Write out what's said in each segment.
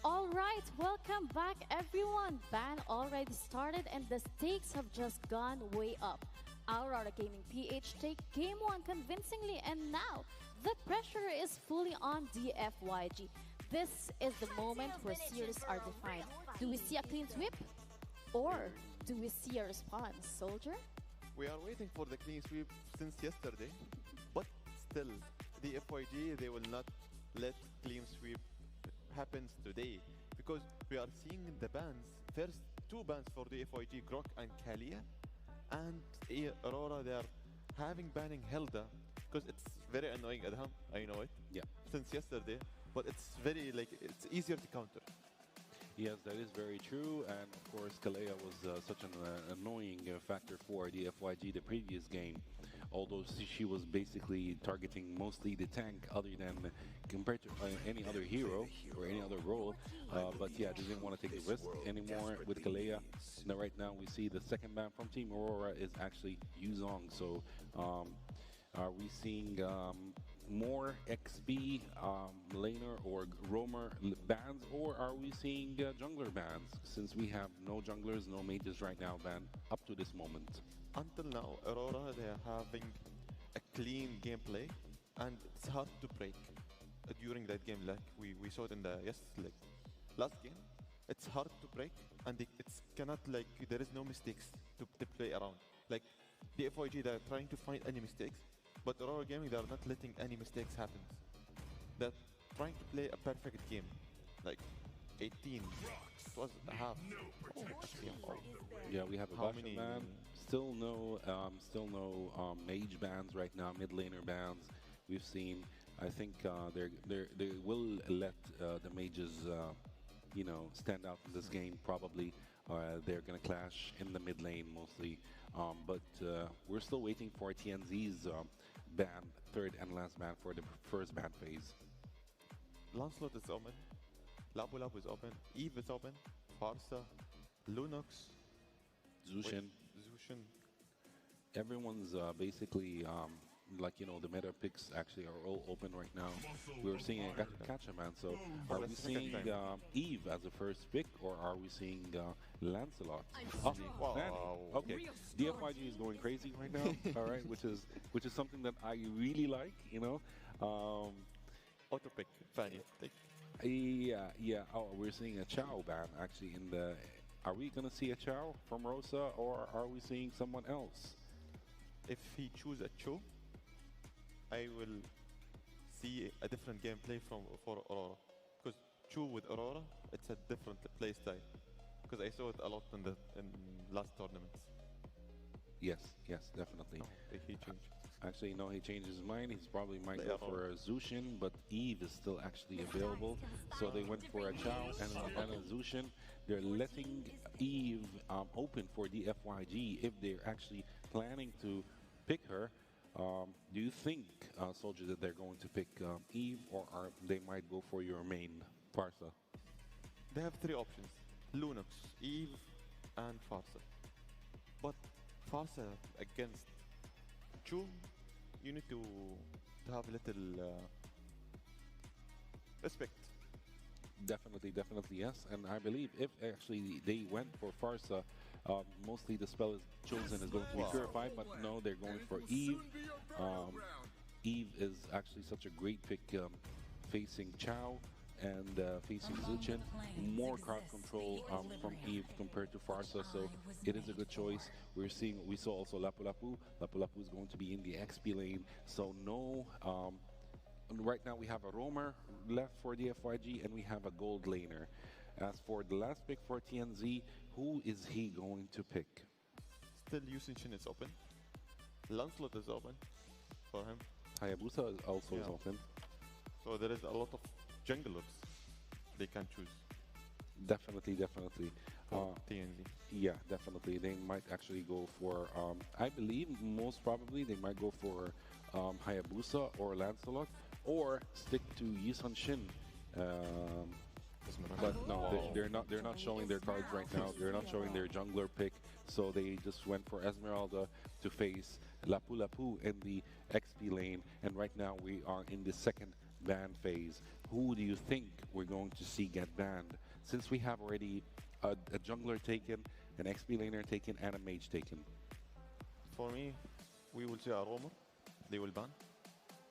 All right, welcome back everyone. Ban already started and the stakes have just gone way up. Aurora Gaming PH take game 1 convincingly and now the pressure is fully on DFYG. This is the moment where series are defined. Do we see a clean sweep or do we see a response, Soldier? We are waiting for the clean sweep since yesterday, but still, the FYG, they will not let clean sweep happens today because we are seeing the bans. First, 2 bans for the FYG, Grok and Kalia, and Aurora, they are having banning Hilda because it's very annoying, Adham. I know it. Yeah. Since yesterday, but it's very it's easier to counter. Yes, that is very true. And of course, Kalea was such an annoying factor for the FYG the previous game. Although she was basically targeting mostly the tank other than compared to any other hero or any other role. But yeah, they didn't want to take the risk anymore with Kalea. Now, right now, we see the second ban from Team Aurora is actually Yuzong. So are we seeing more XP laner or roamer bans, or are we seeing jungler bans? Since we have no junglers, no mages right now banned up to this moment. Until now, Aurora, they are having a clean gameplay, and it's hard to break during that game. Like we saw it in the last game. It's hard to break, and it's cannot there is no mistakes to play around. Like the FYG, they're trying to find any mistakes. But Aurora Gaming, they are not letting any mistakes happen. They're trying to play a perfect game, like 18. It was a half. Yeah, we have a Bastion ban. Still no mage bans right now. Mid laner bans. We've seen. I think they will let the mages, stand out in this game probably. They're going to clash in the mid lane mostly. But we're still waiting for TNZ's ban, third and last ban for the first ban phase. Lancelot is open. Lapu Lapu is open. Eve is open. Farsa. Lunox. Zushin. Everyone's basically the meta picks actually are all open right now. We're seeing a Gacha man. So are we seeing Eve as a first pick, or are we seeing Lancelot? Wow. Okay, DFYG is going crazy right now. All right, which is something that I really like. Auto pick, Fanny. Yeah. Oh, we're seeing a Chow ban actually in the. Are we gonna see a Chow from Rosa, or are we seeing someone else? If he choose a Cho, I will see a different gameplay for Aurora, because Chu with Aurora, it's a different play style. Because I saw it a lot in last tournaments. Yes, definitely. Oh, he changed. Actually, no, he changed his mind. He's probably might go for a Zushin, but Eve is still actually available. So they went for a Chow and a Zushin. They're letting Eve open for the FYG if they're actually planning to pick her. Do you think, Soldier, that they're going to pick Eve, or they might go for your main, Farsa? They have 3 options. Lunox, Eve, and Farsa. But Farsa against Chu, you need to have a little respect. Definitely, yes. And I believe if actually they went for Farsa, mostly the spell is chosen is going to be purified, but no, they're going for Eve. Eve is actually such a great pick facing Chow and facing Zuchin. More crowd control from Eve compared to Farsa, so it is a good choice. We saw also Lapu Lapu. Lapu Lapu is going to be in the XP lane, so no. Right now we have a roamer left for the FYG and we have a gold laner. As for the last pick for TNZ, who is he going to pick? Still Yusin is open. Lancelot is open for him. Hayabusa also is open. So there is a lot of junglers they can choose. Definitely. TNZ. Yeah, definitely. They might actually go for, I believe most probably they might go for Hayabusa or Lancelot, or stick to Yisun Shin. But no, they're not showing their cards right now. They're not showing their jungler pick, so they just went for Esmeralda to face Lapu Lapu in the XP lane. And right now we are in the second ban phase, who do you think we're going to see get banned? Since we have already a jungler taken, an XP laner taken, and a mage taken. For me, we will see Aurora. They will ban.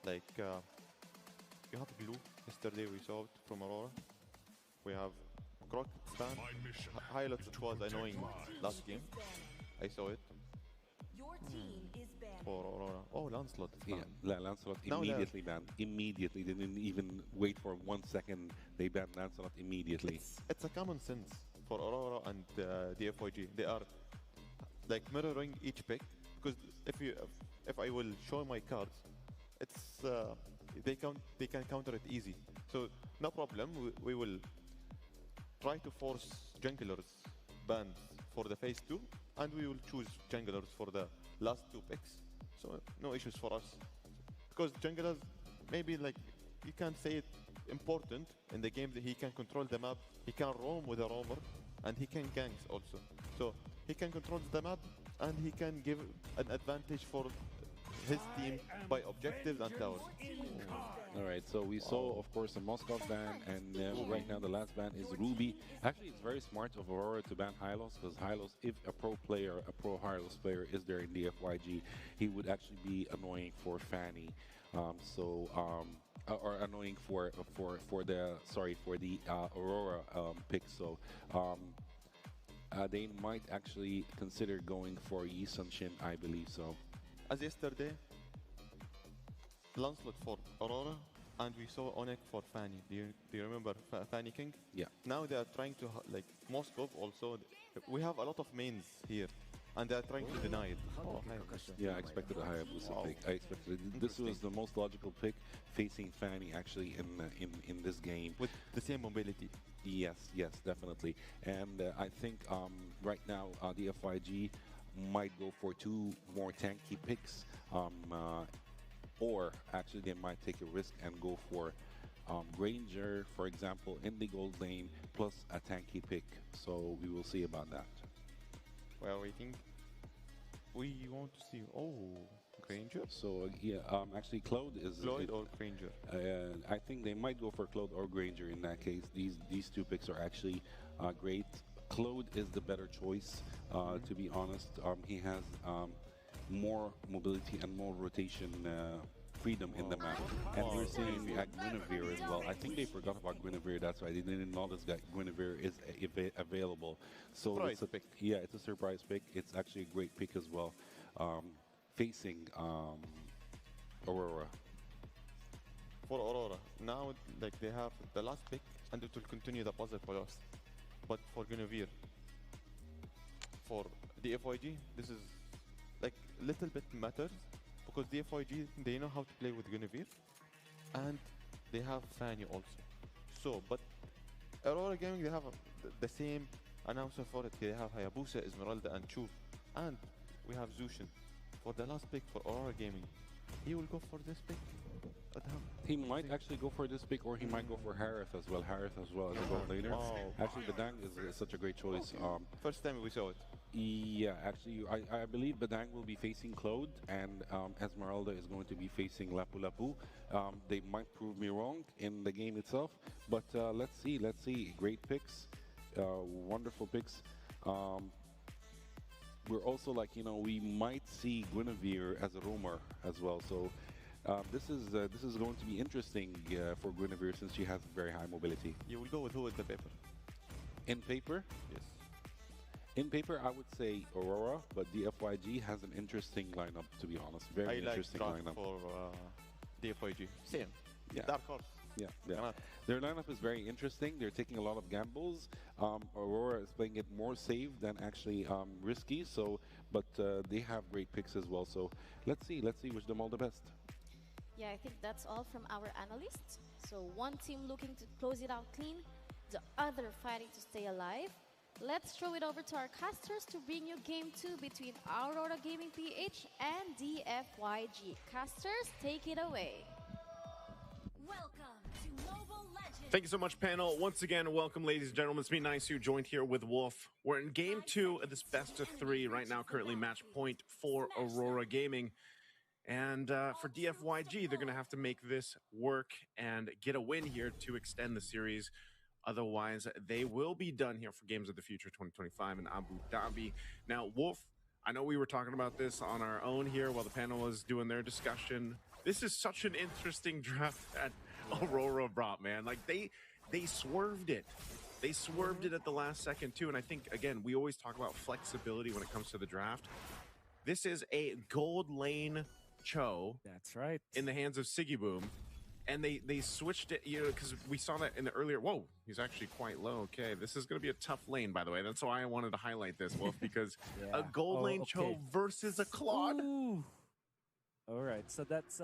Like, you have blue. Yesterday we saw it from Aurora. We have Croc ban. Highlights, it was annoying last game. I saw it. For Aurora. Oh, Lancelot. Yeah, Lancelot immediately banned. Immediately. They didn't even wait for 1 second. They banned Lancelot immediately. It's a common sense for Aurora and DFYG. They are like mirroring each pick, because if I will show my cards, it's they can counter it easy. So no problem. We will try to force junglers bans for the phase 2, and we will choose junglers for the last 2 picks. So no issues for us, because junglers, maybe like you can say it, important in the game that he can control the map, he can roam with a roamer, and he can ganks also. So he can control the map, and he can give an advantage for his team by objectives and towers. All right, so we saw, of course, a Moscow ban, and right now the last ban is Ruby. Actually, it's very smart of Aurora to ban Hylos, because Hylos, if a pro Hylos player is there in DFYG, he would actually be annoying for Fanny. Or annoying for the Aurora pick. So they might actually consider going for Yi Sun-Shin, I believe so. As yesterday, Lancelot for Aurora, and we saw Onek for Fanny. Do you remember Fanny King? Yeah. Now they are trying to, like, Moskov also. We have a lot of mains here, and they are trying to deny it. Oh, yeah, I expected a Hayabusa pick. I expected this was the most logical pick, facing Fanny actually in this game. With the same mobility. Yes, definitely. And I think right now DFYG might go for 2 more tanky picks, or actually they might take a risk and go for Granger, for example, in the gold lane, plus a tanky pick. So we will see about that. Well, we want to see, Granger? So yeah, actually Claude or Granger? I think they might go for Claude or Granger in that case. These 2 picks are actually great. Claude is the better choice, to be honest. He has more mobility and more rotation freedom in the map. And we're seeing Guinevere as well. I think they forgot about Guinevere, that's why they didn't notice that Guinevere is available. So it's a pick. Yeah, it's a surprise pick. It's actually a great pick as well, facing Aurora. For Aurora, now like they have the last pick, and it will continue the puzzle for us. But for Guinevere, for DFYG, this is like little bit matters, because DFYG, they know how to play with Guinevere, and they have Fanny also. So, but Aurora Gaming, they have the same announcer for it. They have Hayabusa, Esmeralda, and Chu, and we have Zushin. For the last pick for Aurora Gaming, he will go for this pick. He might actually go for this pick, or he might go for Harith as well. Harith as well as a gold laner. Actually, Badang is such a great choice. First time we saw it. Yeah, actually, I believe Badang will be facing Claude, and Esmeralda is going to be facing Lapu Lapu. They might prove me wrong in the game itself, but let's see. Great picks, wonderful picks. We're also we might see Guinevere as a roamer as well. So this is going to be interesting for Guinevere, since she has very high mobility. You will go with who in the paper? In paper? Yes. In paper, I would say Aurora, but DFYG has an interesting lineup, to be honest. Very interesting lineup. For DFYG. Same. Yeah. Dark horse. Yeah. Their lineup is very interesting. They're taking a lot of gambles. Aurora is playing it more safe than actually risky. So, but they have great picks as well. So let's see. Wish them all the best. Yeah, I think that's all from our analysts. So one team looking to close it out clean, the other fighting to stay alive. Let's throw it over to our casters to bring you Game 2 between Aurora Gaming PH and DFYG. Casters, take it away. Welcome to Mobile Legends. Thank you so much, panel. Once again, welcome, ladies and gentlemen. It's me, Nisu, joined here with Wolf. We're in Game 2 of this best of 3 right now, currently match point for Aurora Gaming. And for DFYG, they're going to have to make this work and get a win here to extend the series. Otherwise, they will be done here for Games of the Future 2025 in Abu Dhabi. Now, Wolf, I know we were talking about this on our own here while the panel was doing their discussion. This is such an interesting draft that Aurora brought, man. Like, they swerved it. They swerved it at the last second, too. And I think, again, we always talk about flexibility when it comes to the draft. This is a gold lane Cho. That's right. In the hands of Siggy Boom. And they switched it, you know, because we saw that in the earlier. Whoa, he's actually quite low. Okay, this is going to be a tough lane, by the way. That's why I wanted to highlight this, Wolf, because Yeah. a gold lane okay. Cho versus a Claude. Ooh. All right, so that's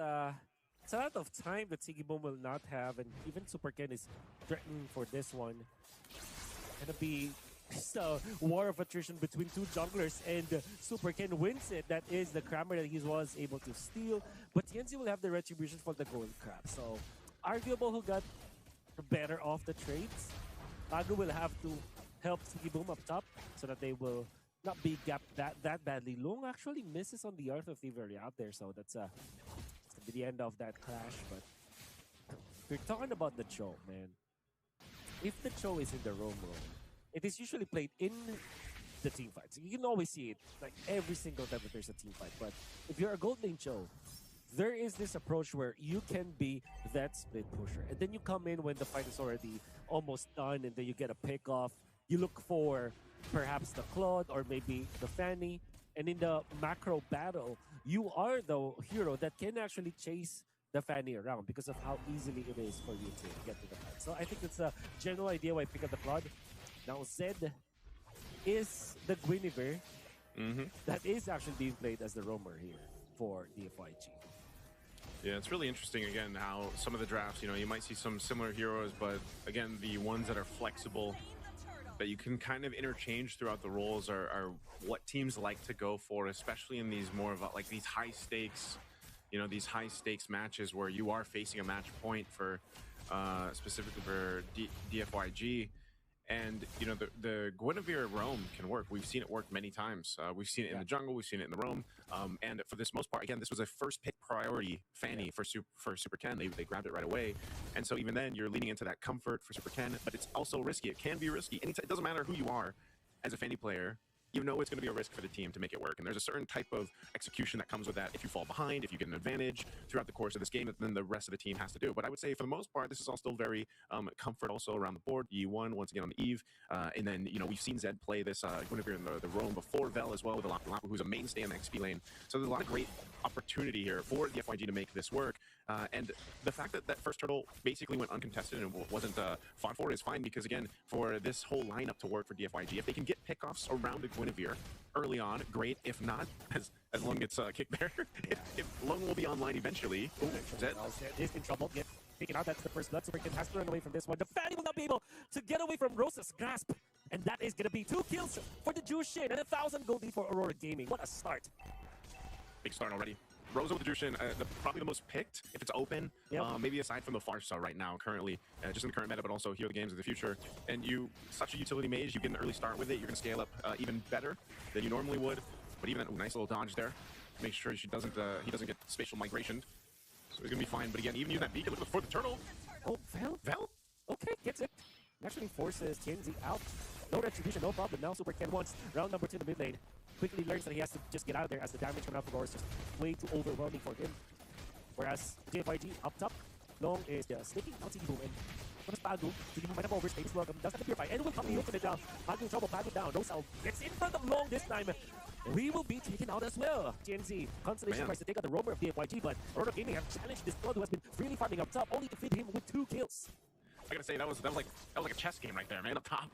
it's a lot of time that Siggy Boom will not have, and even Super Ken is threatening for this one. Gonna be just a war of attrition between two junglers, and Super Ken wins it. That is the Crammer that he was able to steal, but TNC will have the retribution for the gold crab. So, arguable who got better off the trades. Agu will have to help Siggy Boom up top so that they will not be gapped that badly. Long actually misses on the Arthur Thievery out there, so that's gonna be the end of that clash. But we're talking about the Cho, man. If the Cho is in the roam, it is usually played in the team fights. You can always see it like every single time that there's a team fight. But if you're a gold lane Cho, there is this approach where you can be that split pusher, and then you come in when the fight is already almost done, and then you get a pick off. You look for perhaps the Claude or maybe the Fanny, and in the macro battle, you are the hero that can actually chase the Fanny around because of how easily it is for you to get to the fight. So I think that's a general idea why I pick up the Claude. Now Zed is the Guinevere that is actually being played as the roamer here for DFYG. Yeah, it's really interesting, again, how some of the drafts, you know, you might see some similar heroes, but again, the ones that are flexible, that you can kind of interchange throughout the roles are what teams like to go for, especially in these more of like these high stakes, you know, these high stakes matches where you are facing a match point for specifically for DFYG. And, you know, the Guinevere roam can work. We've seen it work many times. We've seen it in the jungle. We've seen it in the roam. And for this most part, again, this was a first pick priority Fanny for Super Ken. They grabbed it right away. And so even then, you're leaning into that comfort for Super Ken. But it's also risky. It can be risky. It doesn't matter who you are as a Fanny player. You know it's going to be a risk for the team to make it work. And there's a certain type of execution that comes with that. If you fall behind, if you get an advantage throughout the course of this game, then the rest of the team has to do. But I would say for the most part, this is all still very comfort also around the board. E1, once again on the Eve. And then, you know, we've seen Zed play this Guinevere in the roam before Vel as well with the Lapu Lapu, who's a mainstay in the XP lane. So there's a lot of great opportunity here for the FYG to make this work. And the fact that that first turtle basically went uncontested and wasn't fought for is fine because, again, for this whole lineup to work for DFYG, if they can get pickoffs around the Guinevere early on, great. If not, as Lung gets kicked there, if Lung will be online eventually. Ooh, Zed is in trouble. Taking out, that's the first blood. Super Ken has to run away from this one. The Fanny will not be able to get away from Rosa's grasp. And that is going to be 2 kills for the Jushin and 1,000 gold lead for Aurora Gaming. What a start. Big start already. Rosa with the Jushin, probably the most picked if it's open. Maybe aside from the Farsa right now, currently, just in the current meta, but also here the games of the future. And you, such a utility mage, you get an early start with it. You're going to scale up even better than you normally would. But even that nice little dodge there, make sure he doesn't get spatial migration. So he's going to be fine. But again, even using that beacon for the turtle. Oh, Vel? Okay, gets it. Actually forces Kenzie out. No retribution, no problem. Now Super Ken wants round number 2 in the mid lane. Quickly learns that he has to just get out of there as the damage from Aurora is just way too overwhelming for him. Whereas JFYG up top, Long is just sneaking out Siggy Boom and what is Pagu? Siggy Boom might have overstayed his welcome, doesn't purify, and will come in it down. Pagu in trouble, Pagu down, Rosal gets in front of Long this time. We will be taken out as well. TNC, Constellation tries to take out the roamer of DFYG, but Aurora Gaming have challenged this Claude who has been freely farming up top, only to feed him with 2 kills. I gotta say that was like a chess game right there, man. Up top,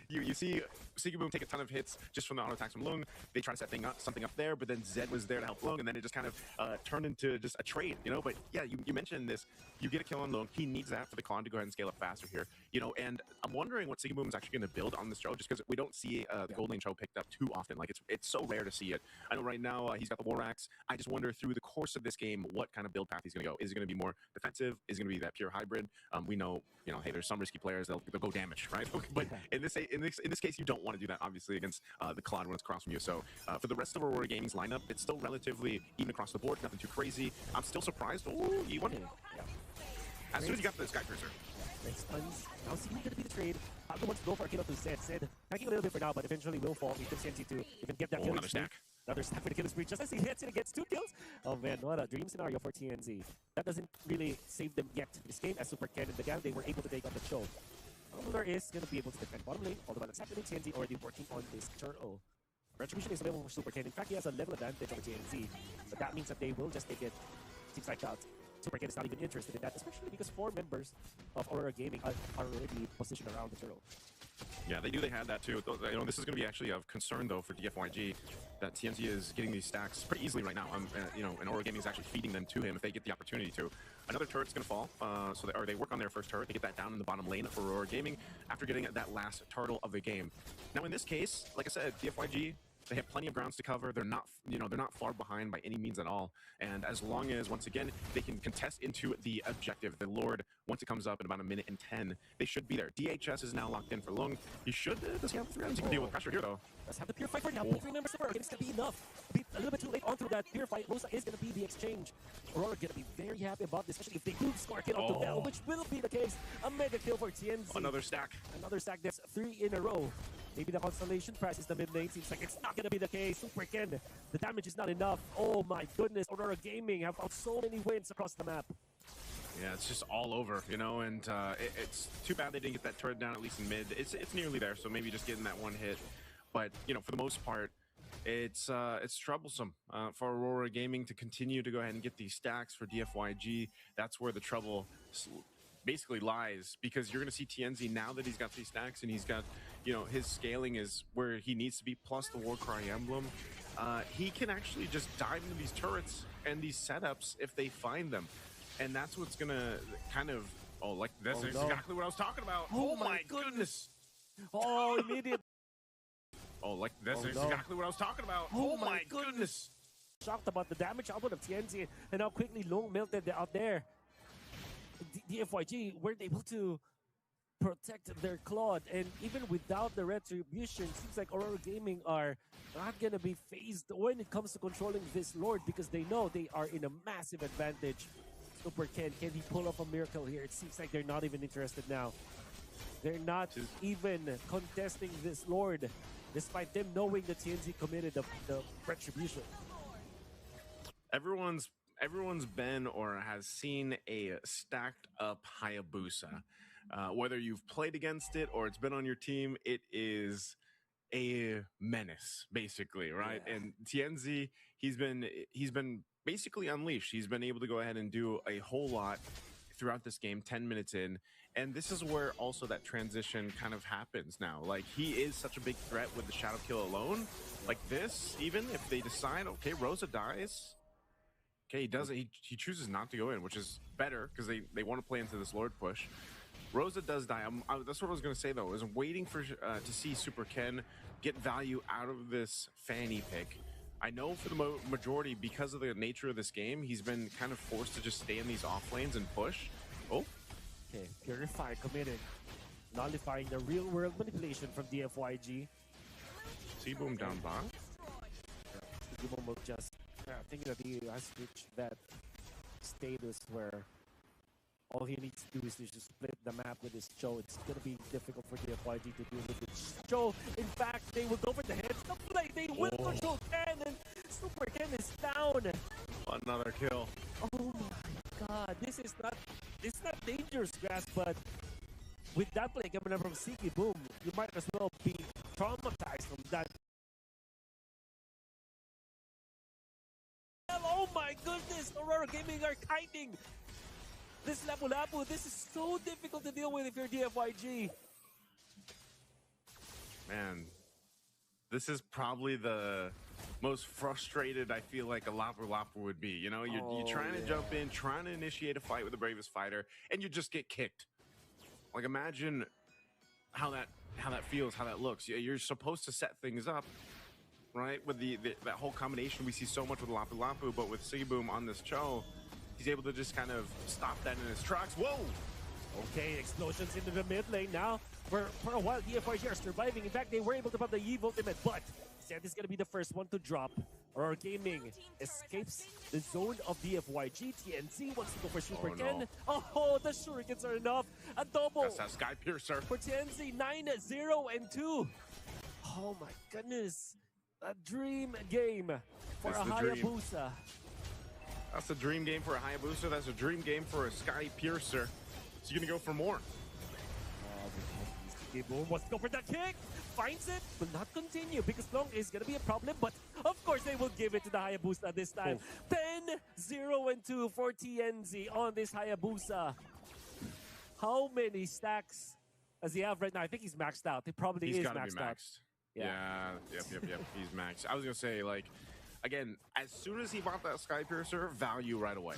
you see Siggy Boom take a ton of hits just from the auto attacks from Lung. They try to set something up there, but then Zed was there to help Lung, and then it just kind of turned into just a trade, you know. But yeah, you mentioned this. You get a kill on Lung. He needs that for the Claude to go ahead and scale up faster here. You know, and I'm wondering what Boom is actually going to build on this show, just because we don't see the Gold Lane show picked up too often. Like, it's so rare to see it. I know right now he's got the War Axe. I just wonder through the course of this game what kind of build path he's going to go. Is it going to be more defensive? Is it going to be that pure hybrid? We know, you know, hey, there's some risky players they'll go damage, right? But in this case, you don't want to do that, obviously, against the Claude when it's across from you. So for the rest of Aurora Gaming's lineup, it's still relatively even across the board. Nothing too crazy. I'm still surprised. Oh, E1. As soon as you got the Sky Cruiser. Next tons. Now see who's gonna be the trade. Aldo wants to go for a kill up to Zed. Zed hacking a little bit for now, but eventually will fall. He can CNC to even get that kill. Another stack. Another stack for the killing spree. Just as he hits it, gets 2 kills. Oh man, what a dream scenario for TNZ. That doesn't really save them yet. This game, as Super Ken and the gang, they were able to take on the show. Aurora is gonna be able to defend bottom lane, although that's happening. TNZ already working on this turtle. Retribution is available for Super Ken. In fact, he has a level advantage over TNZ, but that means that they will just take it. Seems like that. Super Ken is not even interested in that, especially because 4 members of Aurora Gaming are already positioned around the turtle. Yeah, they had that too. You know, this is going to be actually of concern though for DFYG, that TNZ is getting these stacks pretty easily right now. You know, and Aurora Gaming is actually feeding them to him if they get the opportunity to. Another turret's going to fall, so they work on their first turret. They get that down in the bottom lane for Aurora Gaming after getting that last turtle of the game. Now in this case, like I said, DFYG, they have plenty of grounds to cover. They're not, you know, they're not far behind by any means at all. And as long as, once again, they can contest into the objective, the Lord, once it comes up in about 1:10, they should be there. DHS is now locked in for Lung. He should, does he have 3 items? He can deal with pressure here, though. Let's have the pure fight right now. 3 members of Aurora. It's going to be enough. A little bit too late onto that pure fight. Rosa is going to be the exchange. Aurora going to be very happy about this, especially if they do score a kill onto Bell, which will be the case. A mega kill for TNZ. Another stack. Another stack. That's 3 in a row. Maybe the Constellation Prize is the mid lane. Seems like it's not going to be the case. Super Ken, the damage is not enough. Oh my goodness. Aurora Gaming have found so many wins across the map. Yeah, it's just all over, you know, and it's too bad they didn't get that turret down, at least in mid. It's nearly there, so maybe just getting that one hit. But, you know, for the most part, it's troublesome for Aurora Gaming to continue to go ahead and get these stacks for DFYG. That's where the trouble basically lies, because you're going to see TNZ now that he's got these stacks and he's got, you know, his scaling is where he needs to be, plus the Warcry emblem. He can actually just dive into these turrets and these setups if they find them. And that's what's going to kind of, like this is exactly what I was talking about. Oh my goodness. Oh, immediate. Like this is exactly what I was talking about. Oh my goodness. Shocked about the damage output of TNZ and how quickly Long melted out there. DFYG weren't able to protect their Claude, and even without the retribution, seems like Aurora Gaming are not going to be phased when it comes to controlling this Lord, because they know they are in a massive advantage. Super Ken, can he pull off a miracle here? It seems like they're not even interested now. They're not even contesting this Lord, despite them knowing that TNZ committed the retribution. Everyone's been or has seen a stacked up Hayabusa. Whether you've played against it or it's been on your team, it is a menace, basically, right? Yeah. And TNZ, he's been basically unleashed. He's been able to go ahead and do a whole lot throughout this game, 10 minutes in. And this is where also that transition kind of happens now. Like, he is such a big threat with the Shadow Kill alone. Like this, even if they decide, okay, Rosa dies, okay, he doesn't. He chooses not to go in, which is better because they want to play into this Lord push. Rosa does die. That's what I was going to say, though, is I'm waiting for to see Super Ken get value out of this Fanny pick. I know for the majority, because of the nature of this game, he's been kind of forced to just stay in these off lanes and push. Okay, Purify committed. Nullifying the real-world manipulation from DFYG. Boom down bot. Boom will just thinking that he has reached that status where all he needs to do is to just split the map with his Cho. It's going to be difficult for DFYG to deal with this Cho. In fact, they will go for the heads. The play, they will control Ken, and Super Ken is down. Another kill. Oh my god, this is not dangerous, Grass, but with that play coming up from Siki Boom, you might as well be traumatized from that. Oh my goodness, Aurora Gaming are kiting. This Lapu-Lapu, this is so difficult to deal with if you're DFYG. Man, this is probably the most frustrated I feel like a Lapu-Lapu would be. You know, you're trying to jump in, trying to initiate a fight with the bravest fighter, and you just get kicked. Like, imagine how that feels, how that looks. You're supposed to set things up, right? With that whole combination we see so much with Lapu Lapu, but with Sigiboom on this Cho, he's able to just kind of stop that in his tracks. Whoa! Okay, explosions into the mid lane now. For a while, DFYG are surviving. In fact, they were able to pop the Eve ultimate, but Zed is going to be the first one to drop. Aurora Gaming escapes the zone of DFYG. TNZ wants to go for Super Ken. No. Oh, the shurikens are enough. A double. That's that Sky Piercer. For TNZ, 9-0-2. Oh my goodness. A dream game for That's a the dream. Hayabusa. That's a dream game for a Hayabusa. That's a dream game for a Sky Piercer. So you're going to go for more. Let's go for the kick. Finds it, will not continue because long is going to be a problem, but of course they will give it to the Hayabusa this time. 10-0-2 for TNZ on this Hayabusa. How many stacks does he have right now? I think he's maxed out. He probably is maxed out. Yeah. Yep. He's maxed. I was going to say, like, again, as soon as he bought that Sky Piercer, value right away.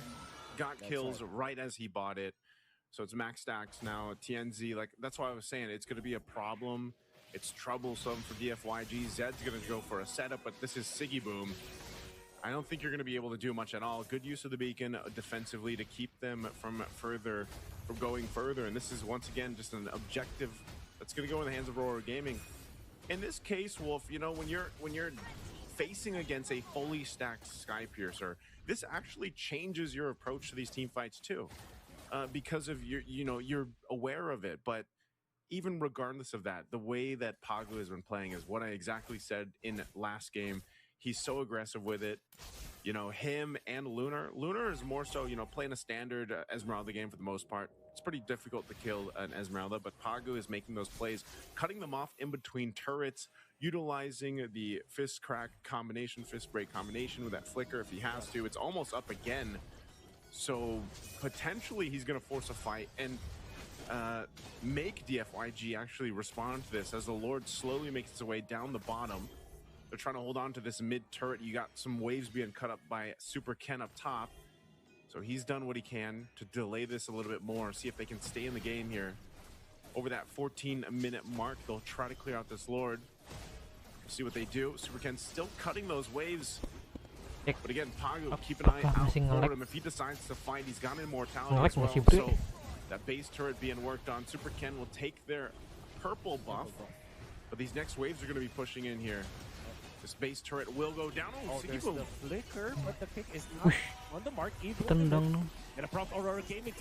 Got kills right as he bought it. So it's max stacks now. TNZ, like, that's why I was saying it's going to be a problem. It's troublesome for DFYG. Zed's going to go for a setup, but this is Sigiboom. I don't think you're going to be able to do much at all. Good use of the beacon defensively to keep them from going further. And this is, once again, just an objective that's going to go in the hands of Aurora Gaming. In this case, Wolf, you know, when you're facing against a fully stacked Sky Piercer, this actually changes your approach to these team fights too. Because of you're aware of it, but even regardless of that, the way that Pagu has been playing is what I exactly said in last game. He's so aggressive with it. You know, him and Lunar. Lunar is more so, playing a standard Esmeralda game for the most part. It's pretty difficult to kill an Esmeralda, but Pagu is making those plays, cutting them off in between turrets, utilizing the fist crack combination, fist break combination with that flicker if he has to. It's almost up again. So potentially he's going to force a fight and make DFYG actually respond to this as the Lord slowly makes its way down the bottom. They're trying to hold on to this mid turret. You got some waves being cut up by Super Ken up top. So he's done what he can to delay this a little bit more, see if they can stay in the game here. Over that 14-minute mark, they'll try to clear out this Lord. We'll see what they do. Super Ken's still cutting those waves. But again, Pagu, keep an eye out for him. If he decides to fight, he's got immortality as well. So that base turret being worked on, Super Ken will take their purple buff. But these next waves are going to be pushing in here. This base turret will go down. Oh, there's the flicker, but the kick is not on the mark. Gonna prompt Aurora Gaming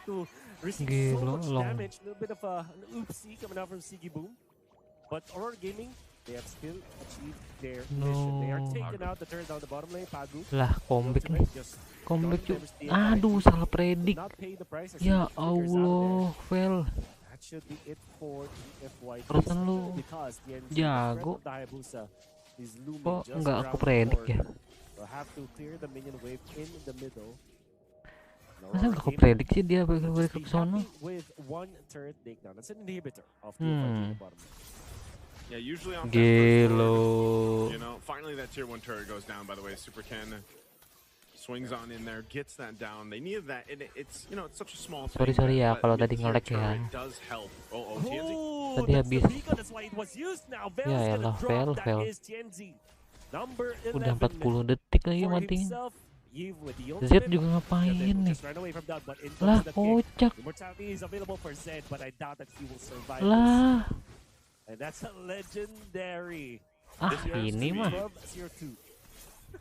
to receive so much damage. A little bit of an oopsie coming out from Sigiboom. But Aurora Gaming, they have still achieved their mission. They are taking out the turret down the bottom lane. Pagu. Lah, comeback nih. Comeback cuy. Aduh, salah predik. Ya Allah, fail. That should be it for DFYG. Terusan lu jago. Kok nggak aku predik ya? Masa nggak aku predik sih dia balik ke sana? Yeah, usually on Gelo. Finally that tier 1 turret goes down, by the way. Super Ken swings on in there, gets that down. They needed that. It's it's such a small thing. Sorry ya kalau tadi nge-lag ya. Tadi habis. Ya elah, fail. Udah 40 detik lagi matinya. Z juga ngapain nih? Lah, kocak. Lah. Ini mah.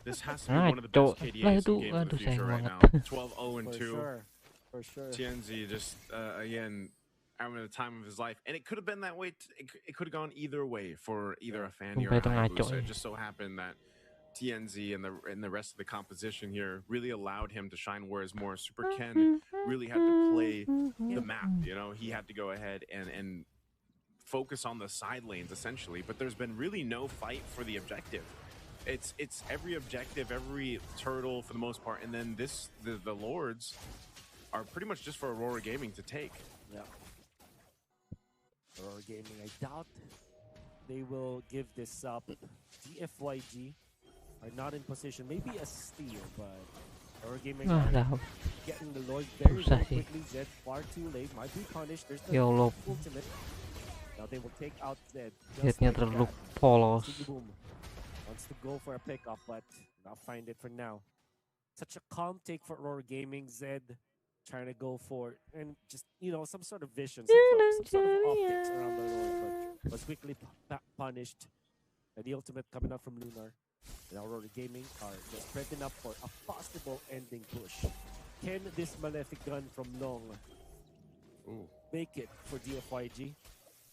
This has to be one of the best KDAs in game of the future right now. 12-0-2. For sure. TNZ just, again, having the time of his life. And it could have been that way. It could have gone either way for either a Fanny or a Hayabusa. It just so happened that TNZ and the rest of the composition here really allowed him to shine, whereas more Super Ken really had to play the map. He had to go ahead and focus on the side lanes, essentially. But there's been really no fight for the objective. It's every objective, every turtle for the most part, and then the Lords are pretty much just for Aurora Gaming to take. Yeah. Aurora Gaming, I doubt they will give this up. DFYG are not in position. Maybe a steal, but Aurora Gaming getting the Lord very, Susah very sih. quickly. Zed far too late. Might be punished. There's the Ya Allah, ultimate. Now they will take out Zed. Zednya terlalu polos. Boom wants to go for a pickup, but not find it for now. Such a calm take for Aurora Gaming. Zed trying to go for and just some sort of vision, some sort of optics around the Lord, but was quickly punished. And the ultimate coming out from Lunar. And Aurora Gaming are just prepping up for a possible ending push. Can this malefic gun from Long make it for DFYG?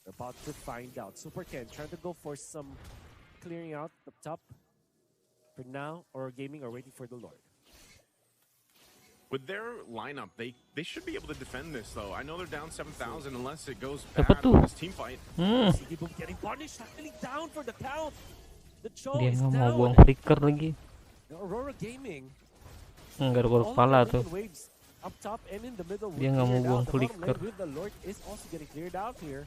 We're about to find out. Super Ken trying to go for some clearing out up top. For now, Aurora Gaming are waiting for the Lord. With their lineup, they should be able to defend this, though. I know they're down 7,000 unless it goes Dapat bad tuh. with this team fight. Sigibum getting punished, actually down for the count. The Cho Dia is nggak mau down. buang flicker lagi. Aurora Gaming. Nggak ada All of kepala their tuh. waves up top and in the middle. Dia nggak mau buang The bottom flicker. lane with the Lord is also getting cleared out here.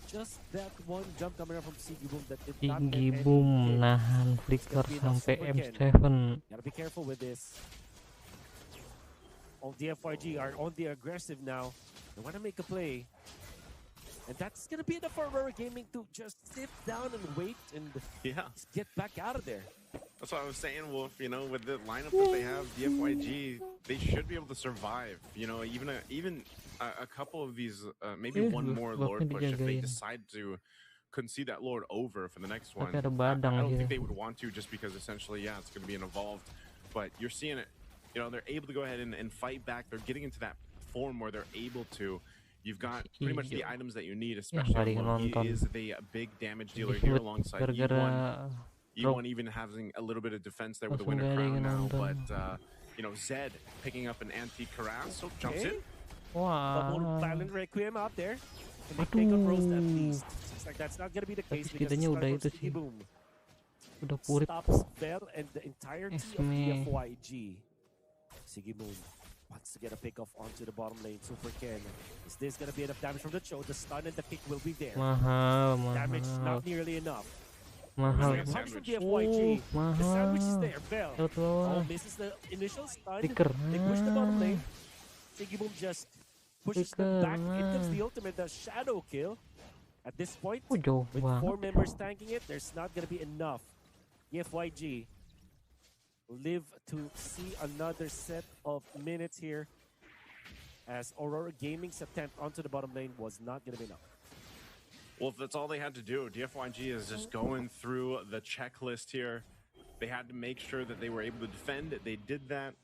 Just that one jump coming up from Sigibum that did not get any Sigibum hit. nahan flicker be enough sampai Super Ken. M7. Gotta be careful with this. All DFYG are on the aggressive now. They want to make a play. And that's going to be enough for Aurora Gaming to just sit down and wait and Yeah. get back out of there. That's what I was saying, Wolf. With the lineup that they have, DFYG, they should be able to survive. Even a couple of these, maybe one more Lord push if they decide to concede that Lord over for the next one. Tapi ada I badang don't think gitu. they would want to, just because essentially, yeah, it's going to be an evolved. But you're seeing it. They're able to go ahead and fight back. They're getting into that form where they're able to. You've got pretty much the items that you need, especially on He is the big damage dealer here alongside E1. E1 even having a little bit of defense there with the Winter Crown now, but Zed picking up an antique Karas, so jumps in. Wah. Violent Requiem out there. Can they take on Rose at least? Seems like that's not going to be the case because setidaknya it's udah from itu sih. Sigibum. Udah purip. Stops Bell and the entirety of Esme. DFYG. Sigibum wants to get a pick off onto the bottom lane. Super Ken. Is this going to be enough damage from the Cho? The stun and the kick will be there. Mahal, Damage mahal. not nearly enough. Mahal. There's a punch from DFYG. The sandwich is Mahal. there. Bell. Lewat bawah. Oh, misses the initial stun. Flicker. They push the bottom lane. Sigibum just pushes them Flicker, back. It comes man. the ultimate, the shadow kill. At this point, Oh, jauh with banget. 4 members tanking it, there's not going to be enough. DFYG live to see another set of minutes here, as Aurora Gaming's attempt onto the bottom lane was not going to be enough. Well, if that's all they had to do, DFYG is just going through the checklist here. They had to make sure that they were able to defend. They did that.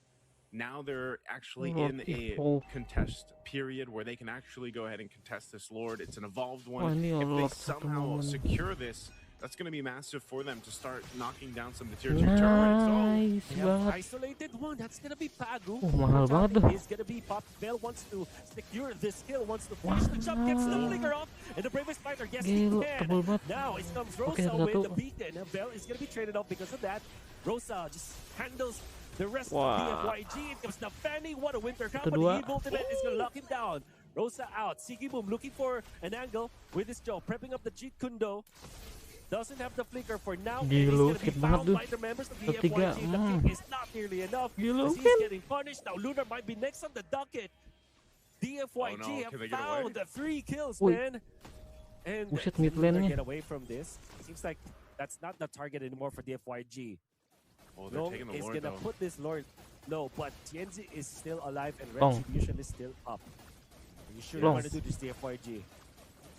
Now they're actually in a contest period where they can actually go ahead and contest this Lord. It's an evolved one. ini If they Lord satu somehow momen. secure this, that's going to be massive for them to start knocking down some of the tier 2 turrets. Nice They have banget. isolated one. That's going to be Pagu. Mahal banget tuh. Is going to be Pop. Bell wants to secure this kill, wants to finish the jump, gets the flicker off, and the bravest fighter, yes, he Gila, can. tebal banget. Now it comes Oke, Rosa with satu. the beacon. Bell is going to be traded off because of that. Rosa just handles the rest Wah. of DFYG. It comes to Fanny. What a winter crown, but Kedua. the ultimate is going to lock him down. Rosa out. Sigibum looking for an angle with his Joe, prepping up the Jeet Kundo. Doesn't have the flicker for now. And he's Gila, going to be sakit banget found tuh. by the members of the Ketiga, DFYG. The kick is not nearly enough. Gila, As he's Ken. getting punished. Now Lunar might be next on the docket. DFYG Oh, no. have Can they get away? found the 3 kills, Wait. man. And Buset, can mid Lunar lane-nya. get away from this? Seems like that's not the target anymore for DFYG. Oh, they're Long taking the is Lord, gonna though. put this Lord low, but Tienzi is still alive and Long. Retribution is still up. You sure Long. want to do this, DFYG?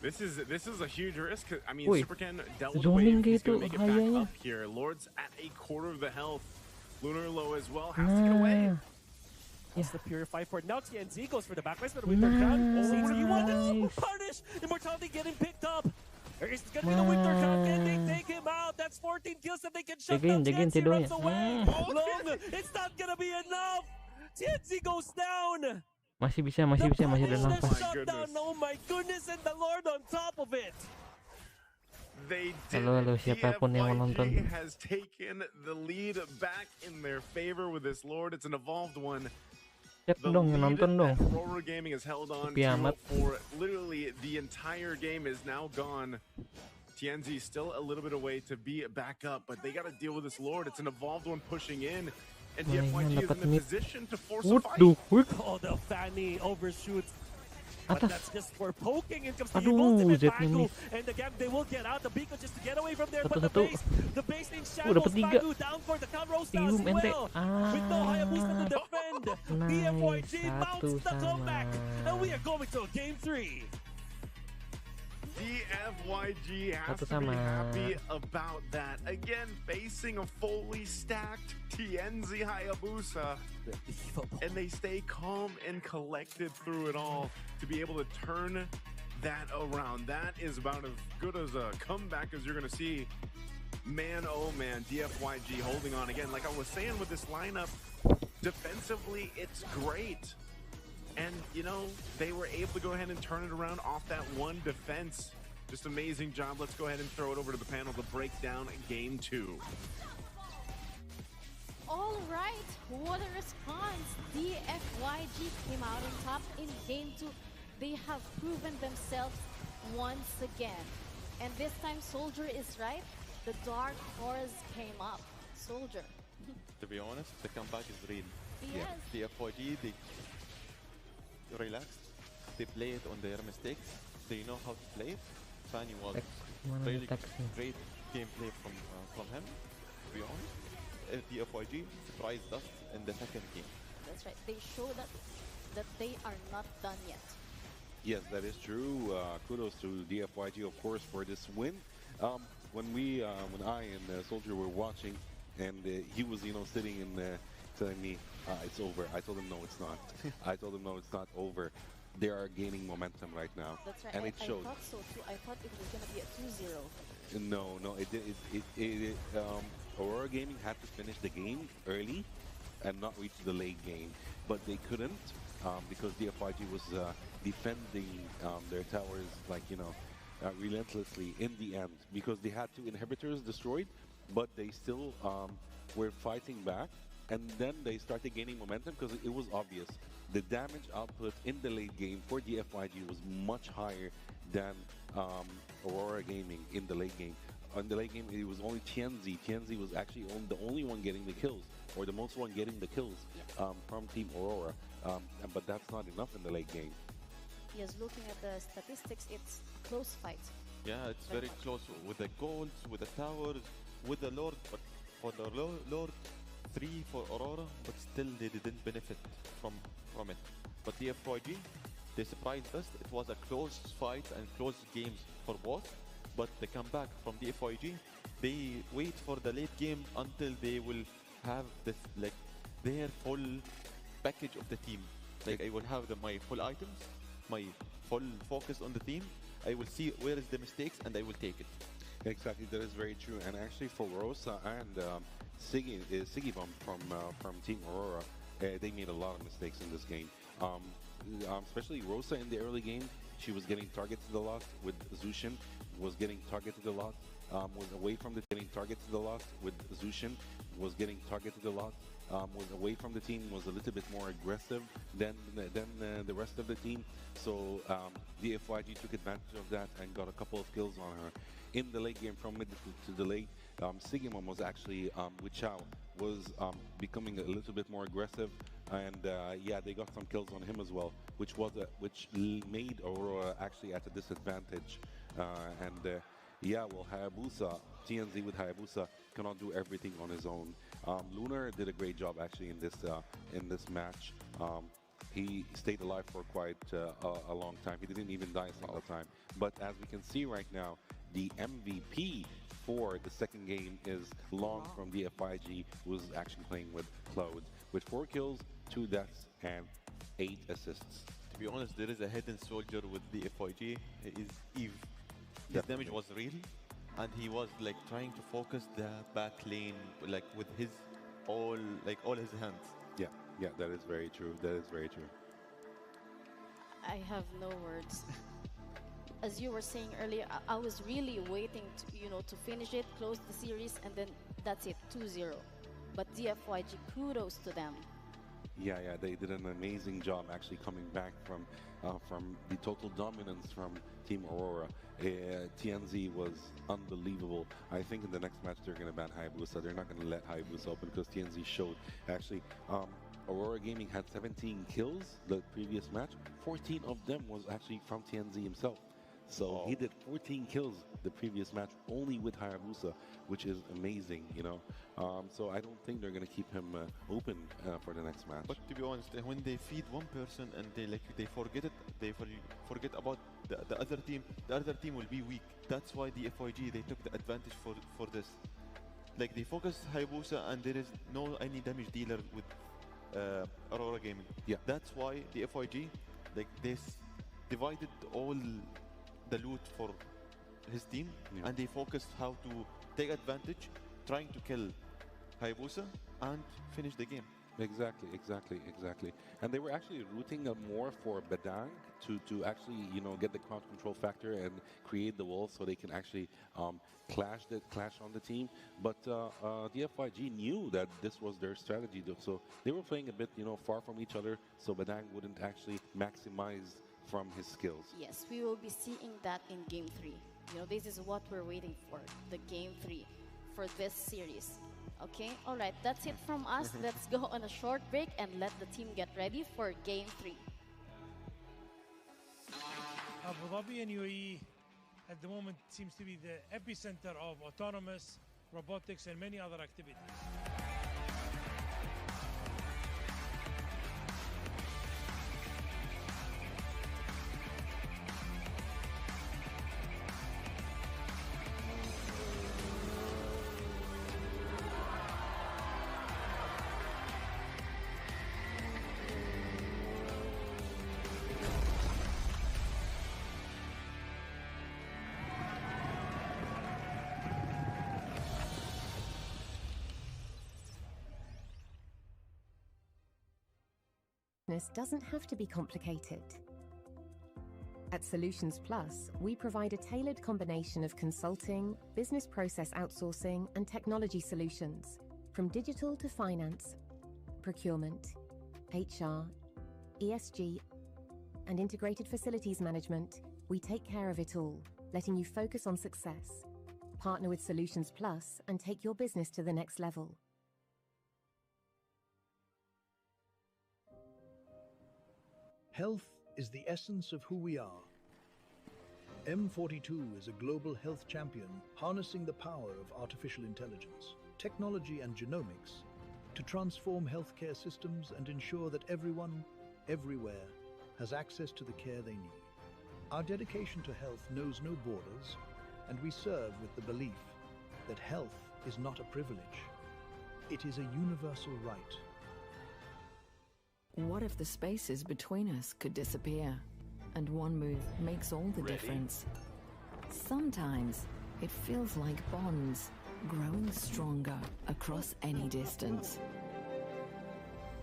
This is a huge risk. I mean, Wait, Super Ken dealt with the zooming wave. He's gitu going to make it back bahayanya. up here. Lord's at a quarter of the health. Lunar low as well. Has to get away. Nah, That's the Purify for now. TNZ goes for the backlash for the Winter Crown. Nice. Seems he wanted to punish. Immortality getting picked up. There is going to be the Winter Crown. Can they take him out? That's 14 kills that they can shut down. Jagain TNZ runs tidurnya. away. Long. It's not going to be enough. TNZ goes down. Masih bisa, masih The bisa, masih ada punish, the nafas. shutdown. Oh my goodness. And the Lord on top of it. They did. Halo, halo, siapapun yang menonton. DFYG has taken the lead back in their favor with this Lord. It's an evolved one. Cek The dong, lead nonton dong. that Aurora Gaming has held on Sepi to amat. for literally the entire game is now gone. TNZ still a little bit away to be back up, but they got to deal with this Lord. It's an evolved one pushing in, And Ayun, DFYG is dapat in a mid. position to force a What fight. the heck? Oh, the Fanny overshoots. But Atas. that's just for poking. In comes the Aduh, ultimate Jet Bagu. miss. And again, they will get out. The Beacon just to get away from there. But Satu-satu. the base in dapat shambles. 3. Bagu down for the count. Rosa as Tium, ente. well. With no Hayabusa to defend. DFYG mounts the comeback. And we are going to game 3. DFYG has Satu to be sama. happy about that. Again, facing a fully stacked TNZ Hayabusa. And they stay calm and collected through it all to be able to turn that around. That is about as good as a comeback as you're going to see. Man, oh man, DFYG holding on again. Like I was saying with this lineup, defensively, it's great. And, you know, they were able to go ahead and turn it around off that one defense. Just amazing job. Let's go ahead and throw it over to the panel to break down game 2. All right, what a response. DFYG came out on top in game 2. They have proven themselves once again. And this time Soldier is right. The Dark Horse came up. Soldier. To be honest, the comeback is real. Yes. DFYG, they relaxed. They play it on their mistakes. They know how to play it. Fanny was Mana really text nih? great gameplay from him. To be honest, DFYG surprised us in the second game. That's right. They show that they are not done yet. Yes, that is true. Kudos to DFYG, of course, for this win. When I and Soldier were watching, and he was, sitting and telling me, it's over. I told him, no, it's not. I told him, no, it's not over. They are gaining momentum right now. That's right. And it showed. I thought so too. I thought it was going to be a 2-0. No, Aurora Gaming had to finish the game early and not reach the late game, but they couldn't because DFYG was defending their towers relentlessly in the end because they had 2 inhibitors destroyed, but they still were fighting back, and then they started gaining momentum because it was obvious. The damage output in the late game for DFYG was much higher than Aurora Gaming in the late game. In the late game, it was only TNZ. TNZ was actually the only one getting the kills, or the most one getting the kills from Team Aurora. But that's not enough in the late game. Yes, looking at the statistics, it's a close fight. Yeah, it's very close with the golds, with the towers, with the Lord. But for the Lord, 3 for Aurora, but still they didn't benefit from it. But DFYG, they surprised us. It was a close fight and close games for both. But the comeback from DFYG, they wait for the late game until they will have this their full package of the team. Like I will have my full items, my full focus on the team. I will see where is the mistakes and I will take it. Exactly, that is very true. And actually for Rosa and Siggy Bomb from Team Aurora, they made a lot of mistakes in this game. Especially Rosa in the early game, she was getting targeted a lot with Zushin, was getting targeted a lot, was away from the getting targeted a lot with Zushin, was getting targeted a lot, was away from the team, was a little bit more aggressive than the rest of the team. So DFYG took advantage of that and got a couple of kills on her. In the late game, from mid to the late, Sigimon was actually, with Chao, was becoming a little bit more aggressive, and yeah, they got some kills on him as well, which made Aurora actually at a disadvantage. Yeah, well, Hayabusa, TNZ with Hayabusa cannot do everything on his own. Lunar did a great job actually in this match. He stayed alive for quite a long time. He didn't even die a single time. But as we can see right now, the MVP for the second game is Long from DFYG, who was actually playing with Cloud, with 4 kills, 2 deaths, and 8 assists. To be honest, there is a hidden soldier with DFYG. It is Eve. His damage was real, and he was trying to focus the back lane with his all his hands. Yeah, that is very true. That is very true. I have no words. As you were saying earlier, I was really waiting to finish it, close the series, and then that's it, 2-0. But DFYG, kudos to them. Yeah, they did an amazing job actually coming back from the total dominance from Team Aurora. TNZ was unbelievable. I think in the next match they're going to ban Hayabusa. They're not going to let Hayabusa open because TNZ showed actually. Aurora Gaming had 17 kills the previous match. 14 of them was actually from TNZ himself. So he did 14 kills the previous match only with Hayabusa, which is amazing, you know. So I don't think they're going to keep him open for the next match. But to be honest, when they feed one person and they forget it, they forget about the other team. The other team will be weak. That's why the FYG they took the advantage for this. Like they focus Hayabusa and there is no any damage dealer with Aurora Gaming. Yeah. That's why the FYG like they divided all the loot for his team, and they focused how to take advantage, trying to kill Hayabusa and finish the game. Exactly. And they were actually rooting more for Badang to actually, you know, get the crowd control factor and create the wall so they can actually clash on the team. But the FYG knew that this was their strategy, though, so they were playing a bit, you know, far from each other, so Badang wouldn't actually maximize from his skills. Yes, we will be seeing that in Game 3. You know, this is what we're waiting for, the Game 3 for this series. Okay, all right, that's it from us. Let's go on a short break and let the team get ready for Game 3. Abu Dhabi and UAE at the moment seems to be the epicenter of autonomous robotics and many other activities. Doesn't have to be complicated. At Solutions Plus, we provide a tailored combination of consulting, business process outsourcing, and technology solutions, from digital to finance, procurement, HR, ESG, and integrated facilities management. We take care of it all, letting you focus on success. Partner with Solutions Plus and take your business to the next level. Health is the essence of who we are. M42 is a global health champion harnessing the power of artificial intelligence, technology and genomics to transform healthcare systems and ensure that everyone, everywhere, has access to the care they need. Our dedication to health knows no borders, and we serve with the belief that health is not a privilege. It is a universal right. What if the spaces between us could disappear? And one move makes all the difference. Sometimes it feels like bonds growing stronger across any distance.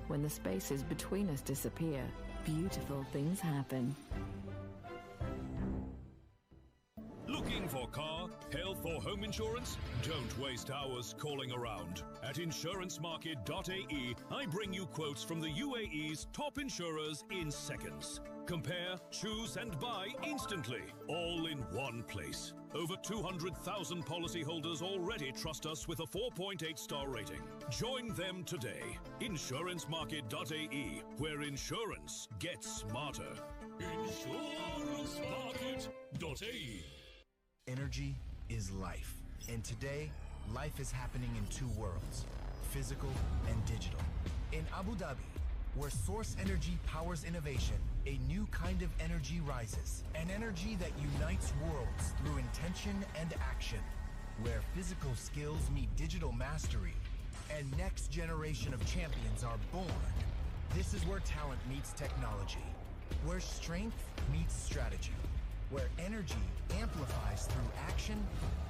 When the spaces between us disappear, beautiful things happen. Looking for car, health or home insurance? Don't waste hours calling around. At insurancemarket.ae, I bring you quotes from the UAE's top insurers in seconds. Compare, choose and buy instantly, all in one place. Over 200,000 policyholders already trust us with a 4.8-star rating. Join them today. Insurancemarket.ae, where insurance gets smarter. Insurancemarket.ae. Energy is life. And today, life is happening in two worlds, physical and digital. In Abu Dhabi, where source energy powers innovation, a new kind of energy rises. An energy that unites worlds through intention and action. Where physical skills meet digital mastery, and next generation of champions are born. This is where talent meets technology. Where strength meets strategy. Where energy amplifies through action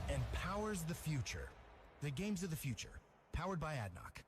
and powers the future. The games of the future, powered by ADNOC.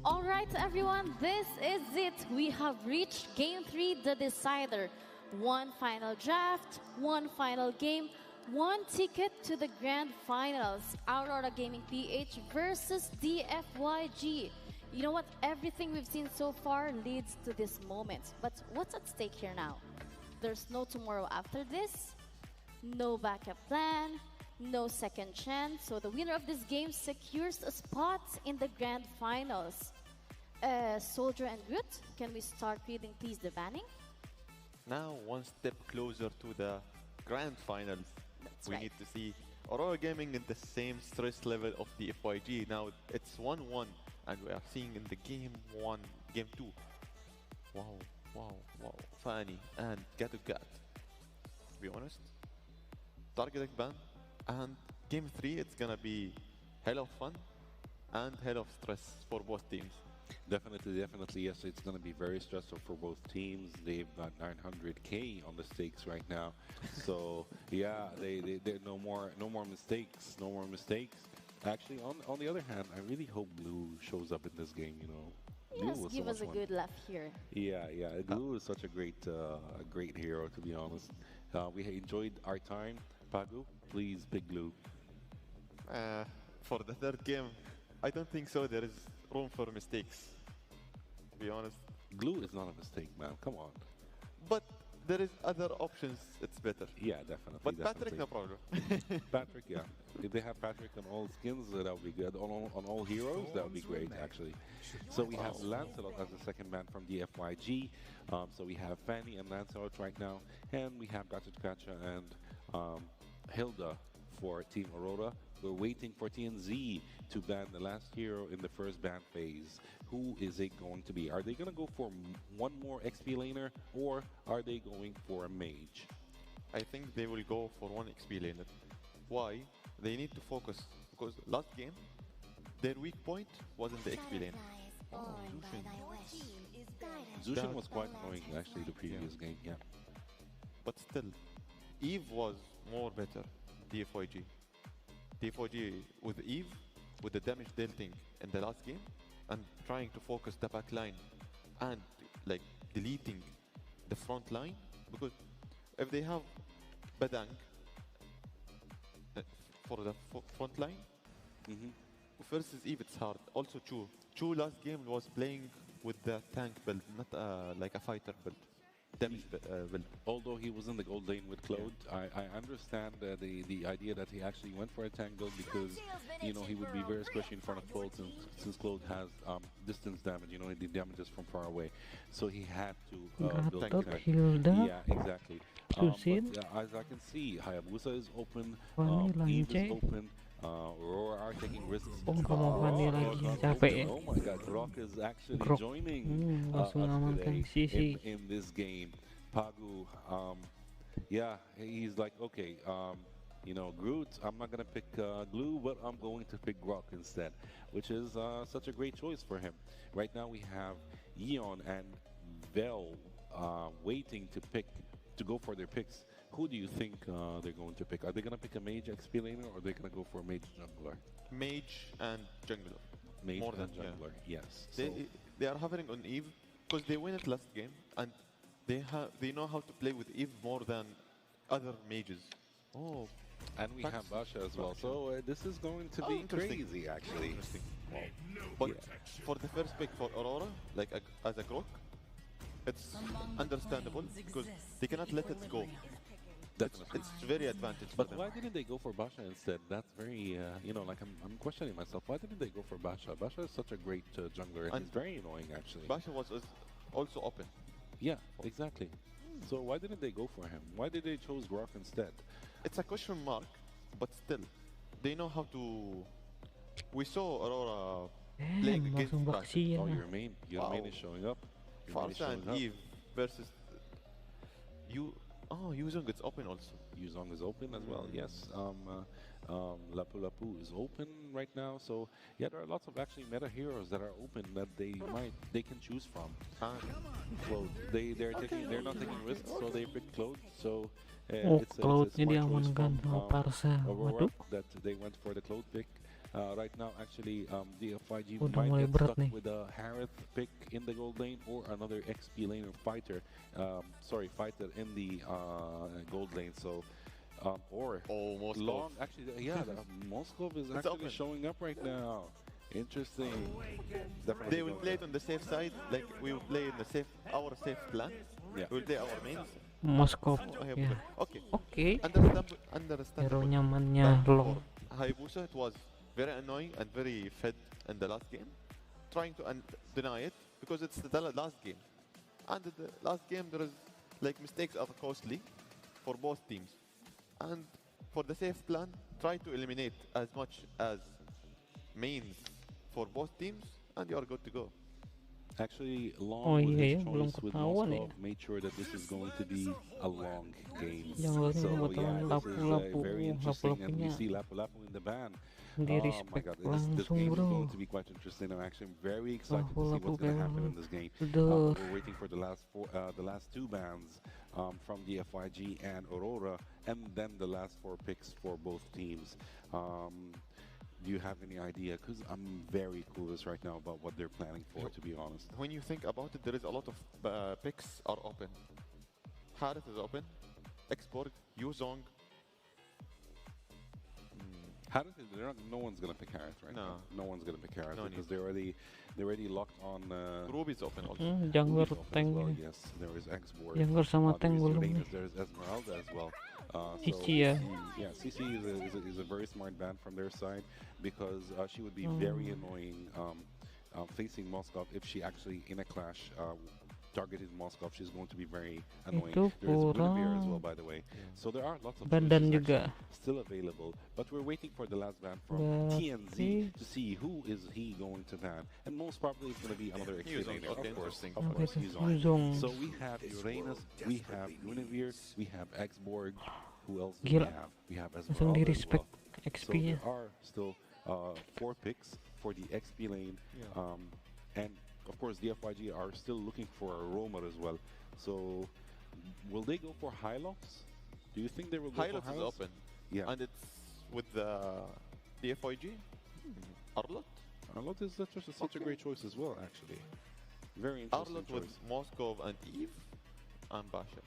All right, everyone, this is it. We have reached Game 3, the decider. One final draft, one final game, one ticket to the grand finals. Aurora Gaming PH versus DFYG. You know what? Everything we've seen so far leads to this moment. But what's at stake here now? There's no tomorrow after this, no backup plan, no second chance. So the winner of this game secures a spot in the grand finals. Soldier and Groot, can we start reading please the banning? Now one step closer to the grand finals. That's we right. need to see Aurora Gaming in the same stress level of the FYG. Now it's 1-1 and we are seeing in the game 1, game 2. Wow, wow, wow. Fanny and Gato Gat. To be honest, targeting ban, and game 3 it's gonna be hell of fun and hell of stress for both teams. Definitely, definitely, yes. It's going to be very stressful for both teams. They've got 900K on the stakes right now, so yeah, they no more mistakes, no more mistakes. Actually, on the other hand, I really hope Blue shows up in this game. You know, Yes, Blue was give so us a much good laugh here. Yeah, yeah. Glue is such a great hero, to be honest. We enjoyed our time. Pagu, please pick Glue. For the third game, I don't think so. There is room for mistakes. To be honest, Glue is not a mistake, man. Come on. but there is other options. It's better. Yeah, definitely. But definitely. Patrick, no problem. Patrick, yeah. If they have Patrick on all skins, that would be good. On all heroes, that would be great, actually. So we have Lancelot as the second man from the FYG. So we have Fanny and Lancelot right now. And we have Gacha and Hilda for Team Aurora. We're waiting for TNZ to ban the last hero in the first ban phase. Who is it going to be? Are they going to go for one more XP laner, or are they going for a mage? I think they will go for one XP laner. Why? They need to focus, because last game, their weak point wasn't the XP lane. Zushin was quite annoying, actually, the previous game, yeah. But still, Eve was more better, DFYG. DFYG with Eve, with the damage dealting in the last game, and trying to focus the back line, and like deleting the front line, because if they have Badang for the front line, versus Eve it's hard. Also Chu last game was playing with the tank build, not like a fighter build. Damage build. Although he was in the gold lane with Claude, I understand the idea that he actually went for a tank build because, you know, he would be very squishy in front of Claude since Claude has distance damage, you know, he damages from far away. So he had to build a tank. Yeah, exactly. But, as I can see, Hayabusa is open, Eve is open, Aurora are taking risks. Oh my god, Grok is actually joining us today in this game. Pagu, yeah, he's like, okay, you know, Groot, I'm not going to pick Glue, but I'm going to pick Grok instead, which is such a great choice for him. Right now we have Yeon and Vel waiting to go for their picks. Who do you think they're going to pick? Are they going to pick a mage XP laner, or are they going to go for a mage jungler? Mage and jungler. Mage more and than jungler, yes. They are hovering on Eve because they win it last game, and they know how to play with Eve more than other mages. Oh, and we have Basha as well. So this is going to be crazy, actually. Wow. But for the first pick for Aurora, like as a Grok, it's understandable because they cannot let it go. It's very advantageous. But why didn't they go for Basha instead? That's very, you know, like I'm questioning myself. Why didn't they go for Basha? Basha is such a great jungler, and he's very annoying, actually. Basha was also open. Yeah, exactly. So why didn't they go for him? Why did they choose Grok instead? It's a question mark, but still, they know how to. We saw Aurora playing against Basha. Oh, your main is showing up. Farsa and Eve versus you. Oh, Yuzong is open also. Yuzong is open as well, yes. Lapu Lapu is open right now. So, yeah, there are lots of actually meta heroes that are open that they can choose from. Claude, they're not taking risks, so they pick Claude. So, it's a smart choice from Aurora that they went for the Claude pick. Right now, actually, the FIG Udah might mulai get berat stuck nih. with a Harith pick in the gold lane or another XP lane or fighter. Fighter in the gold lane. So, or Moskov. long. Actually, yeah, Moskov is actually showing up right now. Interesting. Definitely They will play it on the safe side, like we will play in the our safe plan. Yeah. We will play our mains. Moskov. Yeah. Okay. Okay. Hero Understandable. nyamannya long. For Hayabusa, it was very annoying and very fed in the last game. Trying to deny it because it's the last game. And the last game, there is like mistakes are costly for both teams. And for the safe plan, try to eliminate as much as mains for both teams, and you are good to go. Actually, Long with his belum choice with ketahuan Moskov made sure that this is going to be a long game. Yang So lain yeah, this is lapu-lapu, very interesting, and we lapu-lapunya see Lapu-Lapu in the ban. di Oh my respect god, this langsung, game is bro. going to be quite interesting. I'm actually very excited to see Lapu-lapu what's going to happen in memang. this game. Duh. We're waiting for the last two bans from the FIG and Aurora, and then the last 4 picks for both teams. Do you have any idea? Because I'm very clueless right now about what they're planning for, to be honest. When you think about it, there is a lot of picks are open. Harith is open. Xborg, Yuzong. Harith, no one's gonna pick Harith right now. No one's gonna pick Harith because they're already locked on. Ruby's open also. Jungler Ruby's open tank as well, ini. yes, there is Xborg. Jungler sama tank there's belum Uranus, nih. there's Esmeralda as well. Cici ya. Yeah, CC is a very smart ban from their side because she would be very annoying facing Moskov if she actually in a clash targeted Moskov. She's going to be very annoying. Itu There is Guinevere as kurang. well, by the way. So there are lots of Badan choices juga. actually still available, but we're waiting for the last ban from Berarti- TNZ to see who is he going to ban, and most probably it's going to be another Yuzong, explainer, okay, of course. interesting. Of course, Yuzong. Yuzong. So we have Uranus, we have Guinevere, we have Xborg. Who else do Gila. we have Langsung Esmeralda di as respect well. XP-nya. So there are still 4 picks for the XP lane, and of course the FYG are still looking for a roamer as well. So will they go for Hylox? Do you think they will go Hylox for is Hylox? open. Yeah. And it's with the FIG. Arlot? Arlot is such a great choice as well, actually. Very interesting Arlot choice. with Moskov and Eve and Basha.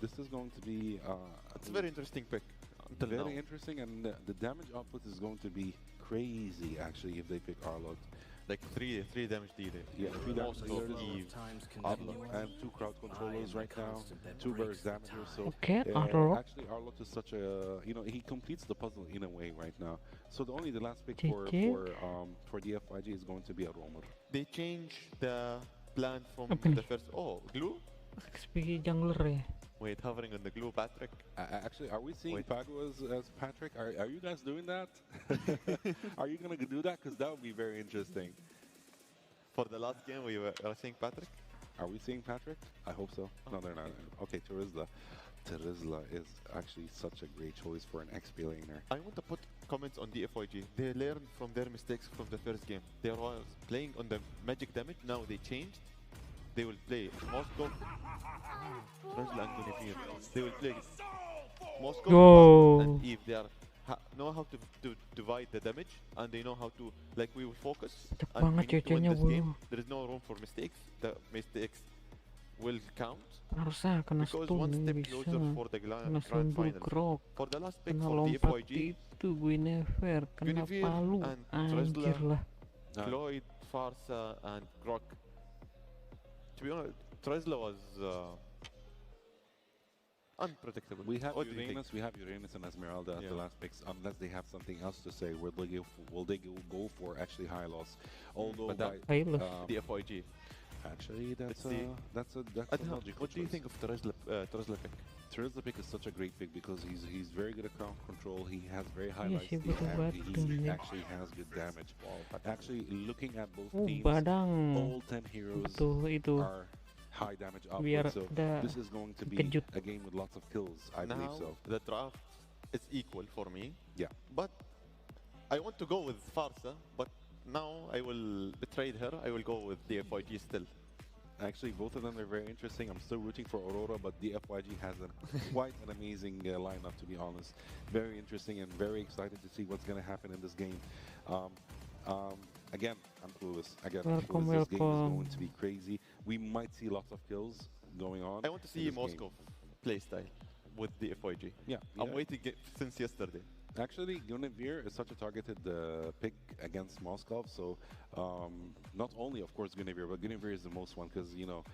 This is going to be It's a very interesting pick. Until very now. interesting, and the damage output is going to be crazy actually if they pick Arlot. Like three damage dealer. Yeah, 3 damage Moskov, dealers, Eve, Arlot, Arlot. and 2 crowd controllers right now, 2 burst damagers. So Okay, Arlot. actually Arlot is such a he completes the puzzle in a way right now. So the last pick for the FIG is going to be a roamer. They changed the plan from Apa nih? the first. Oh, glue. XP jungler ya. Wait, hovering on the glue, Patrick. Actually, are we seeing Pago as Patrick? Are you guys doing that? Are you gonna do that? Because that would be very interesting. For the last game, we were seeing Patrick. Are we seeing Patrick? I hope so. No, they're not. Okay, Terizla. Terizla is actually such a great choice for an XP laner. I want to put comments on the FYG. They learned from their mistakes from the first game. They were playing on the magic damage. Now they changed. They will play Moscow, Terizla and Guinevere. They will play Moscow Yo. and Eve. They are know how to divide the damage, and they know how to, like, we will focus and we banget need to win ceweknya, this game. bro. There is no room for mistakes. The mistakes will count Harusnya kena because stun one step bisa. closer for the Kena grand stun final. grok. For the last pick Kena for the lompat FYG, itu Guinevere. Kena Guinevere palu. and Anjir Terizla, lah. Floyd, Farsa, and Grok. To be honest, Terizla was unpredictable. We have What do you think? Uranus and Esmeralda as the last picks, unless they have something else to say. Will they go for actually high loss? Although But that, the FYG. Actually, that's Adham, a logical what do you choice. think of Terizla pick? Terizla pick is such a great pick because he's very good at crowd control. He has very high Iya life sih, steal, betul and banget he ya. actually has good damage. Actually, looking at both Oh, teams, badang. all 10 heroes Betul, itu. are high damage Biar output. So ada this is going to be kejut. a game with lots of kills. I believe Now, so. the draft is equal for me. Yeah. But I want to go with Farsa, but now I will betray her. I will go with the FYG still. Actually, both of them are very interesting. I'm still rooting for Aurora, but DFYG has quite an amazing lineup, to be honest. Very interesting and very excited to see what's going to happen in this game. Again, I'm clueless. Again, I'm clueless. This game is going to be crazy. We might see lots of kills going on. I want to see Moscow playstyle with the FYG. Yeah, I'm waiting since yesterday. Actually, Guinevere is such a targeted pick against Moskov, so not only, of course, Guinevere, but Guinevere is the most one because, you know,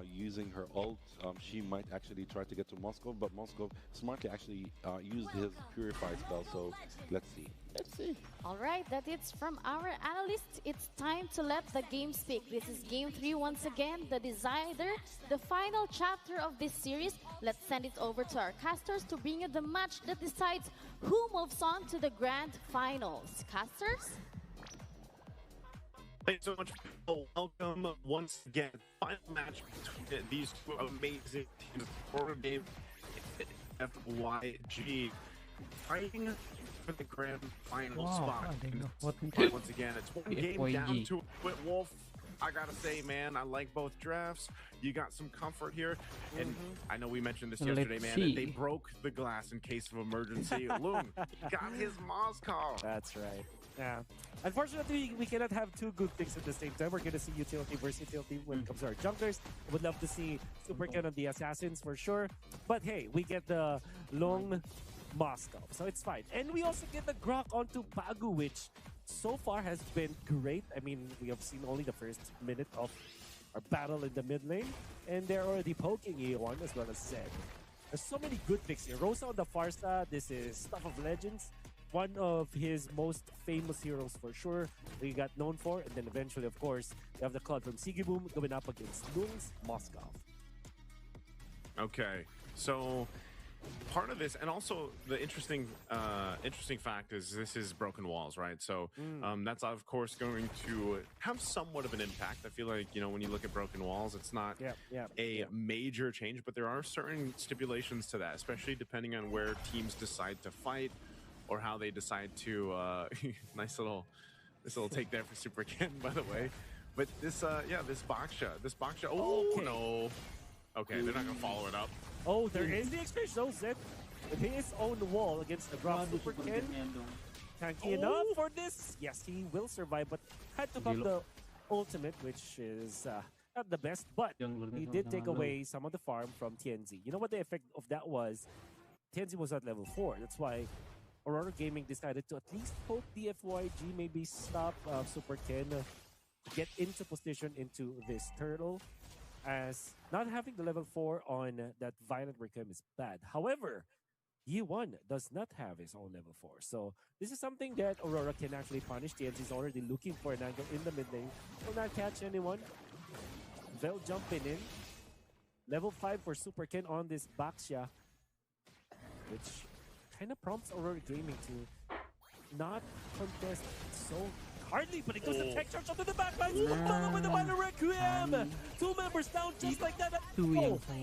using her ult, she might actually try to get to Moskov, but Moskov smartly actually used his Purify spell, so let's see. Let's see. All right, that is from our analysts. It's time to let the game speak. This is Game 3 once again, the decider, the final chapter of this series. Let's send it over to our casters to bring you the match that decides who moves on to the grand finals. Casters? Thanks so much. Welcome once again. Final match between these two amazing teams. Aurora game, FYG, fighting for the grand final spot. Once again, it's one game down to it. Wolf, I gotta say, man, I like both drafts. You got some comfort here, and I know we mentioned this yesterday, man. That they broke the glass in case of emergency. Loom got his Moscow. That's right. Yeah. Unfortunately, we cannot have two good things at the same time. We're going to see utility versus utility when it comes to our junglers. Would love to see Super Ken on the assassins for sure. But hey, we get the long Moscow, so it's fine. And we also get the Grok onto Pagu, which so far has been great. I mean, we have seen only the first minute of our battle in the mid lane, and they're already poking E1 as well as Zed. There's so many good picks here. Rosa on the Farsa, this is Stuff of Legends. One of his most famous heroes for sure, that he got known for. And then eventually, of course, we have the Cloud from Sigiboom going up against Lung's Moscow. Okay, so part of this, and also the interesting fact is this is broken walls, right? So that's of course going to have somewhat of an impact. I feel like, you know, when you look at broken walls, it's not a major change, but there are certain stipulations to that, especially depending on where teams decide to fight or how they decide to nice little take there for Super Ken, by the way. But this this Baksha, no. Okay, they're not gonna follow it up. Oh, there is the exchange though, Zed. With his own wall against the Grok Super Ken. Tanky enough for this. Yes, he will survive, but had to pop the ultimate, which is not the best, but he did take away some of the farm from TNZ. You know what the effect of that was? TNZ was at level 4. That's why Aurora Gaming decided to at least poke the FYG, maybe stop Super Ken, get into position into this turtle, as not having the level 4 on that Violent Reclaim is bad. However, Yi1 does not have his own level 4. So this is something that Aurora can actually punish. TNZ is already looking for an angle in the mid lane. Will not catch anyone. Vel jumping in. Level 5 for Super Ken on this Baksha, which kind of prompts Aurora Gaming to not contest so hardly, but it goes the tech charge onto the backline. Follow with the Minor Requiem. 2 members down just like that.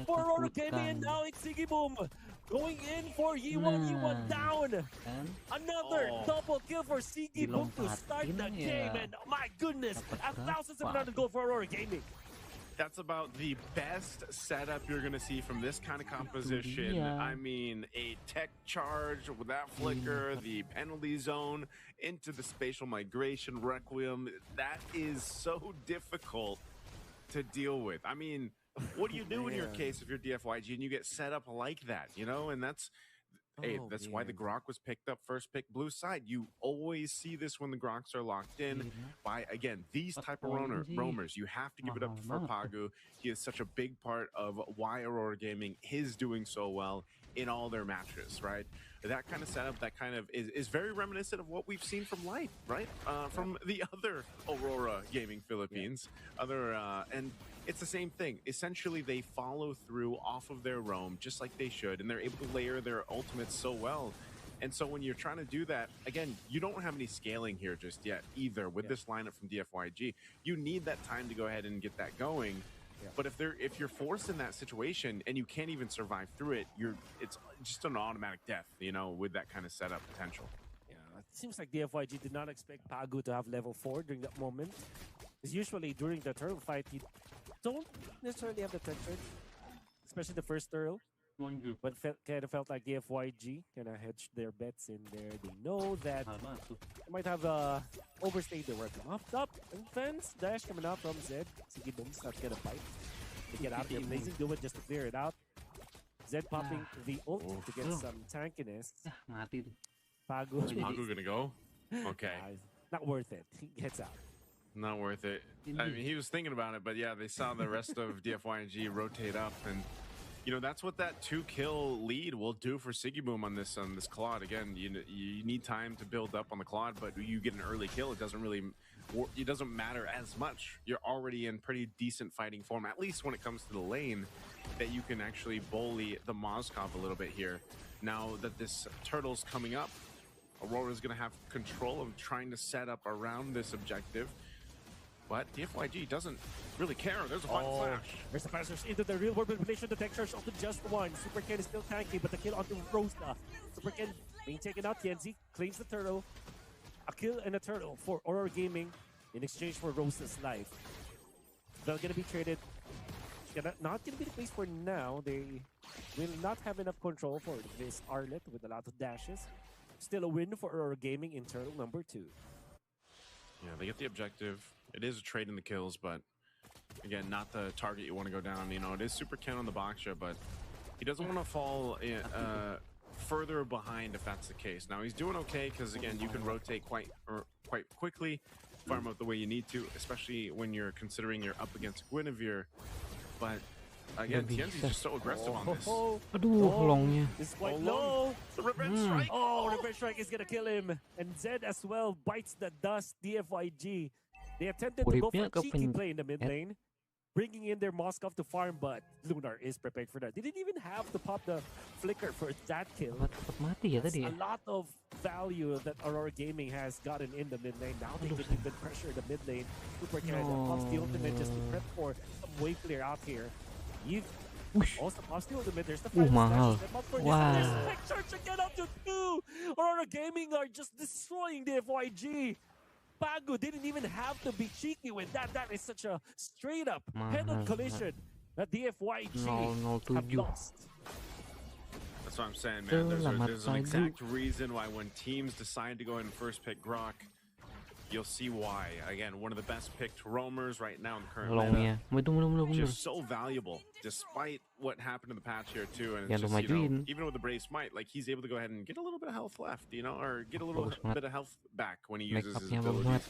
For Aurora Gaming, and now it's Sigiboom going in for Yi1 down. Another double kill for Sigiboom to start the game. And my goodness, 1,700 gold for Aurora Gaming. That's about the best setup you're going to see from this kind of composition. I mean, a tech charge with that flicker, the penalty zone into the spatial migration Requiem. That is so difficult to deal with. I mean, what do you do in your case if you're DFYG and you get set up like that, you know? And that's... Hey, that's why the Grok was picked up first pick blue side. You always see this when the Groks are locked in by, again, these type of roamers. You have to give it up for Pagu. He is such a big part of why Aurora Gaming is doing so well in all their matches, right? That kind of setup, that kind of is very reminiscent of what we've seen from Light, right? From the other Aurora Gaming Philippines. And it's the same thing. Essentially, they follow through off of their roam just like they should, and they're able to layer their ultimates so well. And so when you're trying to do that, again, you don't have any scaling here just yet either with this lineup from DFYG. You need that time to go ahead and get that going. But if you're forced in that situation and you can't even survive through it, it's just an automatic death, you know, with that kind of setup potential. Yeah, it seems like DFYG did not expect Pagu to have level 4 during that moment. Because usually during the turtle fight, he don't necessarily have the tension, especially the first turtle. But kind of felt like the FYG kind of hedged their bets in there. They know that they might have overstayed their welcome. Up, and fence dash coming out from Zed. Sige Boom's not gonna bite. They get out there, blazing, do it just to clear it out. Zed popping the ult to get some tankiness. Pagu. Is Pagu gonna go? Okay. Not worth it. He gets out. Not worth it. I mean, he was thinking about it, but yeah, they saw the rest of DFYG rotate up, and you know that's what that 2-kill lead will do for Sigiboom on this Claude. Again, you need time to build up on the Claude, but you get an early kill, it doesn't matter as much. You're already in pretty decent fighting form, at least when it comes to the lane, that you can actually bully the Moskov a little bit here. Now that this turtle's coming up, Aurora's going to have control of trying to set up around this objective. But DFYG doesn't really care. There's a final flash. There's the passers into the real world manipulation. The tech charge onto just one. Super Ken is still tanky, but the kill onto Rosa. Super Ken being taken out. Yenzi claims the turtle. A kill and a turtle for Aurora Gaming in exchange for Rosa's life. They're going to be traded. Not going to be the case for now. They will not have enough control for this Arlet with a lot of dashes. Still a win for Aurora Gaming in turtle number 2. Yeah, they get the objective. It is a trade in the kills, but again, not the target you want to go down. You know, it is Super Ken on the Baksha, but he doesn't want to fall further behind if that's the case. Now he's doing okay because again, you can rotate quite quickly, farm out the way you need to, especially when you're considering you're up against Guinevere. But again, Tienzi's just so aggressive on this. Longnya. It's quite low. The revenge strike. Oh, revenge strike is gonna kill him. And Zed as well bites the dust. DFYG. They attempted to go for a cheeky play in the mid lane, bringing in their Moskov to farm, but Lunar is prepared for that. They didn't even have to pop the flicker for that kill. That's a lot of value that Aurora Gaming has gotten in the mid lane. Now they can even pressure the mid lane. Super Ken pops the ultimate just to prep for some wave clear out here. Also pops the ultimate. There's the mahal. Wow. There's Charge again up to 2. Aurora Gaming are just destroying the FYG. Pagu didn't even have to be cheeky with that. That is such a straight up head-on collision that the FYG have lost. That's what I'm saying, man. There's an exact reason why when teams decide to go in first pick Grok, you'll see why. Again, one of the best picked roamers right now in the current meta. Just so valuable, despite what happened in the patch here too. And it's just, you know, even with the Brave Smite, like he's able to go ahead and get a little bit of health left, you know, or get a little bit of health back when he uses his abilities.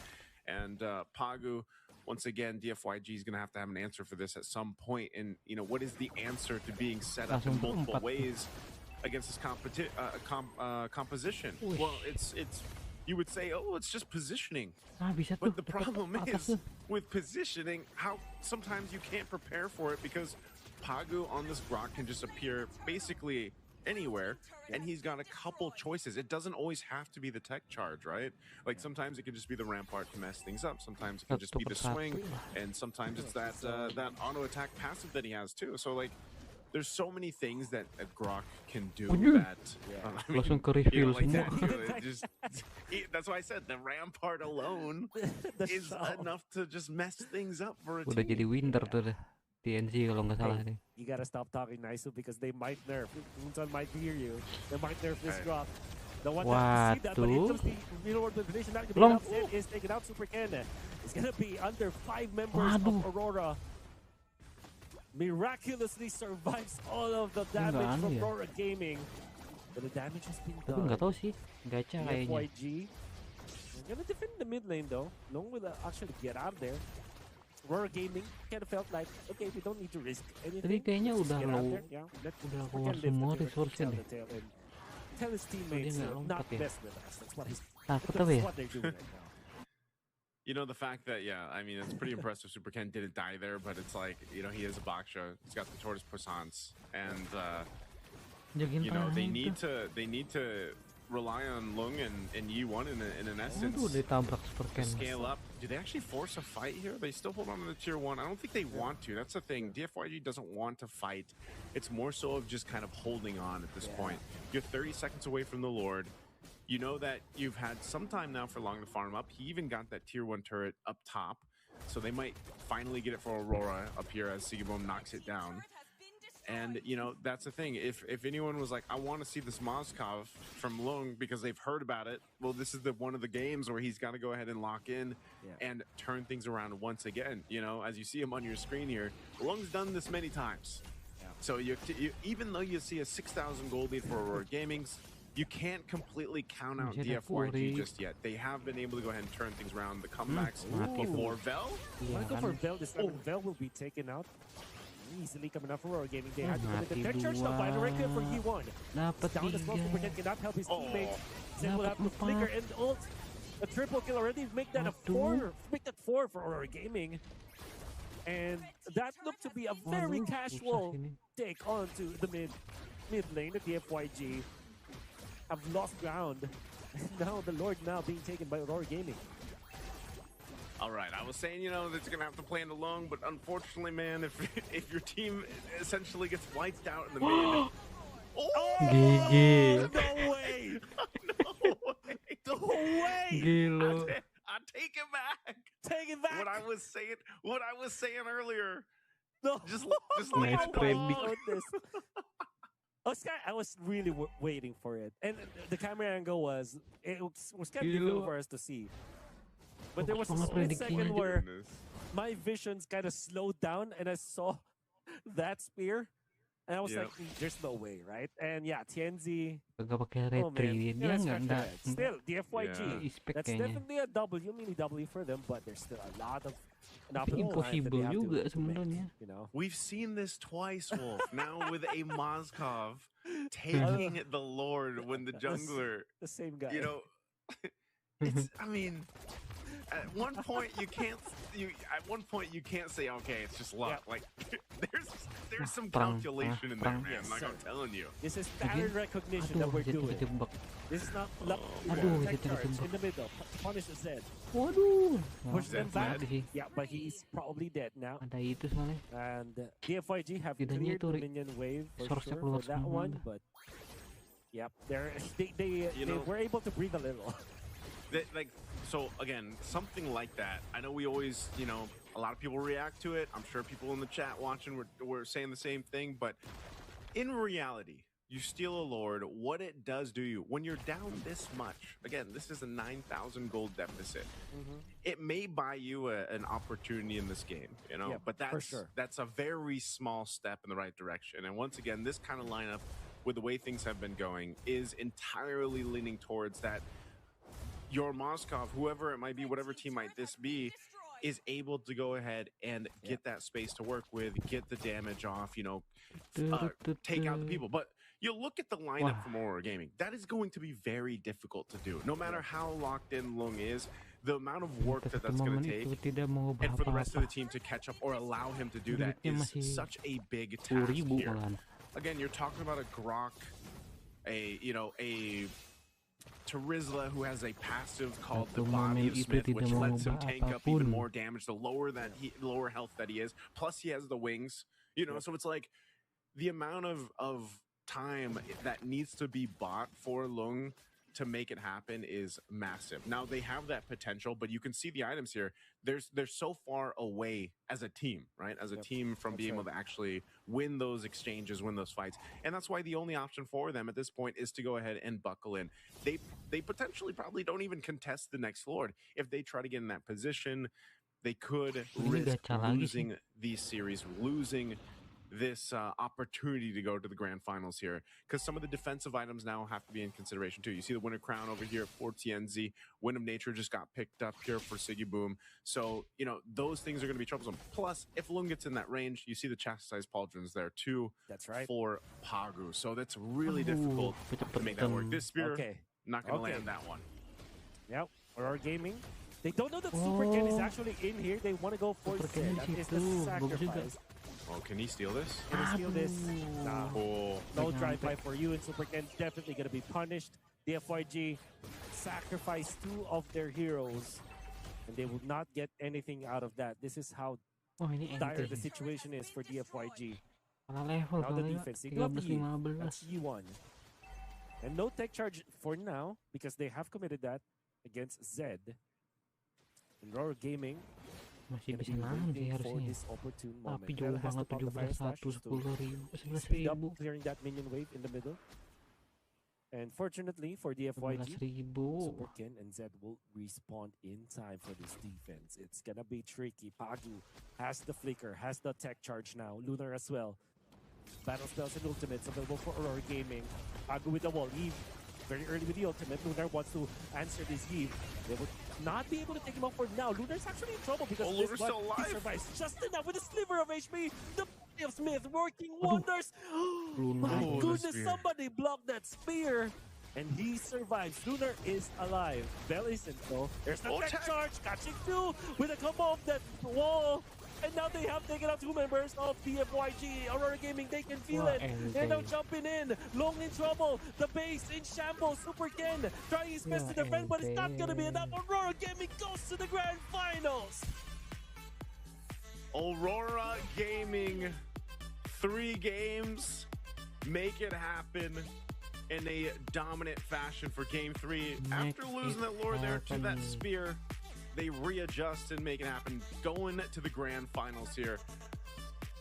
And Pagu, once again, DFYG is going to have an answer for this at some point. And, you know, what is the answer to being set up in multiple ways against this composition? Well, it's you would say, oh, it's just positioning. But the problem is, with positioning, how sometimes you can't prepare for it because Pagu on this Grok can just appear basically anywhere, and he's got a couple choices. It doesn't always have to be the tech charge, right? Like sometimes it can just be the rampart to mess things up. Sometimes it can just be the swing, and sometimes it's that auto attack passive that he has too. So like, there's so many things that Grok can do that. I mean, you know, like that's why I said the rampart alone is enough to just mess things up for a team. Udah jadi winter tuh deh. TNC kalau nggak salah nih. You gotta stop talking nice because they might nerf. Moonson might hear you. They might nerf this Grok. The one that see that, but it comes the real world manipulation that is taken out. Super Ken. It's gonna be under 5 members of Aurora. Miraculously survives all of the damage from Aurora Gaming. But the damage has been done. Tapi nggak tahu sih, gacha kayaknya. FYG. They're gonna defend the mid lane though. No one will actually get out there. Aurora Gaming kind of felt like, okay, we don't need to risk anything. Jadi kayaknya udah keluar semua resource-nya deh. Tell his teammates not best with us. That's what they're doing right now. You know, the fact that, yeah, I mean, it's pretty impressive Super Ken didn't die there, but it's like, you know, he is a Baksha. He's got the Tortoise Puissance. And, you know, they need to rely on Lung and Yi1 in an essence to scale up. Do they actually force a fight here? They still hold on to the tier 1. I don't think they want to. That's the thing. DFYG doesn't want to fight. It's more so of just kind of holding on at this point. You're 30 seconds away from the Lord. You know that you've had some time now for Long to farm up. He even got that tier 1 turret up top. So they might finally get it for Aurora up here as Sigibum knocks it down. And, you know, that's the thing. If anyone was like, I want to see this Moskov from Lung because they've heard about it, well, this is one of the games where he's got to go ahead and lock in and turn things around once again. You know, as you see him on your screen here, Lung's done this many times. Yeah. So you, even though you see a 6,000 gold lead for Aurora Gaming's, you can't completely count out DFYG just yet. They have been able to go ahead and turn things around. The comebacks before Vel. Wanna go for Vel this time, Vel will be taken out. Easily coming up for Aurora Gaming. They had to commit the tech charge now by the record for Yi1. Down as well, Supercat cannot help his teammates. Zen will have to flicker and ult. A triple kill already, make that a 4. Make that 4 for Aurora Gaming. And that looked to be a very casual take onto the mid lane. The DFYG have lost ground. Now the Lord now being taken by Aurora Gaming. All right, I was saying, you know, that it's gonna have to play into Lung, but unfortunately, man, if your team essentially gets wiped out in the mid, GG. No way! No way! No way! Gila. I take it back. Take it back. What I was saying earlier. No. Just Nice prediction. I was really waiting for it, and the camera angle was kind of difficult for us to see. But there was a split second where my visions kind of slowed down and I saw that spear. And I was like, there's no way, right? And yeah, TNZ. Still, the FYG. That's definitely a W, mini W for them, but there's still a lot of impossible juga sebenarnya. You know? We've seen this twice, Wolf. Now with a Moskov taking the Lord when the jungler. The same guy. You know, it's, I mean. At one point you can't say, okay, it's just luck. Like there's some calculation in there, man. Like I'm telling you. This is pattern recognition that we're doing. This is not luck. Tech charge in the middle. Punish the Zed. Push them back. Yeah, but he's probably dead now. And DFYG have cleared the minion wave for sure for that one, but yeah, they were able to breathe a little. So again, something like that. I know we always, you know, a lot of people react to it. I'm sure people in the chat watching were saying the same thing. But in reality, you steal a Lord. What it does do you when you're down this much? Again, this is a 9,000 gold deficit. It may buy you an opportunity in this game, you know. But that's a very small step in the right direction. And once again, this kind of lineup, with the way things have been going, is entirely leaning towards that. Your Moskov, whoever it might be, whatever team might this be, is able to go ahead and get that space to work with, get the damage off, you know, take out the people. But you look at the lineup from Aurora Gaming, that is going to be very difficult to do. No matter how locked in Lung is, the amount of work that's going to take, and for the rest of the team to catch up or allow him to do that is such a big task here. Again, you're talking about a Grok, a Terizla, who has a passive called the Body of Smith, which lets him tank up even more damage the lower health that he is. Plus, he has the wings, you know. So it's like the amount of time that needs to be bought for Lung to make it happen is massive. Now they have that potential, but you can see the items here. They're so far away as a team, right? As a team from being able to actually win those exchanges, win those fights. And that's why the only option for them at this point is to go ahead and buckle in. They potentially probably don't even contest the next Lord. If they try to get in that position, they could risk losing these series, losing this opportunity to go to the grand finals here, because some of the defensive items now have to be in consideration too. You see the Winter Crown over here for TNZ. Wind of Nature just got picked up here for Sigiboom. So, you know, those things are going to be troublesome. Plus, if Lung gets in that range, you see the Chastised Pauldrons there too. That's right. For Pagu. So that's really difficult to make that work. This spear, not going to land that one. Yep. Aurora Gaming. They don't know that Super Ken is actually in here. They want to go for it. That is the sacrifice. Oh, can he steal this? Can he steal this? Nah. No drive-by for you, and Super Ken definitely going to be punished. The FYG sacrificed 2 of their heroes, and they will not get anything out of that. This is how dire the situation is for DFYG. Now the defense, they love you. That's Yi1. And no tech charge for now, because they have committed that against Zed. And Aurora Gaming Masih bisa nahan sih harusnya. Tapi jauh banget 17.100, 10.000, 11.000. Clearing that minion wave in the middle. And fortunately for DFYG, Superkin and Zed will respawn in time for this defense. It's gonna be tricky. Pagu has the flicker, has the tech charge now. Lunar as well. Battle spells and ultimates available for Aurora Gaming. Pagu with the wall. Eve very early with the ultimate. Lunar wants to answer this Eve. They would not be able to take him out for now. Lunar's actually in trouble because Lunar's still alive. He survives just enough with a sliver of HP. The of Smith working wonders. My goodness, somebody blocked that spear. And he survives. Lunar is alive. Bell isn't though. There's the tech charge catching through with a combo of that wall. And now they have taken out 2 members of DFYG. Aurora Gaming, they can feel it. They're now jumping in. Long in trouble. The base in shambles. Super Ken trying his best to defend, but it's not going to be enough. Aurora Gaming goes to the grand finals. Aurora Gaming, 3 games, make it happen in a dominant fashion for Game 3. After losing that lure there to that spear, they readjust and make it happen. Going to the grand finals here.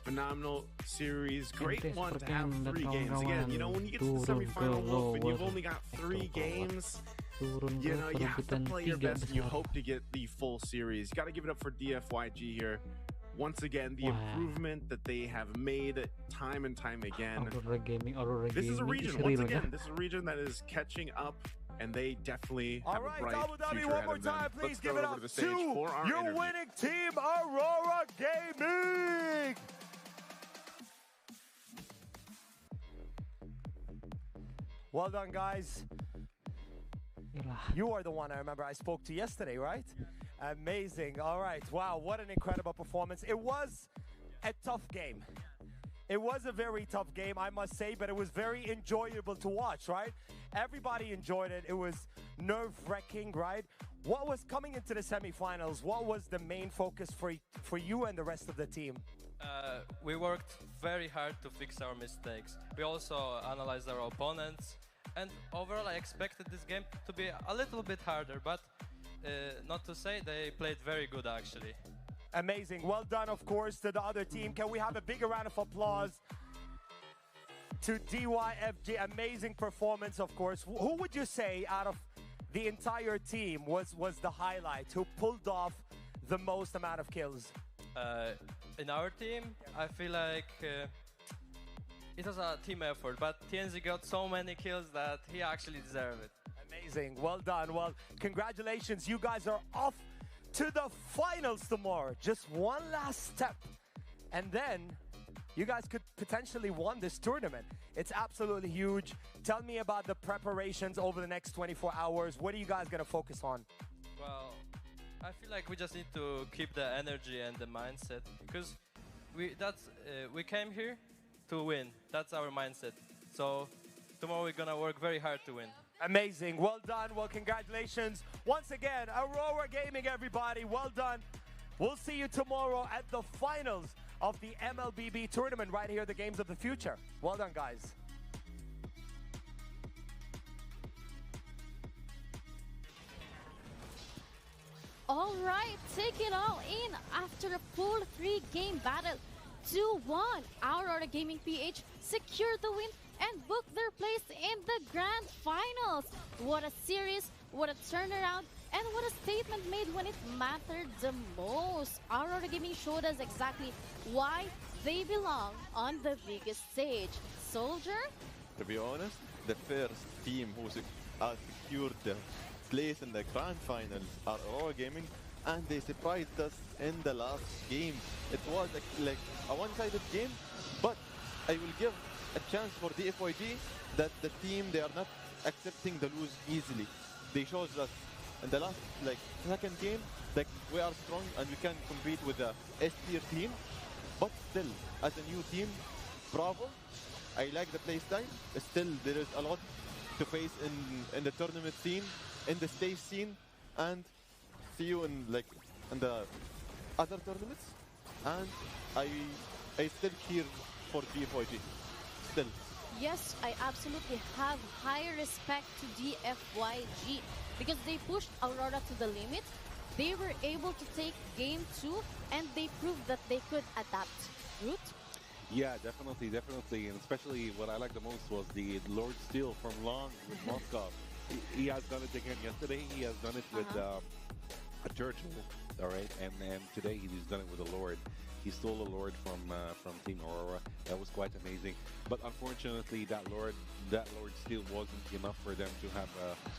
Phenomenal series. Great one to have 3 games. Again, you know, when you get to the semifinal, Wolf, and you've only got 3 games, you know, you have to play your best and you hope to get the full series. You got to give it up for DFYG here. Once again, the improvement that they have made time and time again. This is a region, once again, this is a region that is catching up, and they definitely have a bright future ahead of them. Let's go over to the stage for our interview. Winning team, Aurora Gaming! Well done, guys. You are the one I remember I spoke to yesterday, right? Amazing. All right. Wow, what an incredible performance. It was a tough game. It was a very tough game, I must say, but it was very enjoyable to watch, right? Everybody enjoyed it. It was nerve-wracking, right? What was coming into the semifinals? What was the main focus for you and the rest of the team? We worked very hard to fix our mistakes. We also analyzed our opponents. And overall, I expected this game to be a little bit harder, but not to say they played very good, actually. Amazing. Well done, of course, to the other team. Can we have a bigger round of applause to DYFG? Amazing performance, of course. Who would you say out of the entire team was the highlight? Who pulled off the most amount of kills? In our team, I feel like it was a team effort, but TNZ got so many kills that he actually deserved it. Amazing. Well done. Well, congratulations. You guys are off to the finals tomorrow. Just one last step. And then you guys could potentially win this tournament. It's absolutely huge. Tell me about the preparations over the next 24 hours. What are you guys going to focus on? Well, I feel like we just need to keep the energy and the mindset, because we came here to win. That's our mindset. So tomorrow we're gonna work very hard to win. Amazing. Well done. Well, congratulations once again, Aurora Gaming, everybody. Well done. We'll see you tomorrow at the finals of the MLBB tournament right here, the Games of the Future. Well done, guys. All right, take it all in after a full 3-game battle. 2-1, Aurora Gaming PH secured the win and booked their place in the grand finals. What a series, what a turnaround, and what a statement made when it mattered the most. Aurora Gaming showed us exactly why they belong on the biggest stage. Soldier? To be honest, the first team who secured the place in the grand finals are Aurora Gaming, and they surprised us in the last game. It was like a one-sided game, but I will give a chance for DFYG that the team, they are not accepting the lose easily. They showed us in the last second game that we are strong and we can compete with the S-tier team, but still, as a new team, bravo. I like the play style. Still, there is a lot to face in the tournament scene, in the stage scene, and see you in the other tournaments. And I still cheer for DFYG. Still. Yes, I absolutely have high respect to DFYG because they pushed Aurora to the limit. they were able to take game 2 and they proved that they could adapt. Root? Yeah, definitely, definitely. And especially what I liked the most was the Lord Steel from Long with Moskov. He has done it again yesterday. He has done it with a Churchill, all right? And today he's done it with a Lord. He stole a Lord from Team Aurora. That was quite amazing. But unfortunately, that Lord Steel wasn't enough for them to have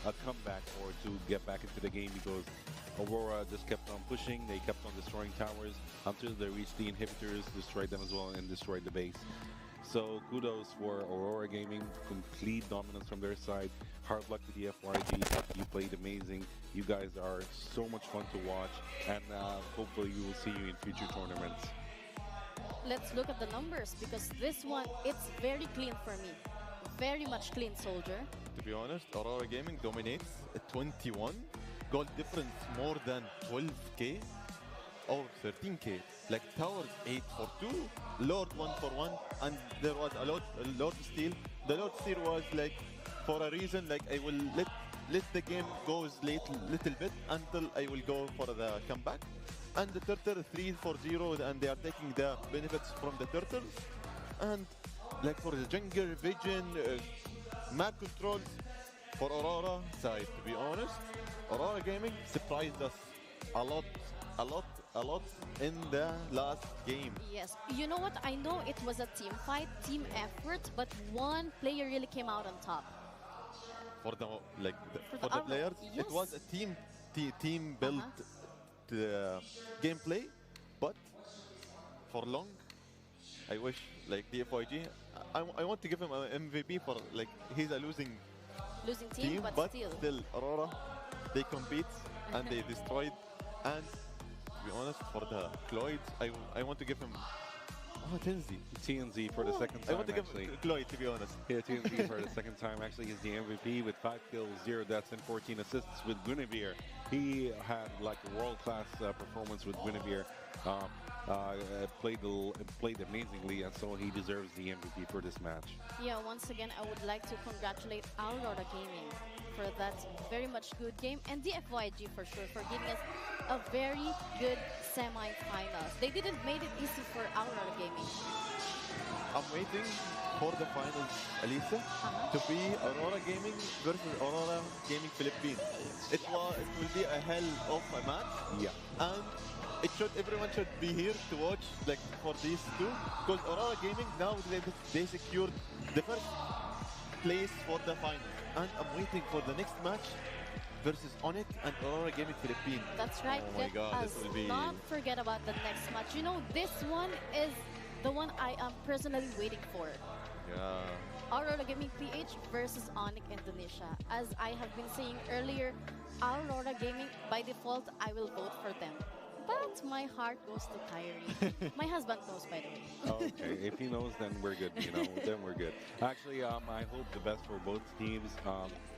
a comeback or to get back into the game, because Aurora just kept on pushing. They kept on destroying towers until they reached the inhibitors, destroyed them as well, and destroyed the base. So kudos for Aurora Gaming. Complete dominance from their side. Hard luck to the FYG. You played amazing. You guys are so much fun to watch, and hopefully we will see you in future tournaments. Let's look at the numbers, because this one, it's very clean for me. Very much clean, Soldier. To be honest, Aurora Gaming dominates at 21. Goal difference more than 12k or 13k. Like towers 8 for 2, Lord 1 for 1, and there was a Lord Steel. The Lord Steel was like, for a reason, like I will let the game goes little bit until I will go for the comeback. And the Turtle 3 for 0, and they are taking the benefits from the Turtles. And like for the jungle vision, map controls for Aurora side, to be honest, Aurora Gaming surprised us a lot in the last game. Yes, you know what? I know it was a team fight, team effort, but one player really came out on top. For the for the Aurora, players, yes. it was a team built gameplay, but for Long, I wish like the FYG, I want to give him an MVP for like he's a losing team, but still Aurora, they compete and they destroyed. And to be honest, for the Cloyd, I want to give him TNZ for the second time. I want to give Cloyd, to be honest. Yeah, TNZ for the second time. Actually, he's the MVP with 5 kills, 0 deaths, and 14 assists with Guinevere. He had like a world-class performance with Guinevere. Played amazingly, and so he deserves the MVP for this match. Yeah, once again, I would like to congratulate Aurora Gaming for that very much good game, and the FYG for sure for giving us a very good semi-finals. They didn't make it easy for Aurora Gaming. I'm waiting for the finals, Alisa, to be Aurora Gaming versus Aurora Gaming Philippines. It will be a hell of a match. Yeah. And everyone should be here to watch like for these two, because Aurora Gaming now they secured the first place for the final, and I'm waiting for the next match versus Onyx and Aurora Gaming Philippines. That's right. Oh my God, this will be. Not forget about the next match. You know, this one is the one I am personally waiting for. Yeah. Aurora Gaming PH versus Onyx Indonesia. As I have been saying earlier, Aurora Gaming, by default, I will vote for them. But my heart goes to Kyrie. My husband knows, by the way. Okay, if he knows, then we're good. Then we're good. Actually, I hope the best for both teams.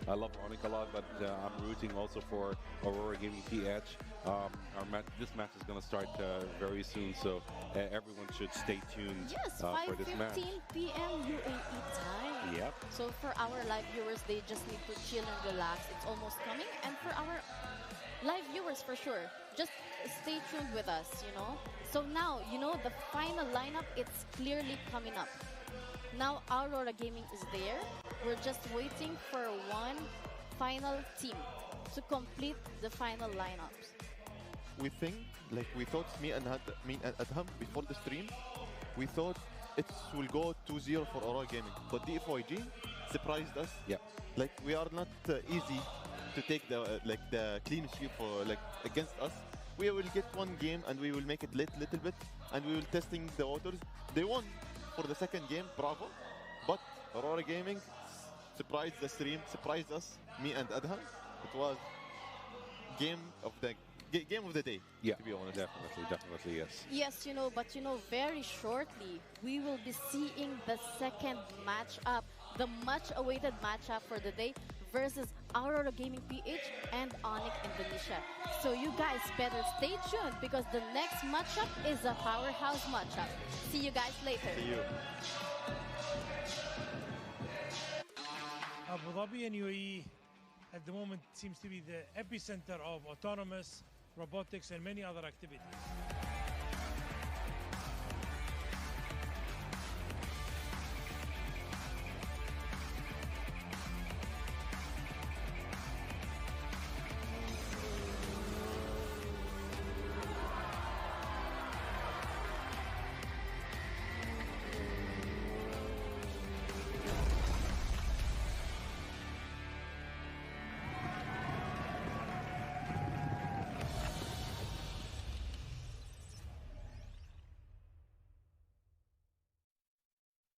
I love Onyx a lot, but I'm rooting also for Aurora Gaming PH. This match is going to start very soon, so everyone should stay tuned for this match. 5:15 p.m. UAE time. Yep. So for our live viewers, they just need to chill and relax. It's almost coming. And for our live viewers, for sure, just stay tuned with us, So now, the final lineup, it's clearly coming up. Now Aurora Gaming is there. We're just waiting for one final team to complete the final lineups. We thought me and Adham before the stream, we thought it will go 2-0 for Aurora Gaming, but the FYG surprised us. Yeah. Like we are not easy to take the clean sheet for against us. We will get one game and we will make it little bit, and we will testing the waters. They won for the second game, bravo. But Aurora Gaming surprised the stream, surprised us, me and Adham. It was game of the day. Yeah, to be honest. Definitely, yes. Yes, but very shortly we will be seeing the second matchup, the much-awaited matchup for the day versus Aurora Gaming PH and Onyx Indonesia. So you guys better stay tuned, because the next matchup is a powerhouse matchup. See you guys later. See you. Abu Dhabi and UAE at the moment seems to be the epicenter of autonomous, robotics, and many other activities.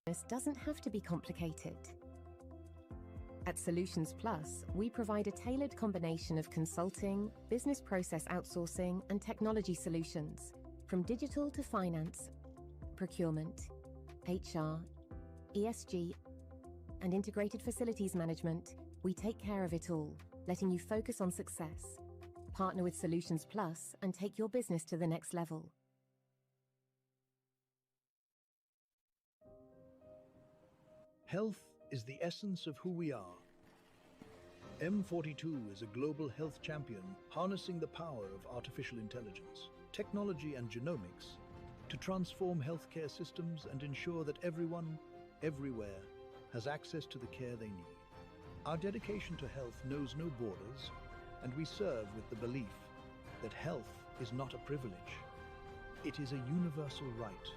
This doesn't have to be complicated. At Solutions Plus, we provide a tailored combination of consulting, business process outsourcing, and technology solutions, from digital to finance, procurement, HR, ESG, and integrated facilities management. We take care of it all, letting you focus on success. Partner with Solutions Plus and take your business to the next level. Health is the essence of who we are. M42 is a global health champion harnessing the power of artificial intelligence, technology and genomics to transform healthcare systems and ensure that everyone, everywhere, has access to the care they need. Our dedication to health knows no borders, and we serve with the belief that health is not a privilege. It is a universal right.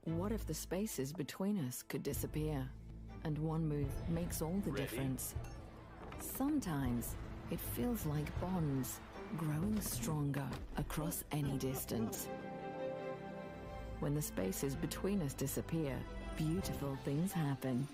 What if the spaces between us could disappear? And one move makes all the difference. Sometimes it feels like bonds growing stronger across any distance. When the spaces between us disappear, beautiful things happen.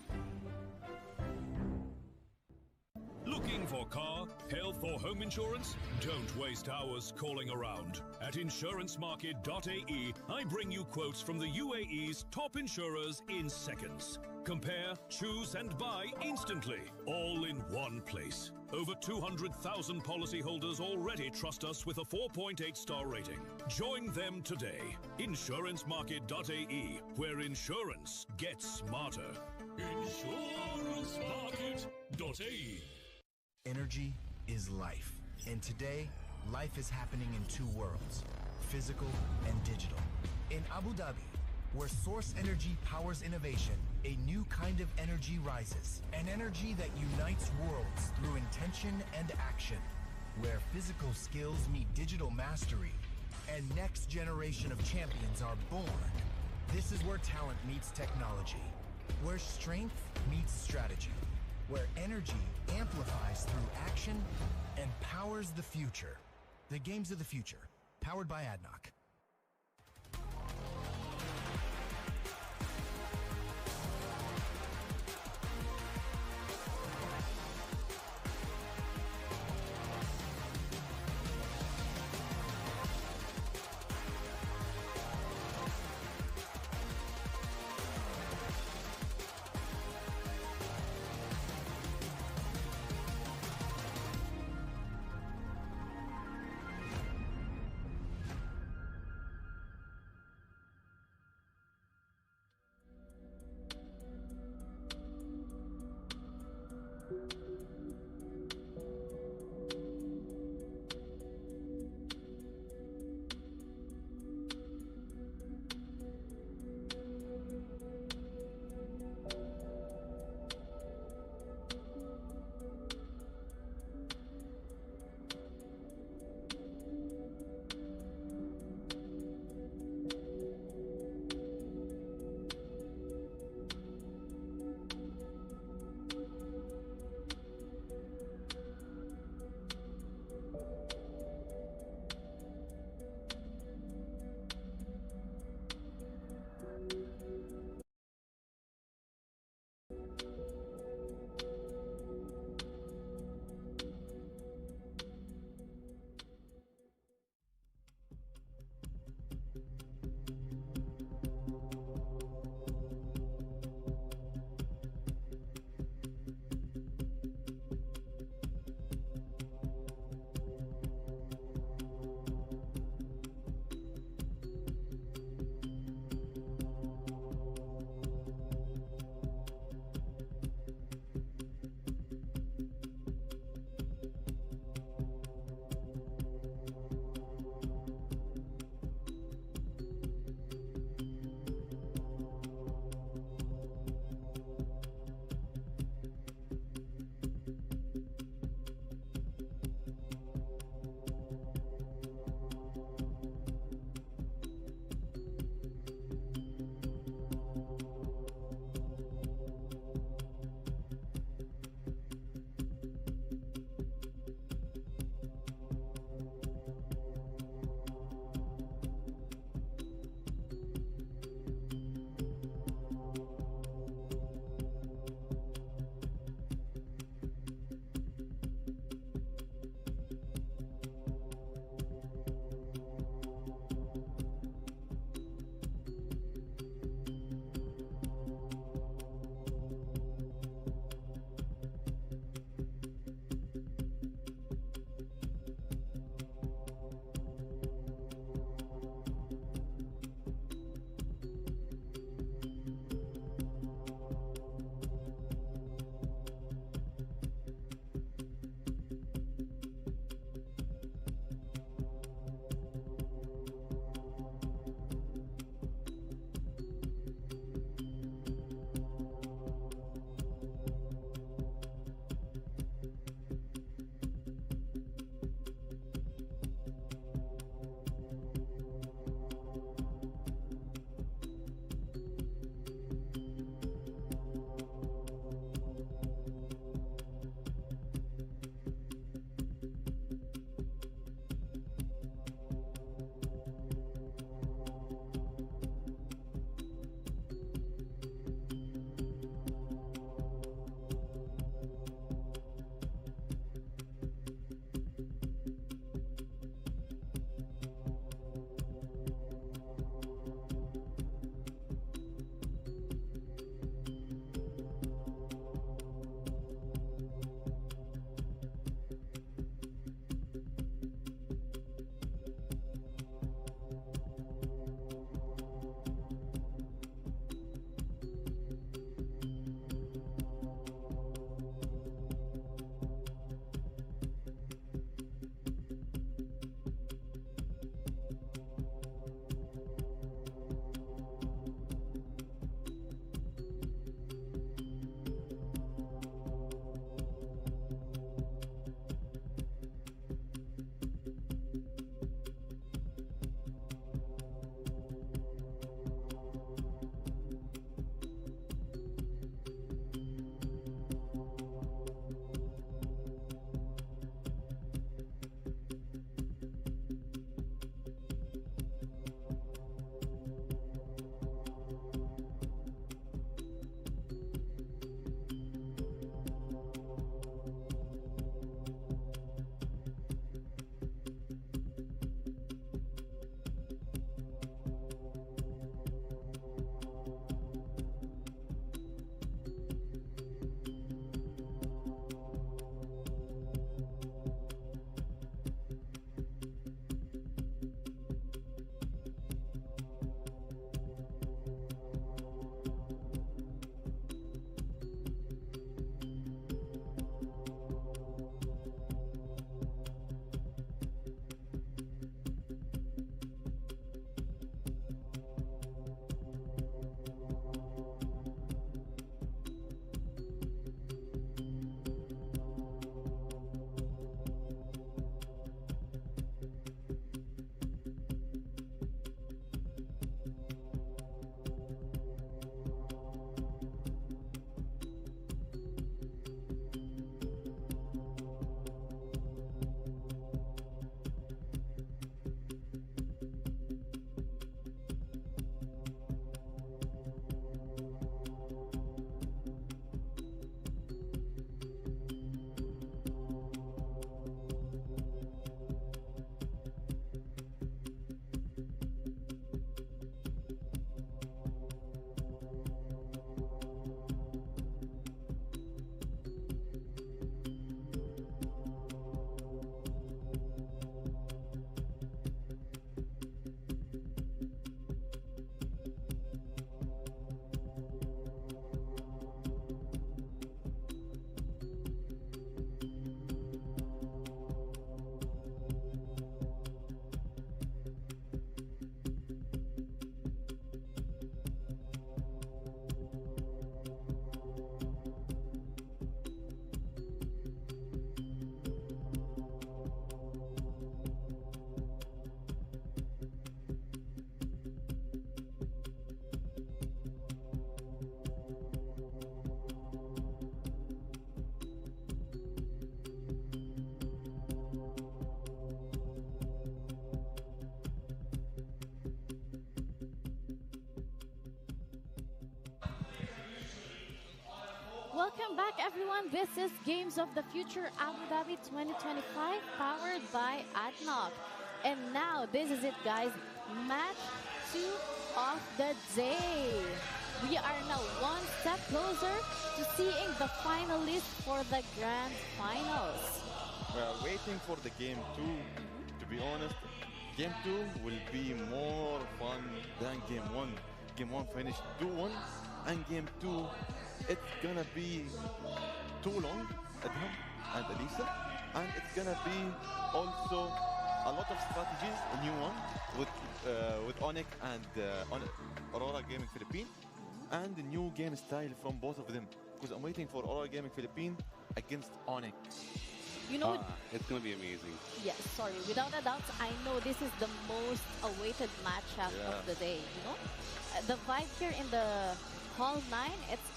Looking for car, health or home insurance? Don't waste hours calling around. At InsuranceMarket.ae, I bring you quotes from the UAE's top insurers in seconds. Compare, choose and buy instantly, all in one place. Over 200,000 policyholders already trust us with a 4.8-star rating. Join them today. InsuranceMarket.ae, where insurance gets smarter. InsuranceMarket.ae. Energy is life. And today, life is happening in two worlds, physical and digital. In Abu Dhabi, where source energy powers innovation, a new kind of energy rises. An energy that unites worlds through intention and action. Where physical skills meet digital mastery, and next generation of champions are born. This is where talent meets technology. Where strength meets strategy. Where energy amplifies through action and powers the future. The games of the future, powered by ADNOC. Welcome back, everyone. This is Games of the Future Abu Dhabi 2025, powered by ADNOC. And now, this is it, guys. Match 2 of the day. We are now one step closer to seeing the finalists for the grand finals. We are waiting for the game 2. To be honest, game 2 will be more fun than game 1. Game 1 finished 2-1, and game 2, it's gonna be too long, Adham and Elisa, and it's gonna be also a lot of strategies, a new one with Onyx and Aurora Gaming Philippines, and a new game style from both of them. Because I'm waiting for Aurora Gaming Philippines against Onyx. You know, it's going to be amazing. yes, sorry, without a doubt, I know this is the most awaited matchup of the day, you know? The vibe here in the Hall 9, it's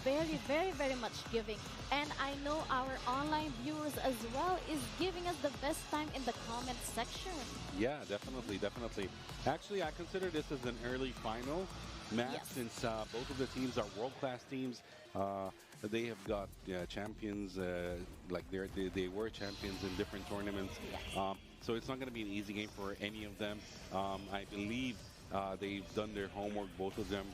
very, very, very much giving. And I know our online viewers as well is giving us the best time in the comment section. Yeah, definitely, definitely. Actually, I consider this as an early final match since both of the teams are world-class teams. They have got champions, like they were champions in different tournaments. So it's not going to be an easy game for any of them. I believe they've done their homework, both of them,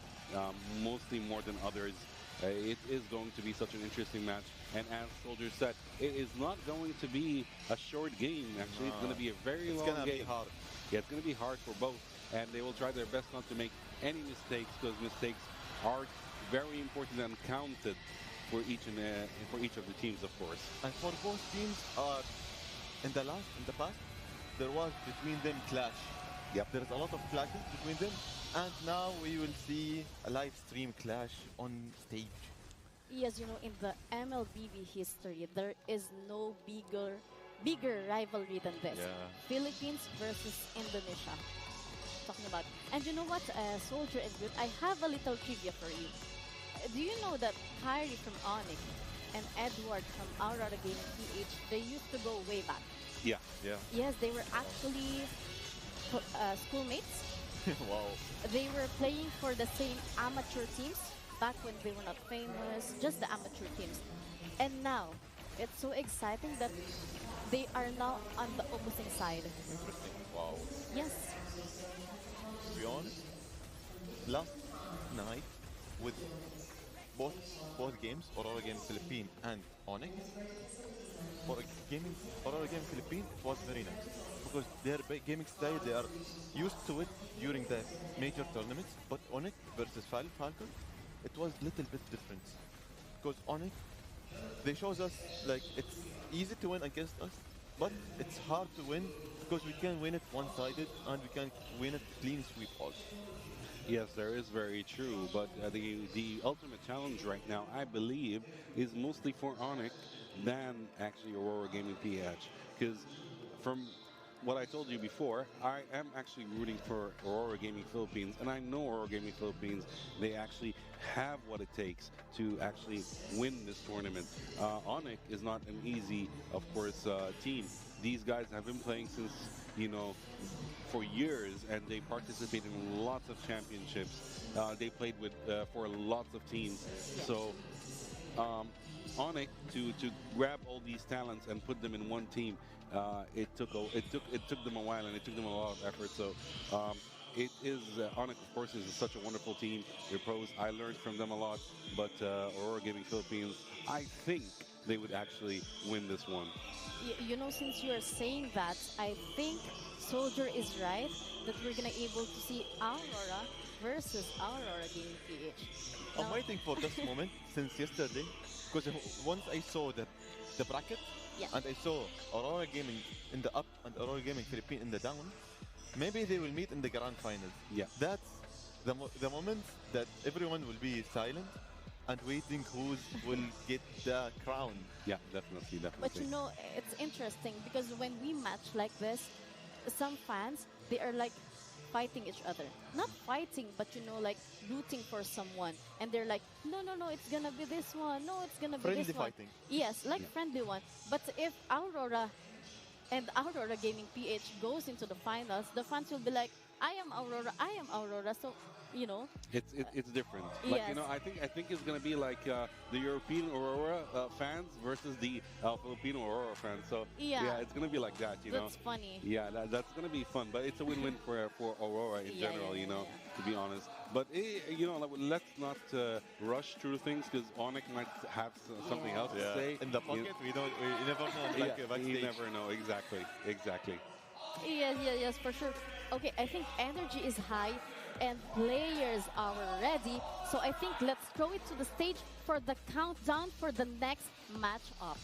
mostly more than others. It is going to be such an interesting match. And as Soldier said, it is not going to be a short game, actually. It's going to be a very long game. It's going to be hard. Yeah, it's going to be hard for both. And they will try their best not to make any mistakes, because mistakes are very important and counted for each of the teams, of course. And for both teams, in the past, there was between them clash. Yep. There's a lot of clashes between them, and now we will see a live stream clash on stage. Yes, you know, in the MLBB history, there is no bigger rivalry than this. Philippines versus Indonesia. Talking about. And you know what, Soldier and Group, I have a little trivia for you. Do you know that Kyrie from Onyx and Edward from Aurora Gaming PH, they used to go way back? Yeah. Yes, they were actually schoolmates. Wow. They were playing for the same amateur teams back when they were not famous, just the amateur teams. And now, it's so exciting that they are now on the opposing side. Wow. Yes. To be honest, last night with both games, Aurora Gaming Philippines and Onyx, for Aurora Gaming Philippines, it was very nice. Because their gaming style, they are used to it during the major tournaments, but Onyx versus Falcon, it was a little bit different. Because Onyx, they shows us like it's easy to win against us, but it's hard to win because we can win it one-sided and we can win it clean sweep also. Yes, there is very true, but the ultimate challenge right now, I believe, is mostly for Onyx than actually Aurora Gaming PH. Because from what I told you before, I am actually rooting for Aurora Gaming Philippines, and I know Aurora Gaming Philippines, they actually have what it takes to actually win this tournament. Onyx is not an easy, of course, team. These guys have been playing since, for years, and they participate in lots of championships. They played with for lots of teams. So Onyx to grab all these talents and put them in one team, it took them a while, and it took them a lot of effort. So it is Onyx, of course, is such a wonderful team. They're pros. I learned from them a lot, but Aurora Gaming Philippines, I think they would actually win this one. You know, since you are saying that, I think Soldier is right that we're gonna able to see Aurora versus Aurora Gaming PH. I'm waiting for this moment since yesterday, because once I saw the bracket, and I saw Aurora Gaming in the up and Aurora Gaming Philippines in the down, maybe they will meet in the grand finals. Yeah. That's the moment that everyone will be silent and waiting who will get the crown. Yeah, definitely. But you know, it's interesting because when we match like this, some fans, they are like fighting each other. Not fighting, but like rooting for someone. And they're like, no, it's gonna be this one. No, it's gonna be friendly this one. Fighting. Yes, like friendly one. But if Aurora and Aurora Gaming PH goes into the finals, the fans will be like, I am Aurora. I am Aurora. So, you know. It's different. Like, yes. you know, I think it's gonna be like the European Aurora fans versus the Filipino Aurora fans. So yeah, it's gonna be like that. You know. That's funny. Yeah, that's gonna be fun. But it's a win-win for Aurora in general. You know, to be honest. But you know, let's not rush through things because Onyx might have something else to say. In the pocket, we never know. Like you never know. Exactly. Yes, for sure. Okay, I think energy is high and players are ready. So I think let's throw it to the stage for the countdown for the next matchup.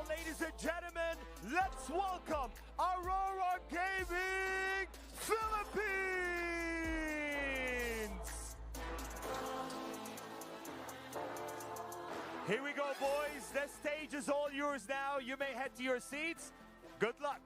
Ladies and gentlemen, let's welcome Aurora Gaming Philippines! Here we go, boys. The stage is all yours now. You may head to your seats. Good luck.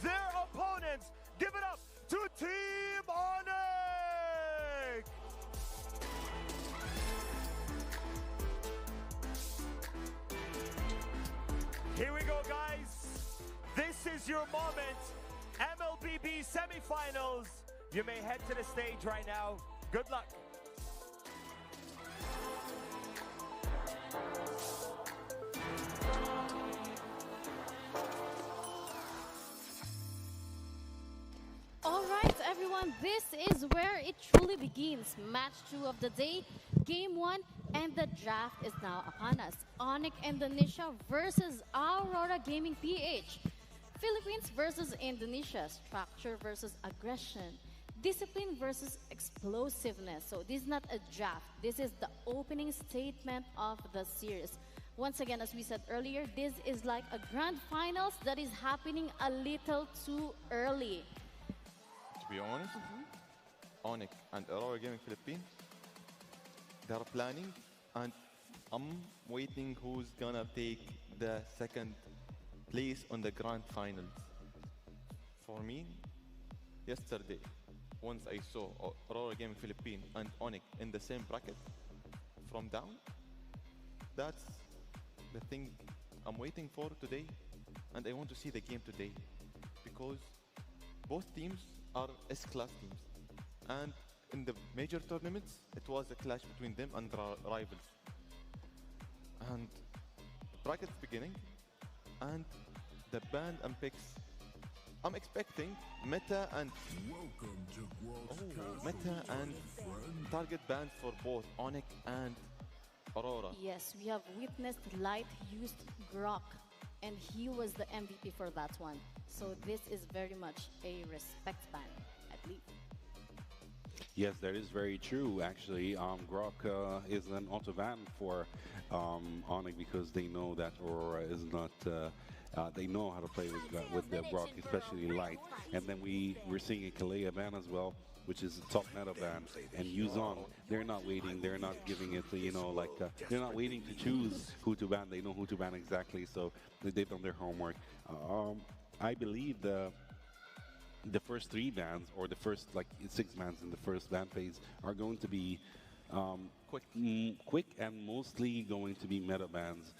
their opponents. Give it up to Team Onyx! Here we go, guys. This is your moment. MLBB semifinals. You may head to the stage right now. Good luck. All right, everyone, this is where it truly begins. Match 2 of the day, game 1, and the draft is now upon us. Onyx Indonesia versus Aurora Gaming PH. Philippines versus Indonesia. Structure versus aggression. Discipline versus explosiveness. So this is not a draft. This is the opening statement of the series. Once again, as we said earlier, this is like a grand finals that is happening a little too early. To be honest, Onyx and Aurora Gaming Philippines, they're planning, and I'm waiting who's gonna take the second place on the grand finals. For me, yesterday, once I saw Aurora Gaming Philippines and Onyx in the same bracket from down, that's the thing I'm waiting for today, and I want to see the game today because both teams are S-class teams, and in the major tournaments it was a clash between them and rivals. And brackets beginning, and the ban and picks, I'm expecting meta and meta and target bans for both Onyx and Aurora. Yes, we have witnessed Light used Grok, and he was the MVP for that one. So this is very much a respect ban, I believe. Yes, that is very true, actually. Grok is an auto ban for Onyx because they know that Aurora is not... they know how to play with the Grok, especially Light. And then we're seeing a Kalea ban as well, which is a top meta ban. And Yuzong, they're not waiting, they're not giving it, they're not waiting to choose who to ban. They know who to ban exactly, so they've done their homework. I believe the first 3 bans, or the first 6 bans in the first ban phase, are going to be quick and mostly going to be meta bans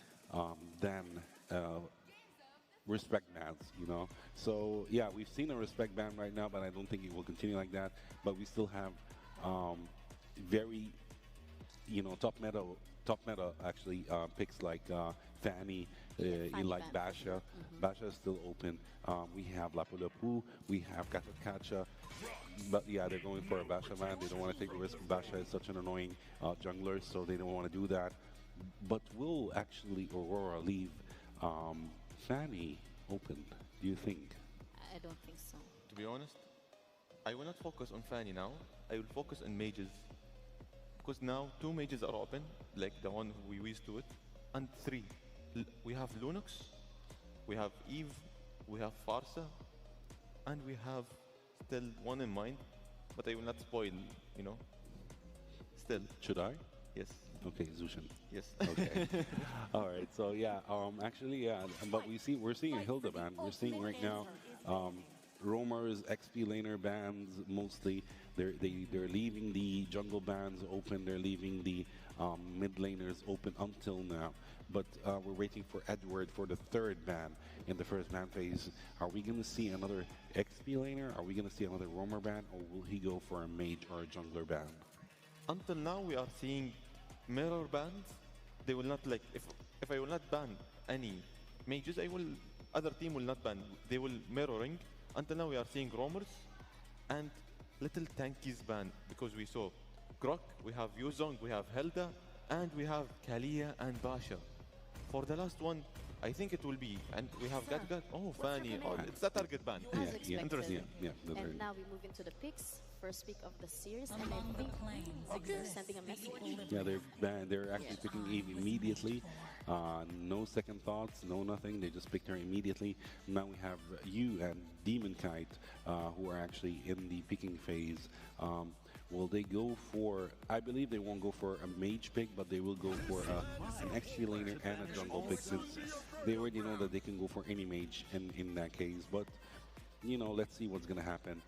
than respect bans, So yeah, we've seen a respect ban right now, but I don't think it will continue like that. But we still have very, top meta actually picks like Fanny, like Basha. Basha is still open. We have Lapu-Lapu, we have Kacha. But yeah, they're going for a Basha ban. They don't want to take the risk. Basha is such an annoying jungler, so they don't want to do that. But will actually Aurora leave Fanny open, do you think? I don't think so. To be honest, I will not focus on Fanny now. I will focus on mages. Because now 2 mages are open, like the one we used to it, and 3. We have Lunox, we have Eve, we have Farsa, and we have still one in mind, but I will not spoil, Still. Should I? Yes. Okay, Zushan. Yes. Okay. All right. So yeah, actually, yeah. But we're seeing a Hilda ban. We're seeing right now, roamers, XP laner bans mostly. They're leaving the jungle bans open. They're leaving the mid laners open until now. But we're waiting for Edward for the 3rd ban in the first ban phase. Are we going to see another XP laner? Are we going to see another roamer ban, or will he go for a mage or a jungler ban? Until now, we are seeing mirror bans. They will not if I will not ban any mages, other team will not ban. They will mirroring. Until now, we are seeing roamers and little tankies ban, because we saw Grok, we have Yuzong, we have Helda, and we have Kalia and Basha. For the last one, I think it will be, and we have got Fanny. It's a target ban. Yeah, interesting. Yeah, and now we move into the picks. First pick of the series, and I think they're sending a message. Yeah, they're actually picking Eve immediately. No second thoughts, no nothing. They just picked her immediately. Now we have you and Demon Kite, who are actually in the picking phase. Will they go for... I believe they won't go for a mage pick, but they will go for an XP laner and a jungle pick, since they already know that they can go for any mage in that case. But let's see what's gonna happen.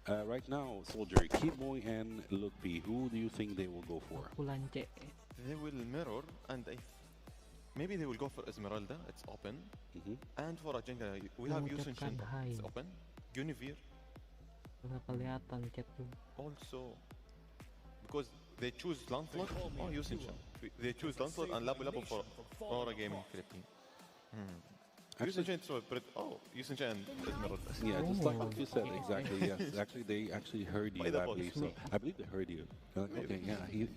Right now, Soldier, Keyboy and Lukby, who do you think they will go for? They will mirror, and maybe they will go for Esmeralda. It's open. And for Ajenga, we have Yusun Shin. It's open. Guinevere. Also, because they choose Lancelot or Yusun Shin. They choose Lancelot and Labu Labu for Aurora Gaming Philippines. Yusun Shin, Yusun Shin and Esmeralda. Yeah, just like what you said, exactly. Yes, actually, they actually heard you. I believe so. I believe they heard you. Okay,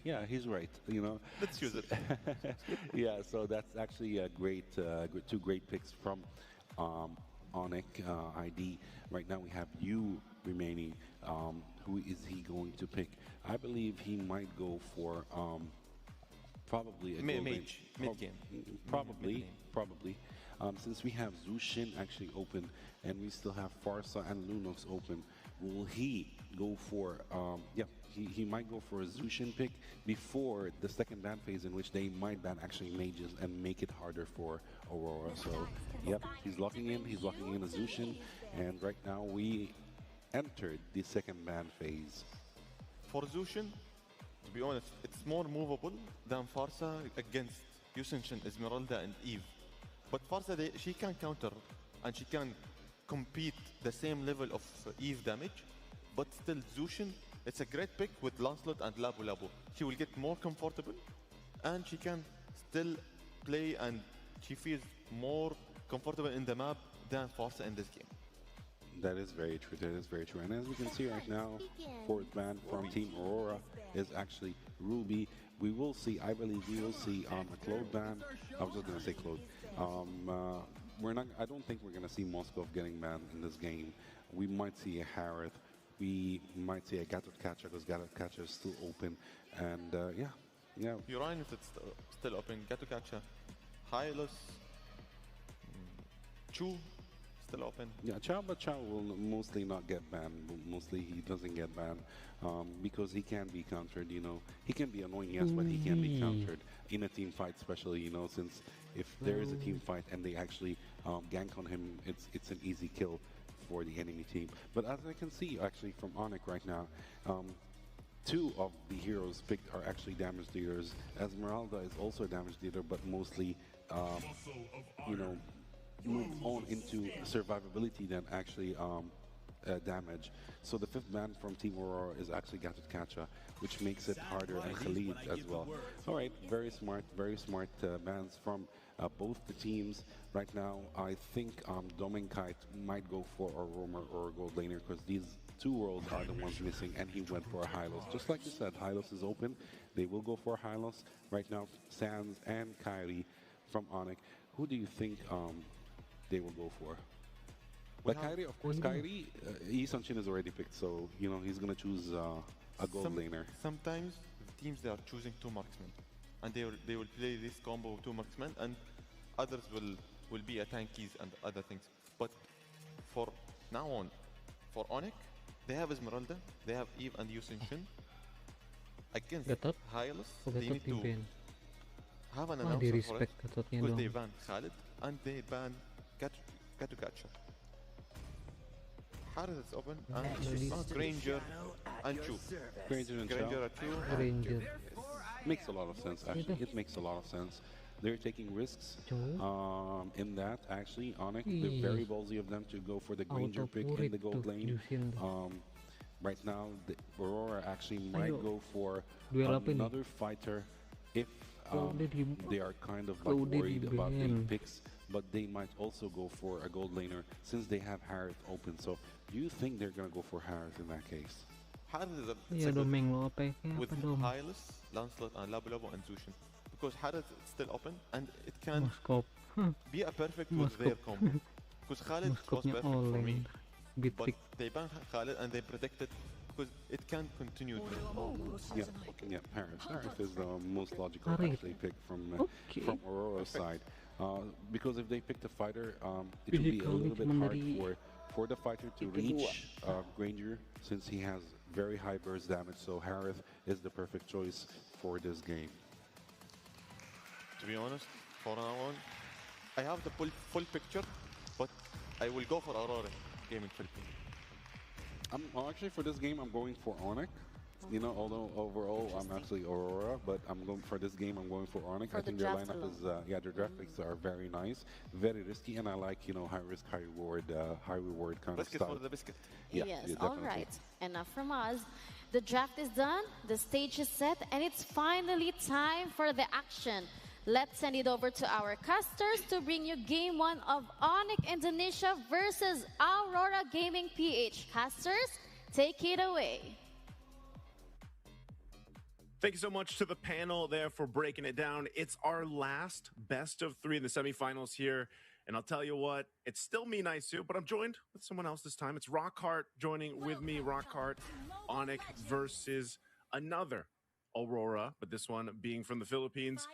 yeah, he's right. Let's use it. Yeah, so that's actually a great, two great picks from Onic ID. Right now we have you remaining. Who is he going to pick? I believe he might go for probably a mage mid-game. Probably. Since we have Zushin actually open and we still have Farsa and Lunox open, will he go for, he might go for a Zushin pick before the second ban phase, in which they might ban actually mages and make it harder for Aurora. So, yep, he's locking in a Zushin, and right now we entered the second ban phase. For Zushin, to be honest, it's more movable than Farsa against Yusun Shin, Esmeralda and Eve. But Farsa, she can counter and she can compete the same level of Eve damage, but still Zushin, it's a great pick with Lancelot and Labu Labu. She will get more comfortable and she can still play, and she feels more comfortable in the map than Farsa in this game. That is very true. And as we can see right now, fourth ban from Team Aurora is actually Ruby. We will see, I believe we will see a Claude ban. I was just going to say Claude. I don't think we're going to see Moskov getting banned in this game. We might see a Harith. We might see a Gatotkacha, because Gatotkacha is still open. And yeah. Uranus is still open. Gatotkacha, Hylos, Chu, still open. Yeah, but Chow will mostly not get banned. Mostly he doesn't get banned because he can be countered, He can be annoying, yes, but he can be countered in a team fight, especially, since if there is a team fight and they actually gank on him, it's an easy kill for the enemy team. But as I can see, actually, from Onic right now, two of the heroes picked are actually damage dealers. Esmeralda is also a damage dealer, but mostly, move on into survivability than actually damage. So the fifth ban from Team Aurora is actually Gatotkacha, which makes it harder, and Khalid as well. All right, very smart bans from both the teams. Right now, I think Dominkite might go for a roamer or a gold laner, because these two worlds are the ones missing, and he went for a Hylos. Just like you said, Hylos is open. They will go for Hylos. Right now, Sans and Kyrie from Onic. Who do you think they will go for? But Kyrie, of course, Yi Sun-Shin is already picked, so he's gonna choose a gold laner. Sometimes the teams, they are choosing two marksmen, and they will play this combo of two marksmen, and others will be a tankies and other things. But for now on, for Onic, they have Esmeralda, they have Eve and Yi Sun-Shin. Against Hylos, they need to have an announcer for it, because they ban Khalid and they ban Gatotkacha. Harith is open, and Granger and Chu. Granger and Chu. Ranger. Makes a lot of sense, actually. It makes a lot of sense. They're taking risks in that, actually. Onic, they're very ballsy of them to go for the Granger pick in the gold lane. Right now, the Aurora actually might go for another fighter if they are kind of like worried about the picks, but they might also go for a gold laner since they have Harith open. So do you think they're going to go for Harith in that case? Harith is a good with Hylos, Lancelot, and Labu Labu and Zushin, because Harith is still open and it can be a perfect with their combo. Because Khalid was perfect for me, but they banned Khalid and they protected because it can continue. Yeah, Harith is the most logical actually pick from Aurora's side. Because if they picked a fighter, it would be a little bit hard for the fighter to reach Granger, since he has very high burst damage. So Harith is the perfect choice for this game. To be honest, for now on, I have the full picture, but I will go for Aurora Gaming Philippines? Actually, for this game, I'm going for Onyx. You know, although overall I'm actually Aurora, but I'm going for this game. I'm going for Onyx. I think their lineup is their draft picks are very nice, very risky, and I like high risk, high reward kind of stuff. For the biscuit. Yeah, Yes, all right. Enough from us. The draft is done, the stage is set, and it's finally time for the action. Let's send it over to our casters to bring you Game 1 of Onyx Indonesia versus Aurora Gaming PH. Casters, take it away. Thank you so much to the panel there for breaking it down. It's our last best of 3 in the semifinals here. And I'll tell you what, it's still me, Naisu, but I'm joined with someone else this time. It's Rockhart joining with me. Rockhart, Onyx versus another Aurora, but this one being from the Philippines.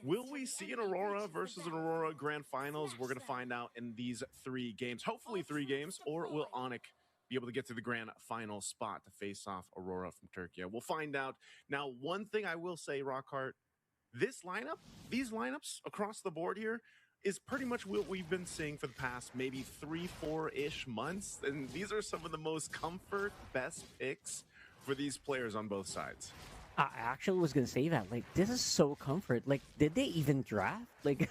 Will we see an Aurora versus an Aurora Grand Finals? We're going to find out in these 3 games, hopefully 3 games, or will Onyx be able to get to the Grand Final spot to face off Aurora from Turkey? We'll find out. Now, one thing I will say, Rockhart, this lineup, these lineups across the board here, is pretty much what we've been seeing for the past maybe 3-4-ish months. And these are some of the most comfort, best picks for these players on both sides. I actually was going to say that. Like, this is so comfort. Like, did they even draft? Like,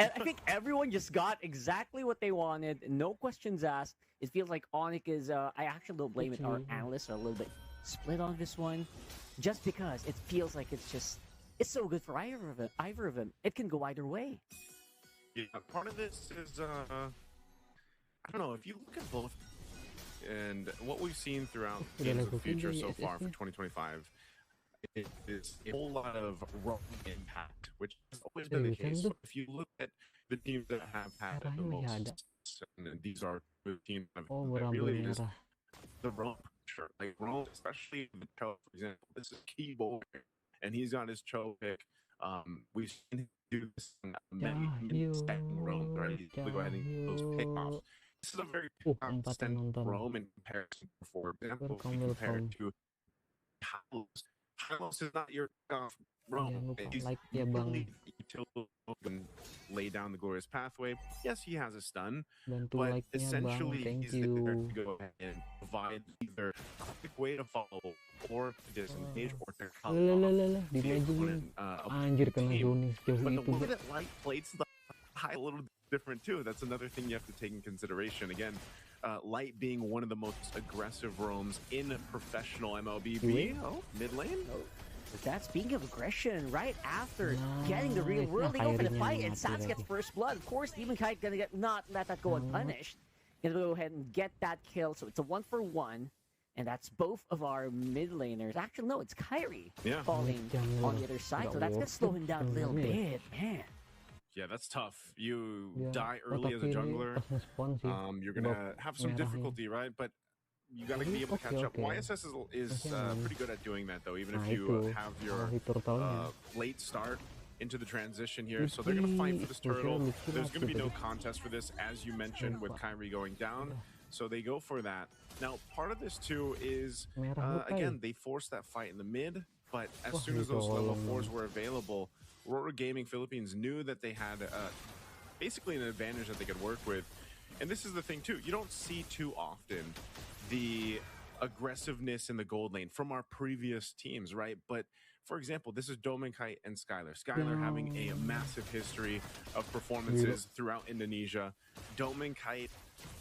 I think everyone just got exactly what they wanted. No questions asked. It feels like Onyx is, I actually don't blame it. Our analysts are a little bit split on this one. Just because it feels like it's so good for either of them. It can go either way. Yeah, part of this is, I don't know, if you look at both and what we've seen throughout Games of the Future so far for 2025, it is a whole lot of roam impact, which has always been the case. So if you look at the teams that have had the most, and these are the teams that really is the roam pressure. Like roam, especially the Cho, for example, this is key bowler, and he's got his Cho pick. We've seen him do this in many stacking roams, right? He's go ahead and get those pickoffs. This is a very constant roam in comparison. For example, if we compare it to Hylos is not your roam. He's really utility and lay down the glorious pathway. Yes, he has a stun, but essentially he's there to go ahead and provide either a quick way to follow or to disengage or to cut off the opponent. But the way that Light plays the high a little different too. That's another thing you have to take in consideration. Again, Light being one of the most aggressive roams in professional MLBB. Mid lane? That's speaking of aggression, right after getting the real world, they go for the fight, and Sats gets first blood. Of course, Demon Kite gonna not let that go unpunished. Gonna go ahead and get that kill, so it's a 1-for-1, and that's both of our mid laners. Actually, no, it's Kyrie falling on the other side, so that's gonna slow him down a little bit, man. Yeah, that's tough. You die early as a jungler. You're gonna have some difficulty, right? But you gotta be able to catch up. YSS is pretty good at doing that, though, even if you have your late start into the transition here. So they're gonna fight for this turtle. There's gonna be no contest for this, as you mentioned, with Kyrie going down. So they go for that. Now, part of this, too, is, again, they forced that fight in the mid, but as soon as those level 4s were available, Aurora Gaming Philippines knew that they had basically an advantage that they could work with. And this is the thing, too. You don't see too often the aggressiveness in the gold lane from our previous teams, right? But, for example, this is Dominkite and Skylar. Skylar having a massive history of performances throughout Indonesia. Dominkite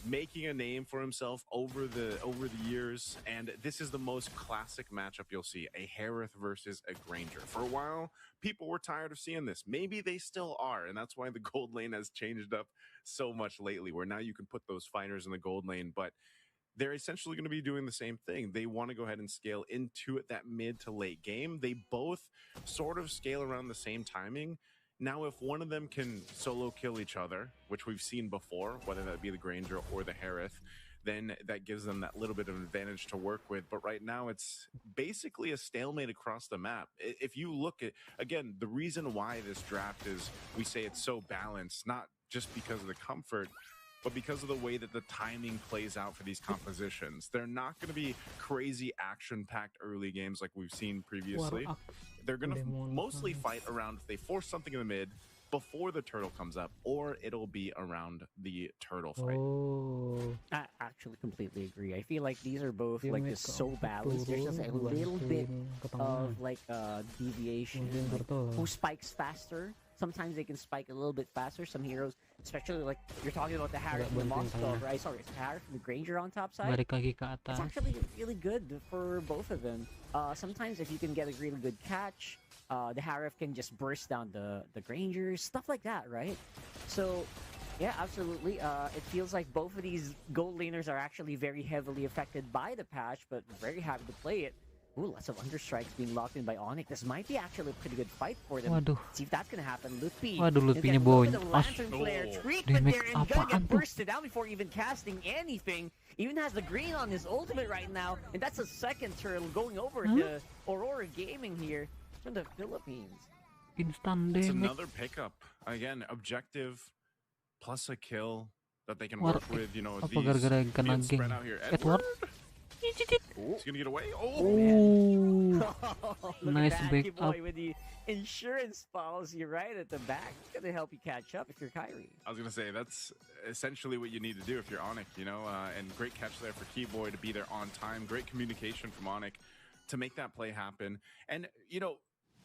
making a name for himself over the years, and this is the most classic matchup you'll see, a Harith versus a Granger. For a while, people were tired of seeing this. Maybe they still are, and that's why the gold lane has changed up so much lately, where now you can put those fighters in the gold lane, but they're essentially going to be doing the same thing. They want to go ahead and scale into it, that mid to late game. They both sort of scale around the same timing. Now, if one of them can solo kill each other, which we've seen before, whether that be the Granger or the Harith, then that gives them that little bit of an advantage to work with. But right now, it's basically a stalemate across the map. If you look at, again, the reason why this draft is, we say it's so balanced, not just because of the comfort, but because of the way that the timing plays out for these compositions. They're not going to be crazy action-packed early games like we've seen previously. They're going to mostly fight around, if they force something in the mid, before the turtle comes up, or it'll be around the turtle fight. Oh, I actually completely agree. I feel like these are both like just so balanced. There's just a little bit of like deviation. Like, who spikes faster? Sometimes they can spike a little bit faster. Some heroes, especially like you're talking about the Harris and the Moscow, right? Sorry, it's Harris and the Granger on top side. It's actually really good for both of them. Sometimes if you can get a really good catch, the Harif can just burst down the Grangers, stuff like that, right? So, yeah, absolutely. It feels like both of these gold laners are actually very heavily affected by the patch, but very happy to play it. Ooh, lots of understrikes being locked in by Onyx. This might be actually a pretty good fight for them. Waduh. See if that's gonna happen. Lutpi. Lutpinya bonyok. Treatment there and gonna get bursted out before even casting anything. Even has the green on his ultimate right now, and that's a second turtle going over to Aurora Gaming here from the Philippines. Instant It's damage. another pickup. Again, objective plus a kill that they can work with. You know, Apa these gara-gara kena being spread geng? out here. Edward? He's gonna get away. Oh, nice Lucky backup. boy with the insurance policy right at the back. It's gonna help you catch up if you're Kyrie. I was gonna say that's essentially what you need to do if you're Onyx, you know. And great catch there for Keyboy to be there on time. Great communication from Onyx to make that play happen. And you know,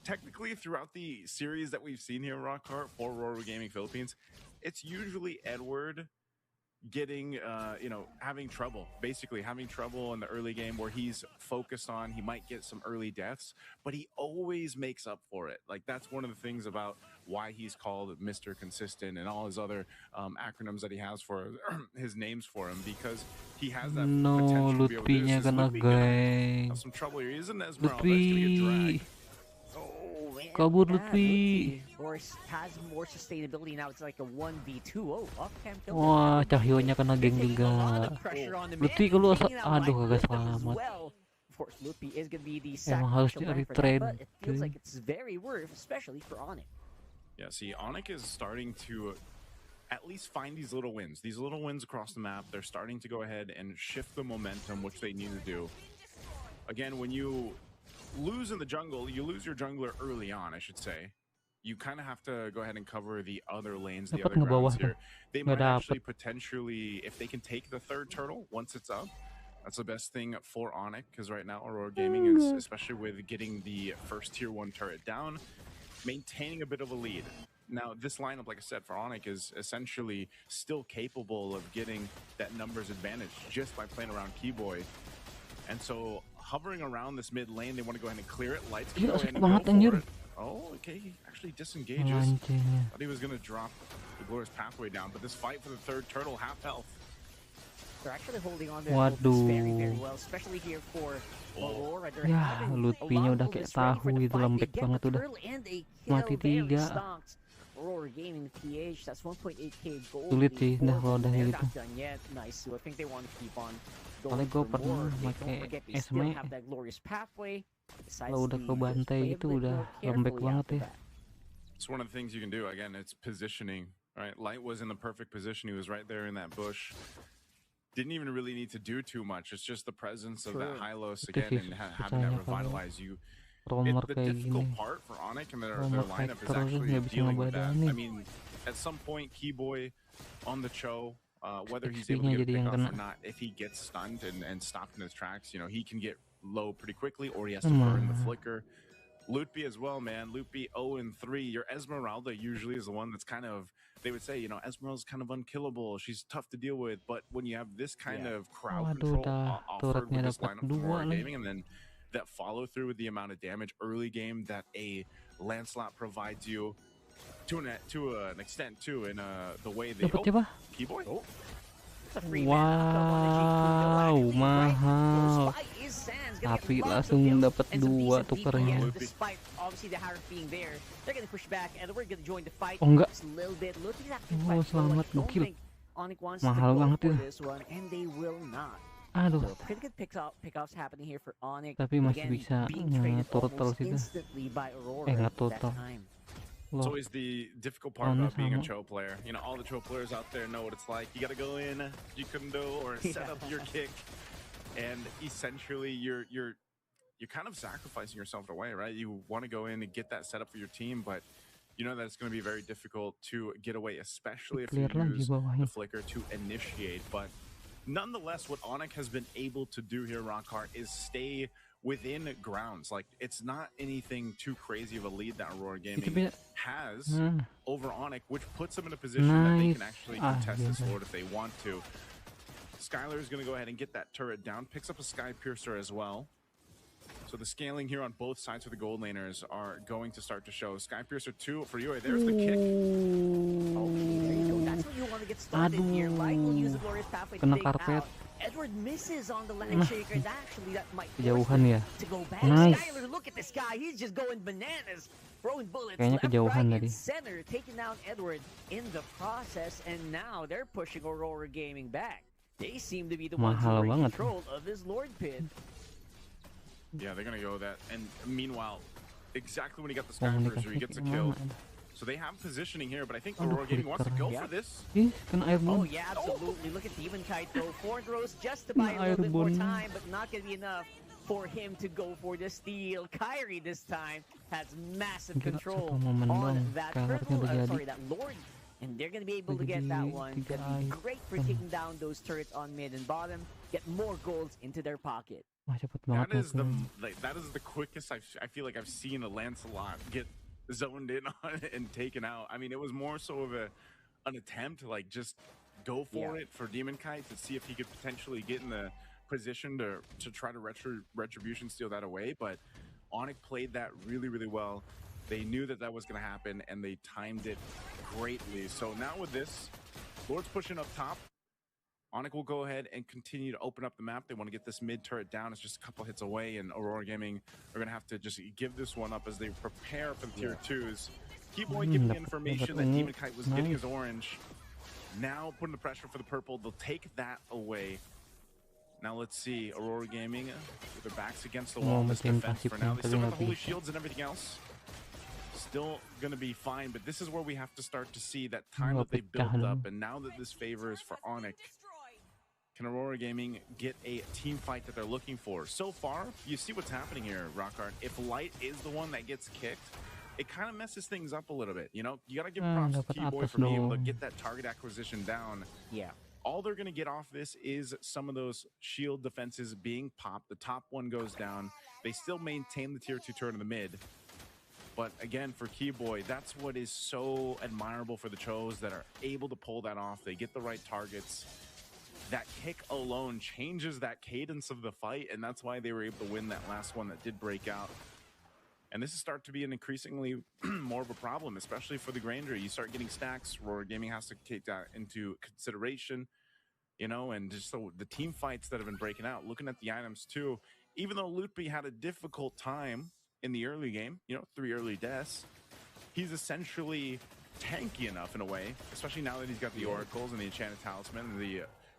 technically throughout the series that we've seen here, Rockhart for Aurora Gaming Philippines, it's usually Edward getting you know, having trouble in the early game where he's focused on, he might get some early deaths, but he always makes up for it. Like, that's one of the things about why he's called Mr. Consistent and all his other acronyms that he has for his names for him, because he has that potential to be able to do Lutpinya this. kena Lutfi geng. have some trouble here. He's an Esmeralda. He's gonna get Lutfi. dragged. Kabur Lutfi. Has more sustainability now. It's like a 1v2. Oh, off-cam kill. Wah, Cahyonya kena geng juga. Lutfi kalau aduh kagak selamat. Of course, Lutfi is going to be the Emang harus sacrificial lamb for that, di-retrain. but it feels like it's very worth, especially for Onyx. Yeah, see, Onyx is starting to at least find these little wins. These little wins across the map, they're starting to go ahead and shift the momentum, which they need to do. Again, when you lose in the jungle, you lose your jungler early on, I should say. You kind of have to go ahead and cover the other lanes, the other grounds here. They might actually potentially, if they can take the third turtle once it's up, that's the best thing for Onyx, because right now Aurora Gaming is, especially with getting the first tier 1 turret down, maintaining a bit of a lead. Now, this lineup, like I said, for Onyx is essentially still capable of getting that numbers advantage just by playing around Keyboy. And so, hovering around this mid lane, they want to go ahead and clear it. Lights can go in and go for it. Oh, okay, he actually disengages. Thought he was going to drop the Glorious Pathway down, but this fight for the third turtle, half health. They're actually holding on their focus very, very well, especially here for Aurora. They're Ya, Lutpinya udah kayak tahu gitu, lembek banget udah. Mati 3. Aurora Gaming PH, that's 1.8k gold. Sulit sih dah kalau udah kayak gitu. Nice, so I think they want to keep on Soalnya gue pernah pakai Esme, kalau udah ke bantai itu udah lembek banget ya. It's one of the things you can do. Again, it's positioning, right? Light was in the perfect position. He was right there in that bush. Didn't even really need to do too much. It's just the presence of that Hylos again and having that revitalize you. The difficult part for Onyx and their lineup is actually dealing with that. I mean, at some point, Keyboy on the Cho, whether he's able to get a pick off or not, if he gets stunned and stopped in his tracks, you know, he can get low pretty quickly, or he has to burn the flicker. Lutpi as well, man. Lutpi 0-3. Your Esmeralda usually is the one that's kind of, they would say, you know, Esmeralda's kind of unkillable. She's tough to deal with. But when you have this kind of crowd control offered with this lineup from Aurora Gaming, and then that follow through with the amount of damage early game that a Lancelot provides you to an extent too, in the way they Keyboy. Wow, mahal. Tapi langsung dapat 2 tukernya. Oh enggak. Oh selamat, gokil. Mahal banget itu. Aduh. Tapi masih bisa nge-total situ. Nggak total. It's always the difficult part about being a Cho player. You know, all the Cho players out there know what it's like. You gotta go in, you couldn't do, or set up your kick, and essentially you're kind of sacrificing yourself away, right? You want to go in and get that setup for your team, but you know that it's going to be very difficult to get away, especially if you use the flicker to initiate. But nonetheless, what Onyx has been able to do here, Rockhart, is stay within grounds. Like, it's not anything too crazy of a lead that Aurora Gaming has over Onyx, which puts them in a position that they can actually contest this Lord if they want to. Skylar is going to go ahead and get that turret down, picks up a Sky Piercer as well. So the scaling here on both sides of the gold laners are going to start to show. Sky Piercer 2 for Yue. There's the kick. Okay, there you go. That's what you want to get started here. Light will use the glorious pathway to take out. Edward misses on the leg shakers. Actually, that might force him to go back. Skylar, look at this guy. He's just going bananas. Throwing bullets left, right, and center. Taking down Edward in the process. And now they're pushing Aurora Gaming back. They seem to be the ones who are in control of this Lord Pit. Yeah, they're going to go that. And meanwhile, exactly when he got the Sky Piercer, he gets a kill. So they have positioning here, but I think Aurora Gaming wants to go for this. Oh, yeah, absolutely. Look at Demon Kite throw. 4 throws just to buy a little bit more time, but not going to be enough for him to go for the steal. Kyrie this time has massive control on that that Lord. And they're going to be able to get that one. Going to be great for taking down those turrets on mid and bottom. Get more golds into their pocket. That is the quickest I feel like I've seen a Lancelot get zoned in on and taken out. I mean, it was more so of an attempt to like just go for it for Demon Kite to see if he could potentially get in the position to try to retribution steal that away. But Onyx played that really, really well. They knew that was going to happen and they timed it greatly. So now with this, Lord's pushing up top. Onyx will go ahead and continue to open up the map. They want to get this mid turret down. It's just a couple hits away, and Aurora Gaming are going to have to just give this one up as they prepare for the tier 2s. Keyboy giving information that Demon Kite was getting his orange. Now putting the pressure for the purple. They'll take that away. Now let's see. Aurora Gaming with their backs against the wall. This defense for now. They still have the holy shields and everything else. Still going to be fine, but this is where we have to start to see that time that they built up, and now that this favors for Onyx, can Aurora Gaming get a team fight that they're looking for? So far, you see what's happening here, Rockhart. If Light is the one that gets kicked, it kind of messes things up a little bit. You know, you got to give props to Keyboy for being able to get that target acquisition down. Yeah. All they're going to get off this is some of those shield defenses being popped. The top one goes down. They still maintain the tier 2 turn in the mid. But again, for Keyboy, that's what is so admirable for the Chos that are able to pull that off. They get the right targets. That kick alone changes that cadence of the fight, and that's why they were able to win that last one that did break out. And this is start to be an increasingly more of a problem, especially for the Granger. You start getting stacks. Aurora Gaming has to take that into consideration, you know, and just so the team fights that have been breaking out. Looking at the items too, even though Lutby had a difficult time in the early game, you know, 3 early deaths, he's essentially tanky enough in a way, especially now that he's got the Oracles and the Enchanted Talisman and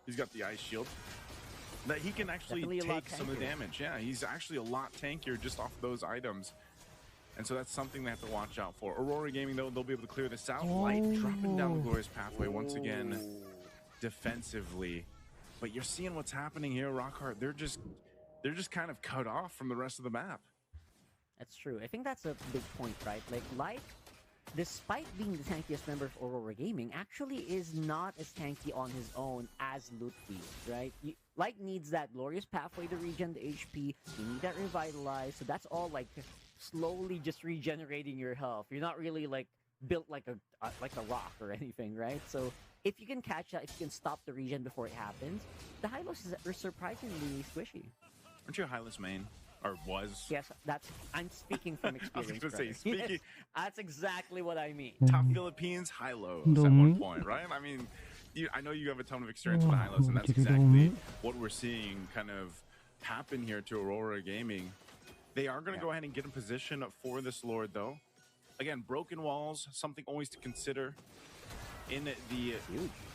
he's got the Ice Shield, that he can actually take some of the damage. Yeah, he's actually a lot tankier just off those items. And so that's something they have to watch out for. Aurora Gaming, though, they'll be able to clear this out. Light dropping down the glorious pathway once again defensively. But you're seeing what's happening here, Rockhart. They're just kind of cut off from the rest of the map. That's true. I think that's a big point, right? Like, Light, despite being the tankiest member of Aurora Gaming, actually is not as tanky on his own as Lutby, right? Light needs that glorious pathway to regen the HP. You need that revitalize. So that's all like slowly just regenerating your health. You're not really like built like a rock or anything, right? So if you can catch that, if you can stop the regen before it happens, the Hylos are surprisingly squishy. Aren't you a Hylos main? Or was? Yes, I'm speaking from experience. I was going to say, speaking. Yes, that's exactly what I mean. Top Philippines, Hylos at one point, right? I mean, I know you have a ton of experience with the Hylos, and that's exactly what we're seeing kind of happen here to Aurora Gaming. They are going to go ahead and get in position for this Lord, though. Again, broken walls, something always to consider in the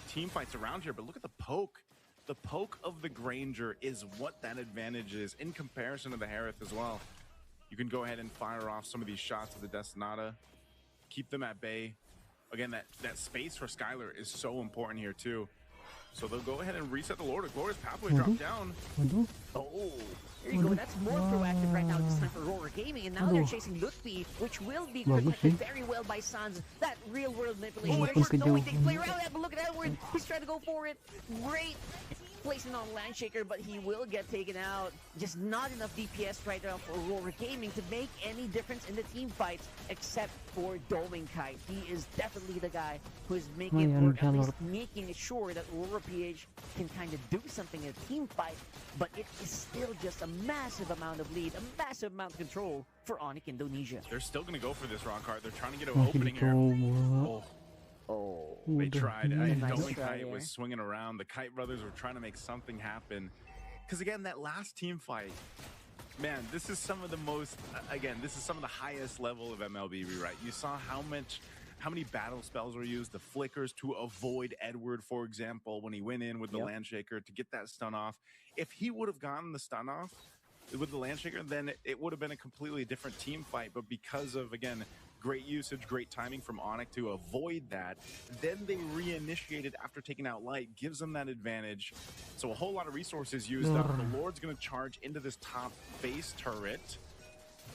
team fights around here. But look at the poke. The poke of the Granger is what that advantage is in comparison to the Harith as well. You can go ahead and fire off some of these shots of the Destinata, keep them at bay. Again, that space for Skylar is so important here too. So they'll go ahead and reset the Lord. Glorious Pathway drop down. Oh, there you go. That's more proactive right now this time for Aurora Gaming. And now they're chasing Lutfi, which will be protected very well by Sans. That real-world manipulation. Edward knowing they can play around that, but look at Edward. He's trying to go for it. Great placement on Landshaker, but he will get taken out. Just not enough DPS right now for Aurora Gaming to make any difference in the team fights, except for DominKite. He is definitely the guy who is making it work, at least making sure that Aurora PH can kind of do something in a team fight, but it is still just a massive amount of lead, a massive amount of control for Onyx Indonesia. They're still going to go for this rock card. They're trying to get an opening here. Oh, they tried. Nice DominKite was swinging around. The Kite brothers were trying to make something happen. Because again, that last team fight, man, this is some of the most, again, this is some of the highest level of MLB, right? You saw how many battle spells were used, the flickers to avoid Edward, for example, when he went in with the Landshaker to get that stun off. If he would have gotten the stun off with the Landshaker, then it would have been a completely different team fight. But because of, again, great usage, great timing from Onyx to avoid that, then they reinitiated after taking out Light, gives them that advantage. So a whole lot of resources used up. The Lord's going to charge into this top base turret.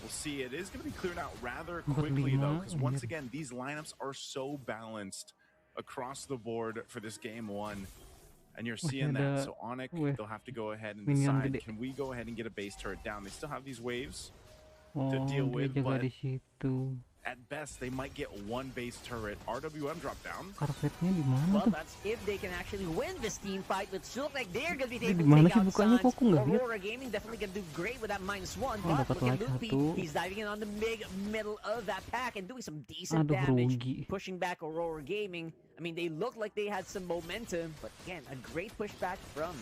We'll see. It is going to be cleared out rather quickly, though, because once again, these lineups are so balanced across the board for this game one. And you're seeing that. So Onyx, they'll have to go ahead and decide, can we go ahead and get a base turret down? They still have these waves to deal with, but at best, they might get one base turret. RWM drop down. Well, that's if they can actually win this team fight, which looks like they're going to be able to take out Sans. Aurora Gaming definitely going to do great with that -1, but look at Lupi. He's diving in on the middle of that pack and doing some decent damage, pushing back Aurora Gaming. I mean, they look like they had some momentum, but again, a great pushback from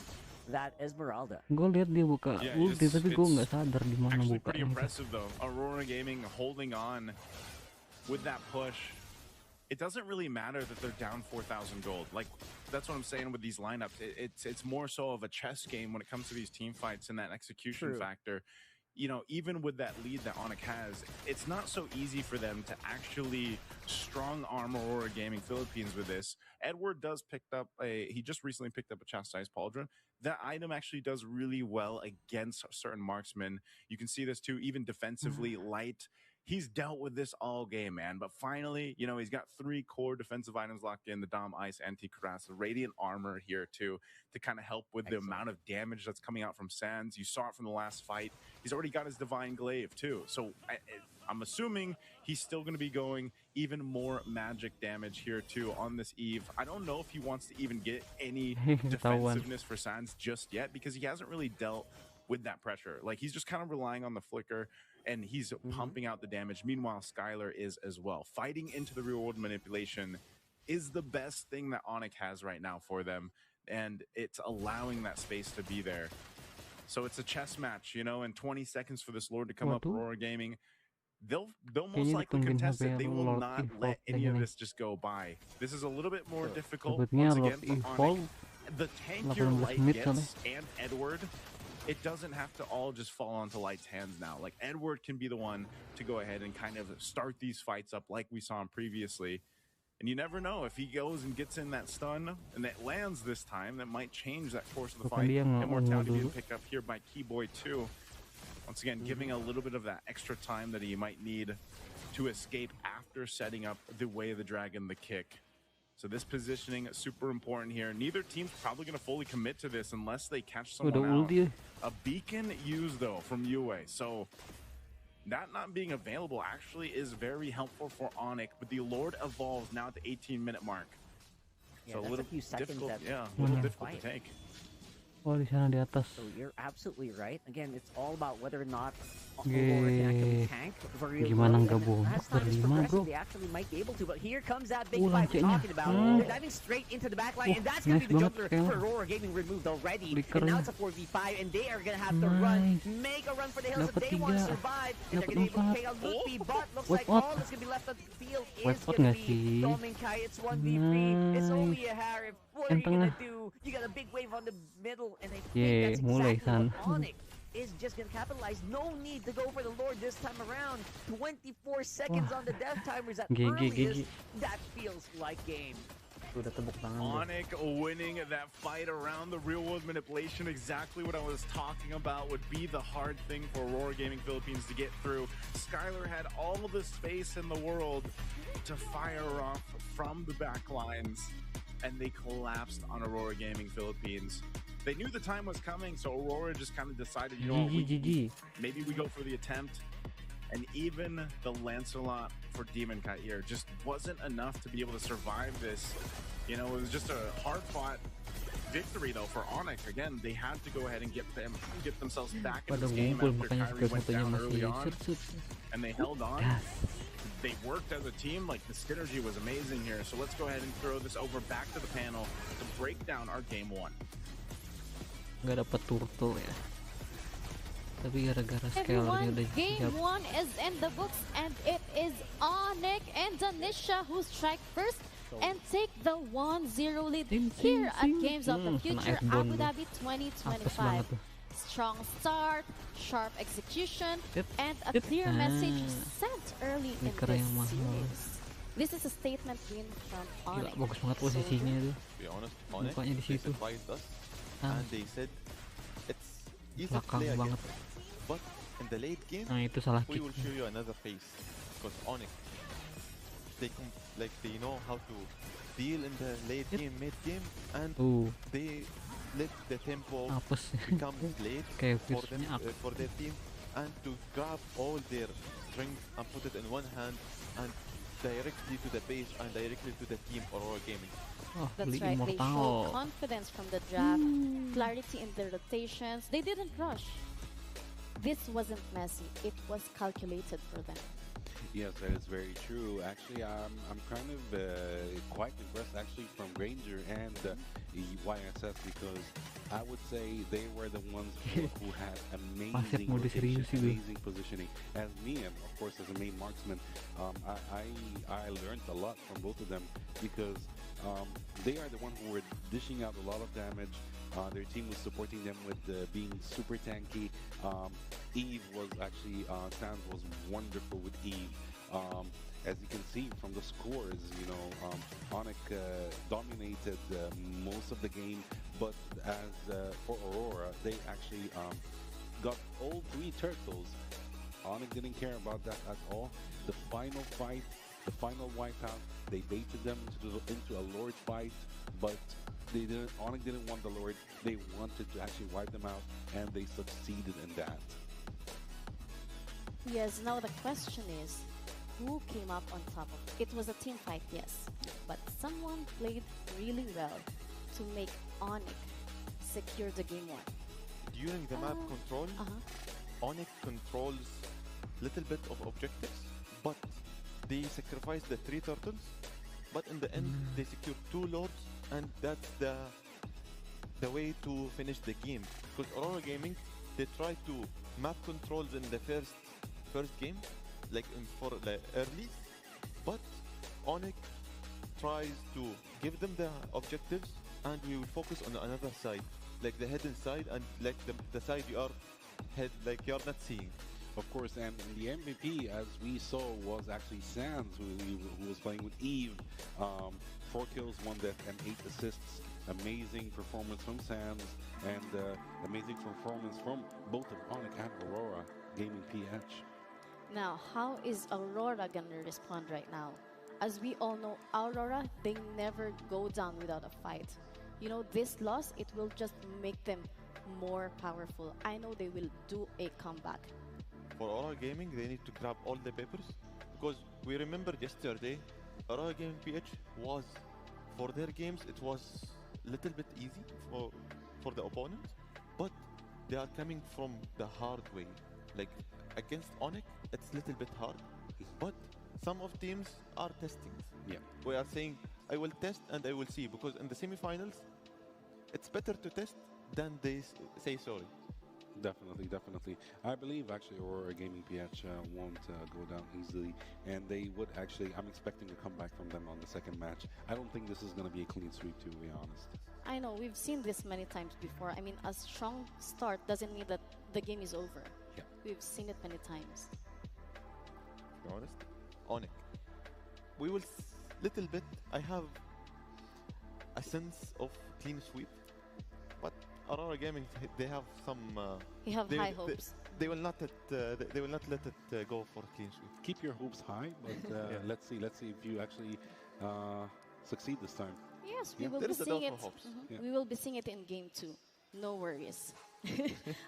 that Esmeralda. Gue lihat dia buka ulti, tapi gue nggak sadar di mana actually buka. Pretty impressive though. Aurora Gaming holding on with that push. It doesn't really matter that they're down 4,000 gold. Like, that's what I'm saying with these lineups. It's more so of a chess game when it comes to these team fights and that execution factor. You know, even with that lead that Onyx has, it's not so easy for them to actually strong arm Aurora Gaming Philippines with this. Edward does he just recently picked up a Chastised Pauldron. That item actually does really well against certain marksmen. You can see this too, even defensively. Light, he's dealt with this all game, man. But finally, you know, he's got 3 core defensive items locked in, the Dom, Ice, Anti-Cuirass, the Radiant Armor here too, to kind of help with the amount of damage that's coming out from Sans. You saw it from the last fight. He's already got his Divine Glaive too. So I'm assuming he's still going to be going even more magic damage here too on this Eve. I don't know if he wants to even get any defensiveness for Sans just yet, because he hasn't really dealt with that pressure. Like, he's just kind of relying on the flicker, and he's pumping out the damage. Meanwhile, Skylar is as well. Fighting into the real world manipulation is the best thing that Onyx has right now for them, and it's allowing that space to be there. So it's a chess match, you know, and 20 seconds for this Lord to come up. Aurora Gaming, they'll most likely contest it. They will not let any of this just go by. This is a little bit more difficult once again for Onyx. The tankier Light gets and Edward, it doesn't have to all just fall onto Light's hands now. Like, Edward can be the one to go ahead and kind of start these fights up like we saw him previously. And you never know, if he goes and gets in that stun and that lands this time, that might change that course of the fight. Immortality being picked up here by Keyboy too. Once again, giving a little bit of that extra time that he might need to escape after setting up the Way of the Dragon, the kick. So this positioning is super important here. Neither team's probably going to fully commit to this unless they catch someone out. A beacon used, though, from Yue. So that not being available actually is very helpful for Onyx, but the Lord evolves now at the 18-minute mark. Yeah, so that's a little few seconds difficult, that a little difficult to take. Oh, di sana di atas. So you're absolutely right. Again, it's all about whether or not Aurora can actually tank for real. Gimana nggak bongkar As time is berlima, bro? progressing, they actually might be able to. But here comes that big fight we're talking about. They're diving straight into the backline, and that's going to be the juggler for Aurora Gaming removed already. And now it's a 4v5, and they are going to have to run, make a run for the hills if they want to survive. And they're going to be able to take out Lupi, but looks like all that's going to be left on the field is going to be DominKite. It's 1v3. It's only a Harif. What are you going to do? You got a big wave on the middle, and I think that's exactly what Onyx is just going to capitalize. No need to go for the Lord this time around. 24 seconds on the death timers at earliest. That feels like game. Udah tepuk tangan. Onyx winning that fight around the real world manipulation, exactly what I was talking about, would be the hard thing for Aurora Gaming Philippines to get through. Skylar had all the space in the world to fire off from the back lines, and they collapsed on Aurora Gaming Philippines. They knew the time was coming, so Aurora just kind of decided, you know, maybe we go for the attempt. And even the Lancelot for Demon Kair just wasn't enough to be able to survive this. You know, it was just a hard-fought victory, though, for Onyx. Again, they had to go ahead and get themselves back in this game after Kyrie went down early on. And they held on. They worked as a team. Like, the synergy was amazing here. So let's go ahead and throw this over back to the panel to break down our game one. Nggak dapat turtle ya. Tapi gara-gara Everyone, game one is in the books, and it is Onyx and Danisha who strike first and take the 1-0 lead here at Games of the Future Abu Dhabi 2025. Strong start, sharp execution, and a clear message sent early in this series. This is a statement win from Onyx. Bagus banget posisinya tuh. To be honest, Onyx surprised us, and they said it's easy to play against, but in the late game, we will show you another face. Because Onyx, they know how to deal in the late game, mid game, and they let the tempo become late for them, for their team, and to grab all their strength and put it in one hand and directly to the base and directly to the team Aurora Gaming. That's right, they showed confidence from the draft, clarity in their rotations. They didn't rush. This wasn't messy, it was calculated for them. Yes, that is very true. Actually, I'm kind of quite impressed actually from Granger and YSS, because I would say they were the ones who had amazing rotation, amazing positioning. As me, and of course as a main marksman, I learned a lot from both of them, because they are the ones who were dishing out a lot of damage. Their team was supporting them with being super tanky. Eve was actually, Sans was wonderful with Eve. As you can see from the scores, you know, Onyx dominated most of the game, but as for Aurora, they actually got all 3 turtles. Onyx didn't care about that at all. The final fight, the final wipeout, they baited them into a Lord fight, but they didn't. Onyx didn't want the Lord. They wanted to actually wipe them out, and they succeeded in that. Yes, now the question is, who came up on top of it? It was a team fight, yes, but someone played really well to make Onyx secure the game one. During the map control, Onyx controls little bit of objectives, but they sacrificed the 3 turtles, but in the end they secured 2 lords, and that's the way to finish the game. Because Aurora Gaming, they tried to map controls in the first game, like for the early, but Onyx tries to give them the objectives, and we will focus on another side, like the hidden side, and like the side you're not seeing. Of course, and the MVP, as we saw, was actually Sans, who was playing with Eve. 4 kills, 1 death, and 8 assists. Amazing performance from Sans, and amazing performance from both of Onyx and Aurora Gaming PH. Now, how is Aurora gonna respond right now? As we all know, Aurora, they never go down without a fight. You know, this loss, it will just make them more powerful. I know they will do a comeback. For Aurora Gaming, they need to grab all the papers, because we remember yesterday, Aurora Gaming PH was, for their games, it was a little bit easy for the opponent, but they are coming from the hard way. Like against Onyx, it's a little bit hard, but some of teams are testing. Yeah, we are saying, I will test and I will see, because in the semifinals, it's better to test than they say sorry. Definitely. I believe actually Aurora Gaming PH won't go down easily, and they would actually, I'm expecting a comeback from them on the second match. I don't think this is going to be a clean sweep, to be honest. I know, we've seen this many times before. I mean, a strong start doesn't mean that the game is over. Yeah. We've seen it many times. To be honest, Onyx, we will little bit, I have a sense of clean sweep. But Aurora Gaming, they have some. You have high hopes. They will not let it go for clean sweep. Keep your hopes high, but let's see if you actually succeed this time. Yes, we will be seeing it. We will be seeing it in game 2. No worries.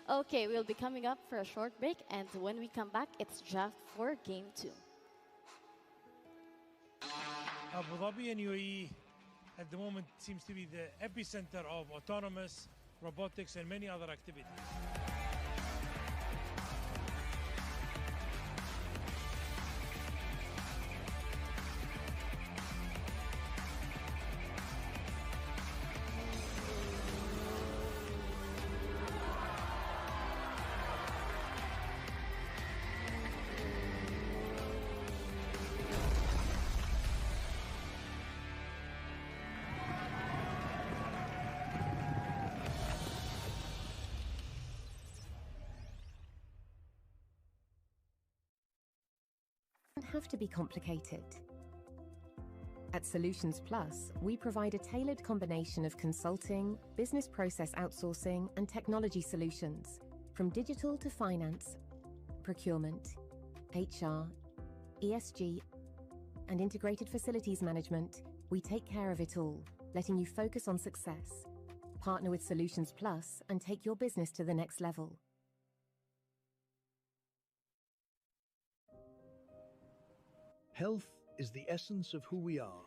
Okay, we'll be coming up for a short break, and when we come back, it's draft for game 2. Abu Dhabi and UAE at the moment seems to be the epicenter of autonomous robotics and many other activities. Have to be complicated. At Solutions Plus, we provide a tailored combination of consulting, business process outsourcing, and technology solutions, from digital to finance, procurement, HR, ESG, and integrated facilities management. We take care of it all, letting you focus on success. Partner with Solutions Plus and take your business to the next level. Health is the essence of who we are.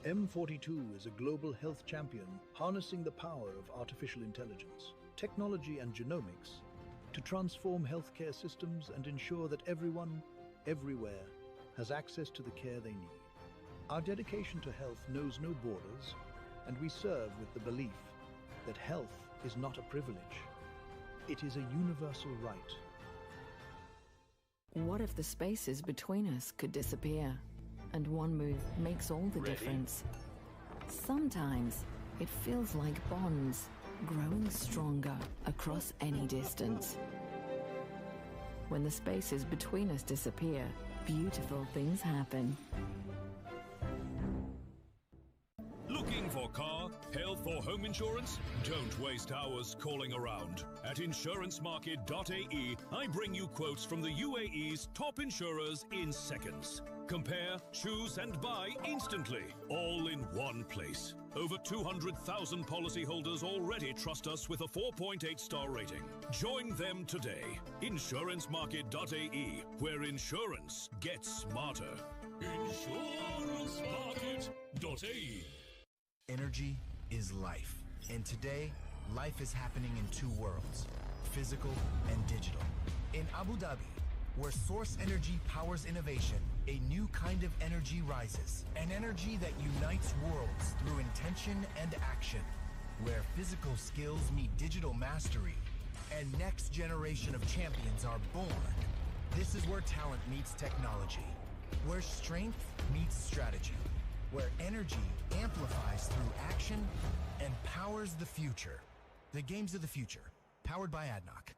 M42 is a global health champion harnessing the power of artificial intelligence, technology and genomics to transform healthcare systems and ensure that everyone, everywhere, has access to the care they need. Our dedication to health knows no borders, and we serve with the belief that health is not a privilege. It is a universal right. What if the spaces between us could disappear? And one move makes all the difference. Sometimes it feels like bonds growing stronger across any distance. When the spaces between us disappear, beautiful things happen. Looking for car, health or home insurance? Don't waste hours calling around. At insurancemarket.ae, I bring you quotes from the UAE's top insurers in seconds. Compare, choose and buy instantly, all in one place. Over 200,000 policyholders already trust us with a 4.8 star rating. Join them today. Insurancemarket.ae, where insurance gets smarter. Insurancemarket.ae. Energy is life. And today, life is happening in two worlds, physical and digital. In Abu Dhabi, where source energy powers innovation, a new kind of energy rises. An energy that unites worlds through intention and action. Where physical skills meet digital mastery, and next generation of champions are born. This is where talent meets technology. Where strength meets strategy. Where energy amplifies through action and powers the future. The games of the future, powered by ADNOC.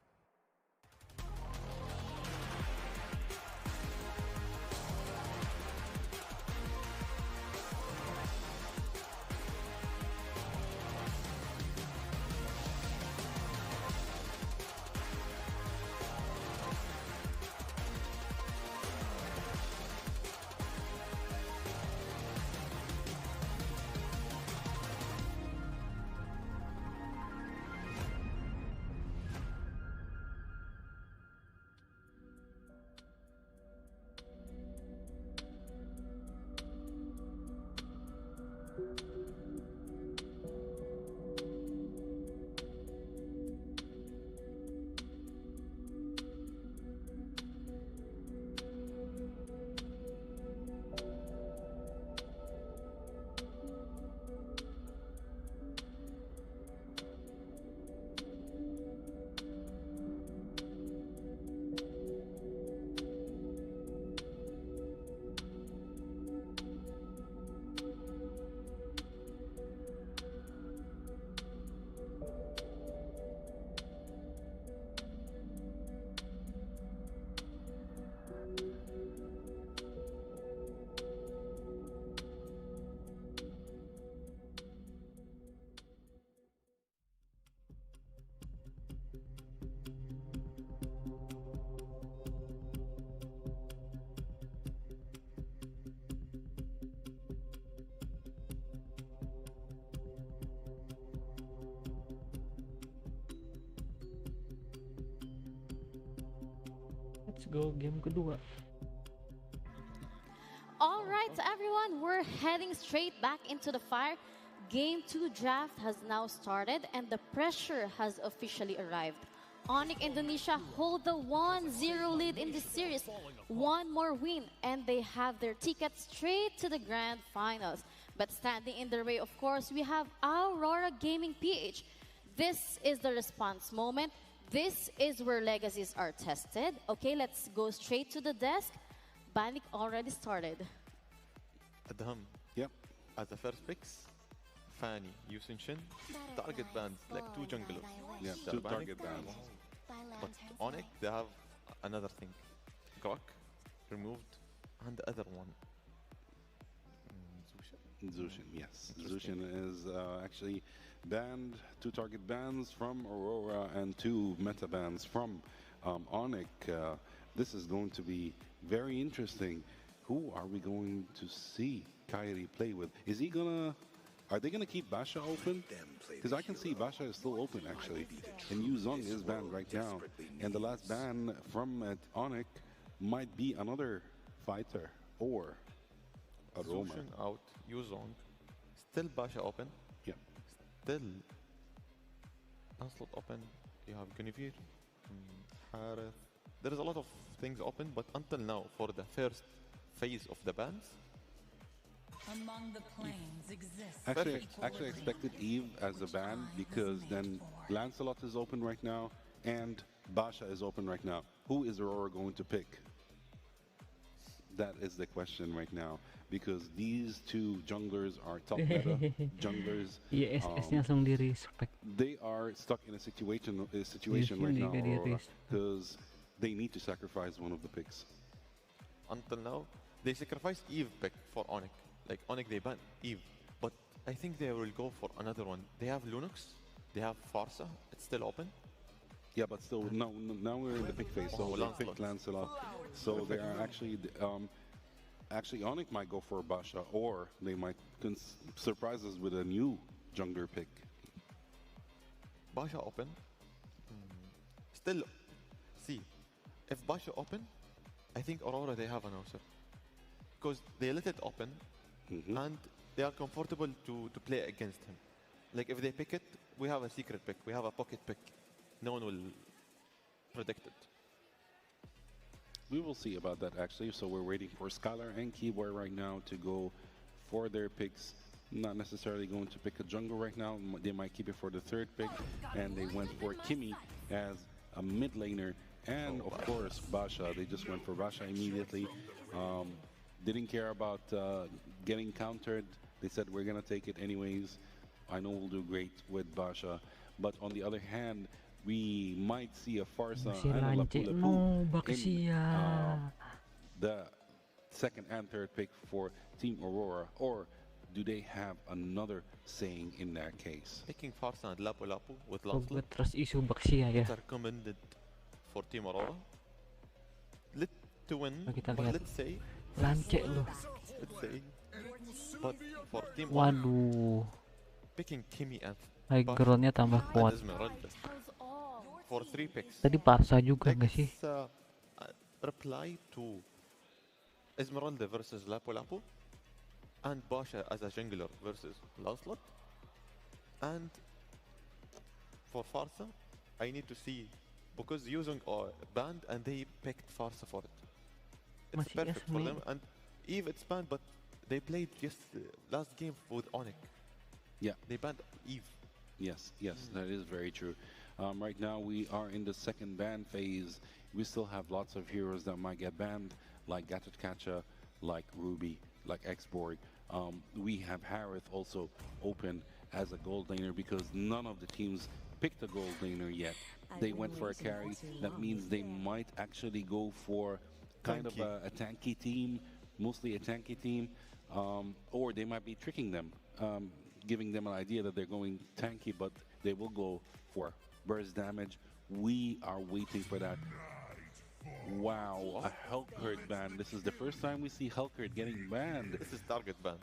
Let's go, game kedua. All right, everyone, we're heading straight back into the fire. Game 2 draft has now started and the pressure has officially arrived. Onyx Indonesia hold the 1-0 lead in this series. One more win and they have their ticket straight to the grand finals. But standing in the way, of course, we have Aurora Gaming PH. This is the response moment. This is where legacies are tested. Okay, let's go straight to the desk. Banik already started. Adham. Yep. As the first picks, Fanny, Yusin Shin, target bands, like two junglers. Yeah, They're two banning. target bands. But Onyx, they have another thing. Grok, removed, and the other one. Zushin, yes. Interesting. Zushin is actually banned, two target bans from Aurora and two meta bans from Onyx. This is going to be very interesting. Who are we going to see Kairi play with? Is he gonna... Are they gonna keep Basha open? Because I can see Basha is still open actually. And Yuzong is banned right now. And the last ban from Onyx might be another fighter or a Roma. Zushin out, Yuzong. Still Basha open. Yeah. Still Onslaught open. You have Guinevere, Harith. There is a lot of things open, but until now, for the first phase of the bans, Among the planes exists. Actually expected Eve as a ban because then Lancelot is open right now and Basha is open right now. Who is Aurora going to pick? That is the question right now because these two junglers are top meta junglers. ISS-nya langsung di-respect. They are stuck in a situation right now, Aurora, because they need to sacrifice one of the picks. until now, they sacrificed Eve pick for Onyx. Like Onyx, they ban Eve, but I think they will go for another one. They have Lunux, they have Farsa. It's still open. Yeah, but still, now we're in the pick phase, so they picked Lancelot. So they are actually, actually Onyx might go for Basha, or they might surprise us with a new jungler pick. Basha open. Still, see, if Basha open, I think Aurora they have an answer. Because they let it open, and they are comfortable to play against him. Like if they pick it, we have a secret pick, we have a pocket pick. No one will predict it. We will see about that actually. So we're waiting for Skylar and Keyboard right now to go for their picks. Not necessarily going to pick a jungle right now. They might keep it for the third pick. And they went for Kimmy as a mid laner. And of course, Basha. They just went for Basha immediately. Didn't care about getting countered. They said, we're going to take it anyways. I know we'll do great with Basha. But on the other hand, we might see a Farsa Si and a Lanche, Lapu-Lapu no, in Baksia. the second and third pick for Team Aurora, or do they have another saying in that case? Picking Farsa and Lapu-Lapu with Huwag Lancelot trust issue Baksia ya. is recommended for Team Aurora. Lit to win, Kita but lihat. let's say, Lanche lo. let's say, but for Team Waduh. picking Kimmy and High groundnya tambah kuat. Esmeralda for 3 picks. Tadi Parsa juga nggak sih? Let's reply to Esmeralda versus Lapu-Lapu and Basha as a jungler versus Lancelot. And for Farsa, I need to see because using a band and they picked Farsa for it. It's Masih perfect for Esme. them. And Eve it's banned, but they played just last game with Onyx. Yeah. They banned Eve. Yes, that is very true. Right now we are in the second ban phase. We still have lots of heroes that might get banned, like Gatotkacha, like Ruby, like Xborg. We have Harith also open as a gold laner because none of the teams picked a gold laner yet. They went for a carry. That means they might actually go for kind of a tanky team, mostly a tanky team, or they might be tricking them, giving them an idea that they're going tanky, but they will go for burst damage. We are waiting for that. Wow, a Helkert ban. This is the first time we see Helkert getting banned. This is target ban.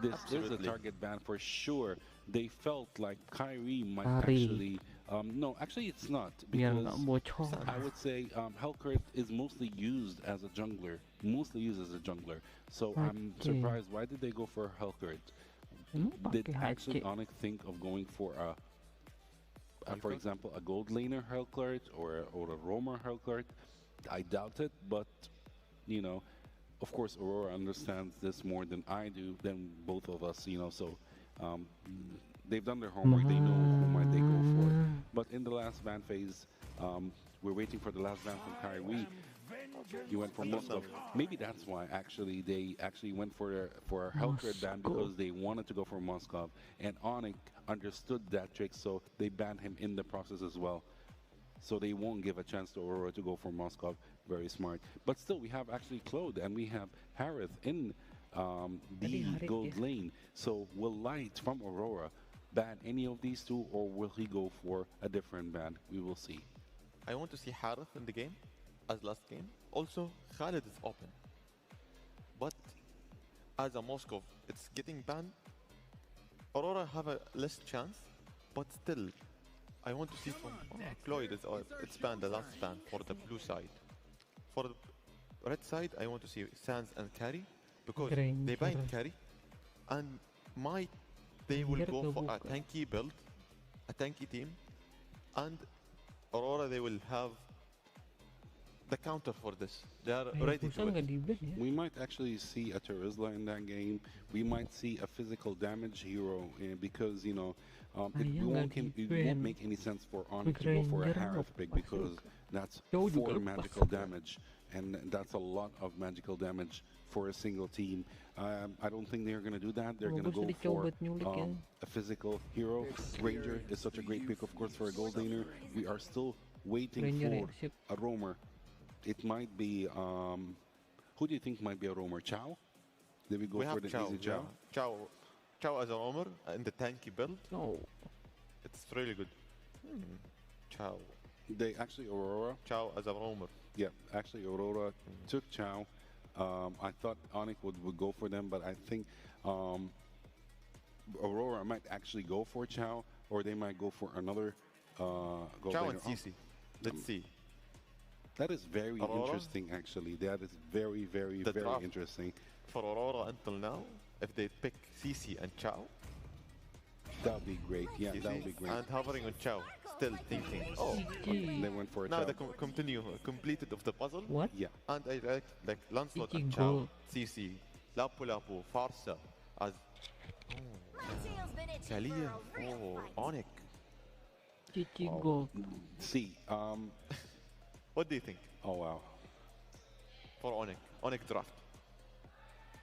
This is a target ban for sure. They felt like Kyrie might Kyrie. actually No, actually it's not, Biar because nggak bocor. I would say Hellcurt is mostly used as a jungler. So I'm Okay. surprised, why did they go for Hellcurt? Did pakai actually HC. Onyx think of going for for example, a gold laner Hellcurt or a roamer Hellcurt? I doubt it, but you know, of course Aurora understands this more than I do, than both of us, you know, so they've done their homework, they know who might they go for. But in the last ban phase, we're waiting for the last ban from Kyrie. He went for Moskov. Maybe that's why actually they actually went for a Hellcurt ban, because they wanted to go for Moskov, and Onyx understood that trick, so they banned him in the process as well. So they won't give a chance to Aurora to go for Moskov. Very smart. But still, we have actually Claude and we have Harith in the gold lane. So will Light from Aurora ban any of these two, or will he go for a different ban? We will see. I want to see Harith in the game as last game. Also, Khalid is open. But as a Moskov, it's getting banned. Aurora have a less chance, but still, I want to see from Cloyd is it's banned, the last ban for the blue side. For the red side, I want to see Sans and Carry, because they bind Carry, and they will go for a tanky build, a tanky team, and Aurora they will have the counter for this. They are ready to it. We might actually see a Terizla in that game. We might see a physical damage hero, because, you know, it won't make any sense for Onyx to go for a Harith pick, because that's 4 magical damage, and that's a lot of magical damage for a single team. I don't think they're going to do that. They're going to go for a physical hero. Ranger is such a great pick, of course, for a gold laner. We are still waiting for a roamer. It might be, who do you think might be a roamer? Chow? Did we go for the easy Chow? Yeah. Chow as a roamer in the tanky build. No. It's really good. Chow. They actually, Aurora. Chow as a roamer. Yeah, actually Aurora took Chow. I thought Onyx would go for them, but I think Aurora might actually go for Chow, or they might go for another gold Chow laner. and CC. Let's see. That is very Aurora? interesting, actually. That is very, very, The very draft interesting. For Aurora until now, if they pick CC and Chow, that would be great. Yeah, that would be great. And hovering on Chow, still thinking, oh, They went for a now Chow. the completed of the puzzle. What? Yeah. And I like Lancelot and Tiki Chow, gold. CC, Lapu Lapu, Farsa, as Kalia, Onyx. Cici gold. See, What do you think oh wow. for Onyx draft?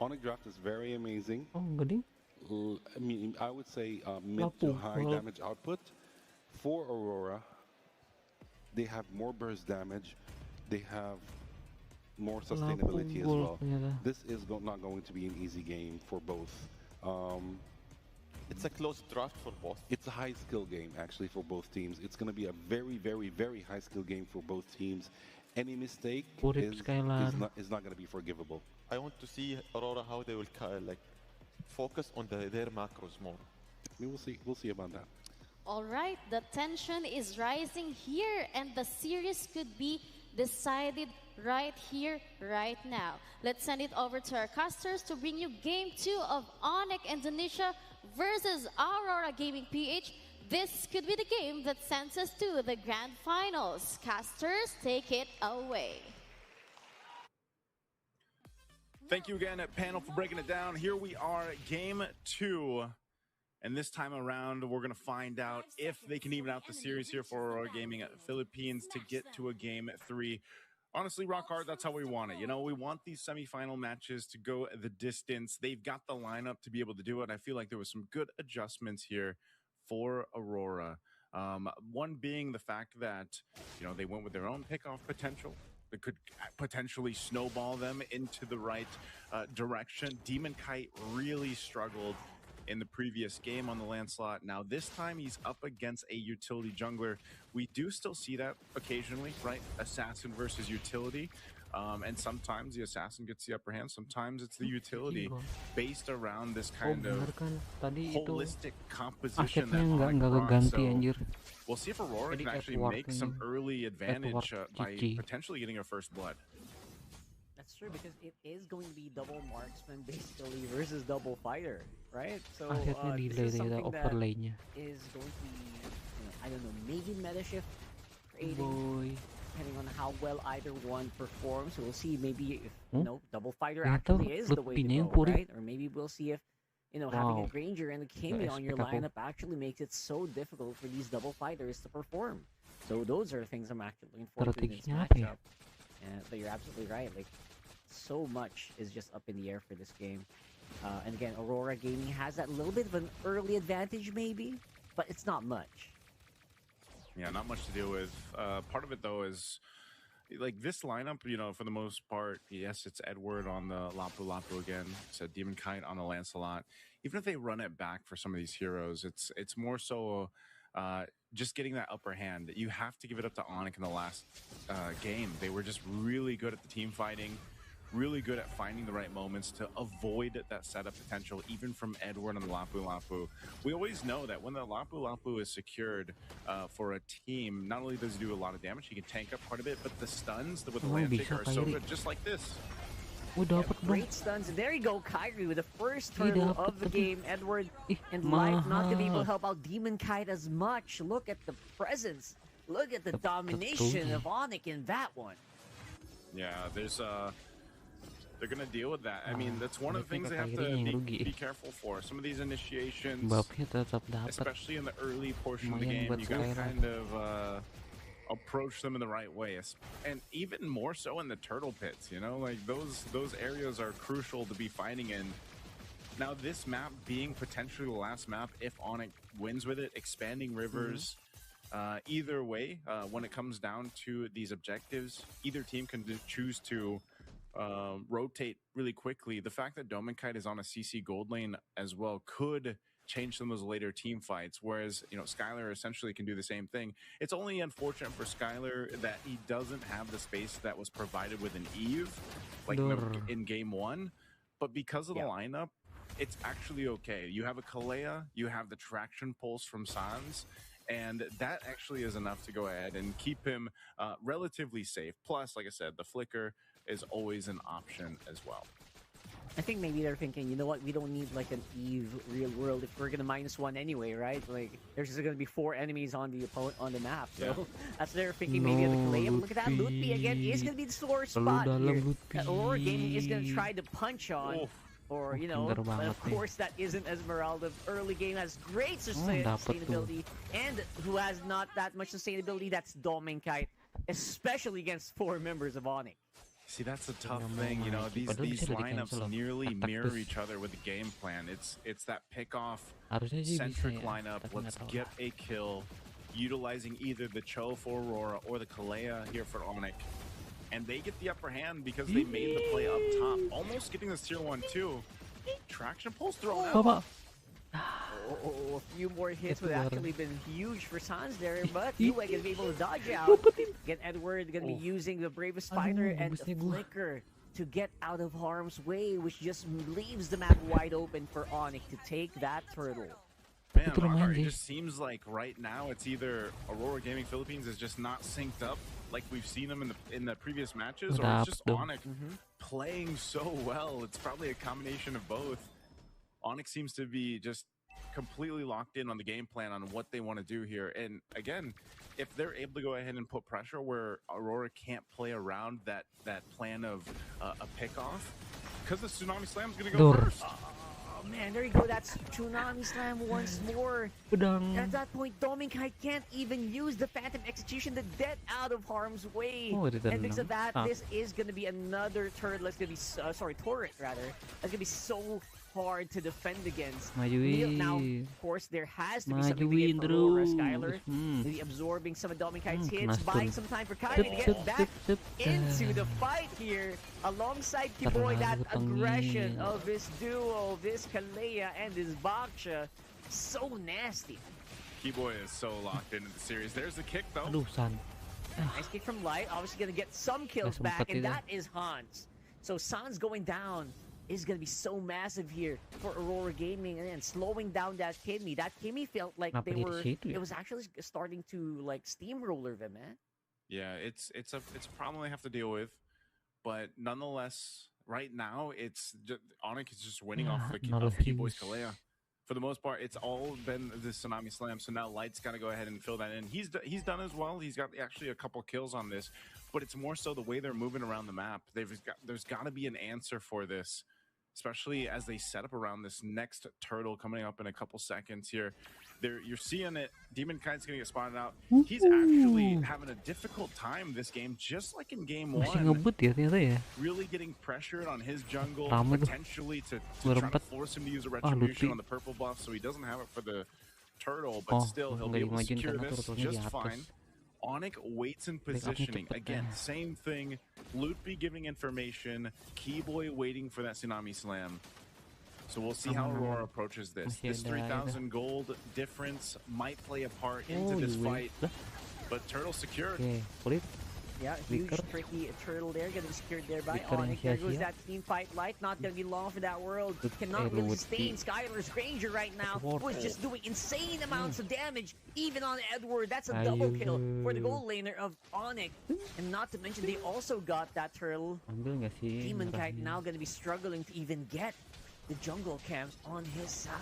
Onyx draft is very amazing. Oh, gede. I mean, I would say mid to Lapu, high well. damage output. For Aurora, they have more burst damage. They have more sustainability as well. ternyata. This is not going to be an easy game for both. It's a close draft for both. It's a high skill game actually for both teams. It's going to be a very, very, very high skill game for both teams. Any mistake Urip is Skylar. not going to be forgivable. I want to see Aurora how they will focus on their macros more. We will see. We'll see about that. All right, the tension is rising here, and the series could be decided right here, right now. Let's send it over to our casters to bring you Game 2 of Onyx Indonesia versus Aurora Gaming PH. This could be the game that sends us to the grand finals. Casters, take it away. Thank you again, panel, for breaking it down. Here we are, game 2. And this time around, we're going to find out if they can even out the series here for Aurora Gaming Philippines to get to a game 3. Honestly, rock hard, that's how we want it. You know, we want these semifinal matches to go the distance. They've got the lineup to be able to do it. I feel like there was some good adjustments here for Aurora. One being the fact that, you know, they went with their own pickoff potential. That could potentially snowball them into the right direction. Demon Kite really struggled in the previous game on the Lancelot. Now this time he's up against a utility jungler. We do still see that occasionally, right? Assassin versus utility. And sometimes the assassin gets the upper hand, sometimes it's the utility, based around this kind of holistic composition that Onyx brought. So we'll see if Aurora can actually make some early advantage by potentially getting her first blood. That's true, because it is going to be double marksman basically versus double fighter, right? So this is something that is going to be, I don't know, maybe meta shift creating, depending on how well either one performs. We'll see maybe if, double fighter actually is the way to go, right? Or maybe we'll see if, having a Granger and a Kimi on your lineup actually makes it so difficult for these double fighters to perform. So those are things I'm actually looking forward to in this matchup. But you're absolutely right. Like, so much is just up in the air for this game. And again, Aurora Gaming has that little bit of an early advantage maybe, but it's not much. Yeah, not much to deal with. Part of it, though, is like this lineup, for the most part, yes, it's Edward on the Lapu Lapu again. It's a Demon Kite on the Lancelot. Even if they run it back for some of these heroes, it's more so just getting that upper hand. You have to give it up to Onyx in the last game. They were just really good at the team fighting, really good at finding the right moments to avoid that setup potential, even from Edward on the Lapu Lapu. We always know that when the Lapu Lapu is secured for a team, not only does he do a lot of damage, he can tank up quite a bit, but the stuns with the land shaker are so good, just like this. Great stuns. There you go, Kyrie with the first turtle of the game. Edward and Life not to be able to help out Demon Kite as much. Look at the presence. Look at the domination of Onyx in that one. Yeah, they're going to deal with that. I mean, that's one of the things they have to be careful for. Some of these initiations, especially in the early portion of the game, you got to kind of approach them in the right way. And even more so in the turtle pits, like those areas are crucial to be fighting in. Now, this map being potentially the last map, if Onyx wins with it, expanding rivers, either way, when it comes down to these objectives, either team can choose to rotate really quickly. The fact that Dominkite is on a CC gold lane as well could change some of those later team fights, whereas Skylar essentially can do the same thing. It's only unfortunate for Skylar that he doesn't have the space that was provided with an Eve like in game 1, but because of the lineup, it's actually okay. You have a Kalea, you have the traction pulse from Sans, and that actually is enough to go ahead and keep him relatively safe. Plus, like I said, the flicker is always an option as well. I think maybe they're thinking, you know what, we don't need like an Eve real world if we're gonna -1 anyway, right? Like there's just gonna be 4 enemies on the map. So that's their thinking maybe of the Kalea. Look at that, Lootby again is gonna be the sore spot here. Aurora Gaming is gonna try to punch on. Or, but of course that isn't Esmeralda. Early game has great sustainability, and who has not that much sustainability, that's Dominkite, especially against 4 members of Onyx. See, that's a tough thing, these lineups nearly mirror each other with the game plan. It's that pick-off centric lineup, let's get a kill, utilizing either the Cho for Aurora or the Kalea here for Onyx. And they get the upper hand because they made the play up top, almost getting this tier 1 too. Traction pulse thrown out. A few more hits would actually been huge for Sans there, but Uwe gonna be able to dodge out. Again, Edward gonna be using the Bravest Spider and the Flicker to get out of harm's way, which just leaves the map wide open for Onyx to take that turtle. Man, Mark, it just seems like right now it's either Aurora Gaming Philippines is just not synced up like we've seen them in the previous matches, or it's just Onyx playing so well. It's probably a combination of both. Onyx seems to be just completely locked in on the game plan on what they want to do here. And again, if they're able to go ahead and put pressure where Aurora can't play around that plan of a pick-off, because the Tsunami Slam is going to go first. Oh man, there you go. That's Tsunami Slam once more. At that point, Dominkite can't even use the Phantom Execution to get out of harm's way. And because of that, this is going to be another turret. That's going to be, turret rather. That's going to be so hard to defend against. Majuin. Now, of course, there has to be something to get from Aurora. Skylar, maybe absorbing some of Dominic's hits, buying some time for Kyrie to get back into the fight here. Alongside Kiboy, that aggression of this duo, this Kalea and this Baksha, so nasty. Kiboy is so locked into the series. There's the kick, though. Aduh, San. Nice kick from Light, obviously gonna get some kills back, and that is Hans. So San's going down is gonna be so massive here for Aurora Gaming, and then slowing down that Kimmy. That Kimmy felt like it was actually starting to like steamroller them, man. Yeah, it's a problem they have to deal with, but nonetheless, right now it's just, Onyx is just winning off the Kiboy's Kalea. For the most part, it's all been the Tsunami Slam, so now Light's got to go ahead and fill that in. He's done as well. He's got actually a couple kills on this, but it's more so the way they're moving around the map. There's got to be an answer for this, especially as they set up around this next turtle coming up in a couple seconds here. You're seeing it. Demon Kite's going to get spotted out. He's actually having a difficult time this game, just like in game one. Masih ngebut ya ternyata ya. Really getting pressured on his jungle, potentially to try to force him to use a retribution on the purple buff, so he doesn't have it for the turtle, but still he'll be able to secure this just fine. Onyx waits in positioning. Again, same thing. Lootby giving information. Keyboy waiting for that Tsunami Slam. So we'll see how Aurora approaches this. This 3,000 gold difference might play a part into this fight. But Turtle secured. Yeah, huge, tricky turtle there, gonna be secured there by Onyx. There goes that team fight. Light not gonna be long for that world. Cannot really sustain Skylar's Ranger right now, who is just doing insane amounts of damage, even on Edward. That's a double kill for the gold laner of Onyx. And not to mention, they also got that turtle. Demon Kite now gonna be struggling to even get the jungle camps on his side.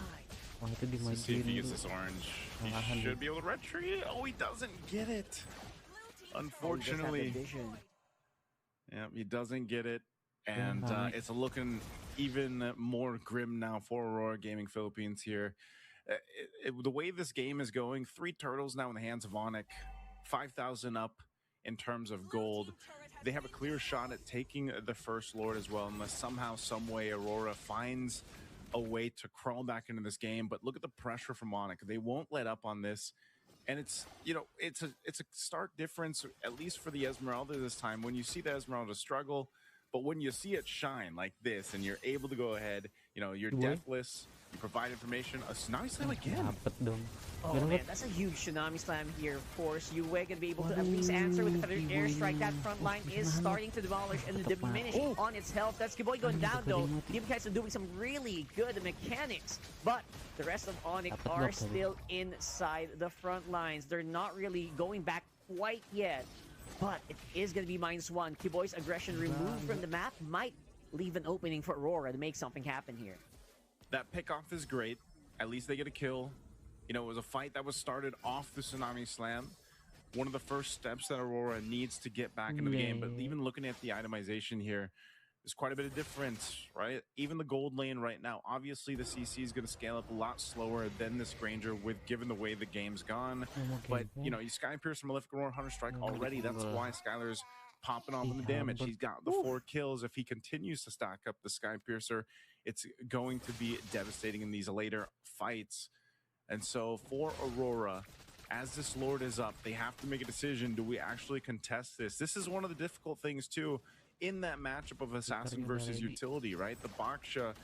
Let's see if he gets this orange. He should be able to retreat. Oh, he doesn't get it. Unfortunately. Yeah, he doesn't get it. And it's looking even more grim now for Aurora Gaming Philippines here. The way this game is going, 3 turtles now in the hands of Onyx, 5,000 up in terms of gold. They have a clear shot at taking the first Lord as well, unless somehow, some way, Aurora finds a way to crawl back into this game. But look at the pressure from Onyx. They won't let up on this. And it's, you know, it's a stark difference, at least for the Esmeralda this time, when you see the Esmeralda struggle, but when you see it shine like this, and you're able to go ahead, you know, you're deathless, you provide information, a Tsunami Slam again. Oh man, that's a huge Tsunami Slam here, of course. Yue gonna be able to at least answer with the feathered airstrike. That front line is starting to demolish and diminish on its health. That's Kiboy going down though. Demon Kites are doing some really good mechanics, but the rest of Onyx are still inside the front lines. They're not really going back quite yet, but it is gonna be -1. Kiboy's aggression removed from the map might leave an opening for Aurora to make something happen here. That pickoff is great. At least they get a kill. You know, it was a fight that was started off the Tsunami Slam. One of the first steps that Aurora needs to get back into the game. But even looking at the itemization here, there's quite a bit of difference, right? Even the gold lane right now, obviously the CC is going to scale up a lot slower than this Granger with given the way the game's gone. But, you know, you Sky Pierce, Malefic Aurora, Hunter Strike already. That's why Skylar's popping off in the damage. He's got the 4 kills. If he continues to stack up the Sky Piercer, it's going to be devastating in these later fights. And so for Aurora, as this Lord is up, they have to make a decision. Do we actually contest this? This is one of the difficult things too in that matchup of Assassin versus Utility, right? The Baksha,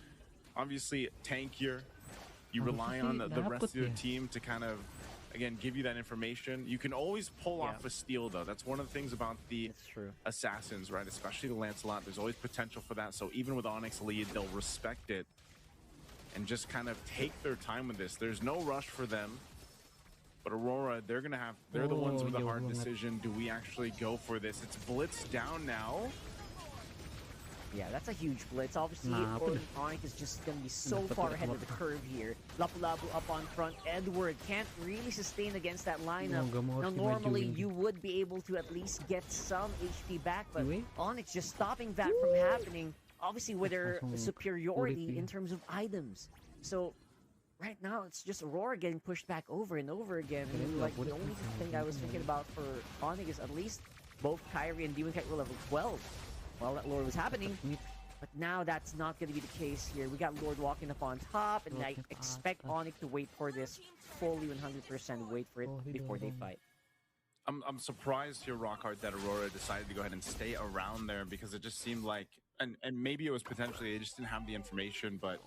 obviously tankier. You rely on the rest of your team to kind of, again, give you that information. You can always pull off a steal, though. That's one of the things about the Assassins, right? Especially the Lancelot. There's always potential for that. So even with Onyx lead, they'll respect it and just kind of take their time with this. There's no rush for them. But Aurora, they're the ones with the hard decision. Do we actually go for this? It's Blitz down now. Yeah, that's a huge blitz. Obviously, Onyx is just going to be so far ahead of the curve here. Lapu-Lapu up on front. Edward can't really sustain against that lineup. Now, normally, you would be able to at least get some HP back, but Onyx just stopping that from happening, obviously with their superiority in terms of items. So, right now, it's just Aurora getting pushed back over and over again. And like, the only thing I was thinking about for Onyx is at least both Kyrie and Demon Kite were level 12. While that Lord was happening, But now that's not going to be the case here. We got Lord walking up on top, and I expect Onyx to wait for this fully 100%, wait for it before they fight. I'm surprised here, Rockhart, that Aurora decided to go ahead and stay around there because it just seemed like, and maybe it was potentially they just didn't have the information, but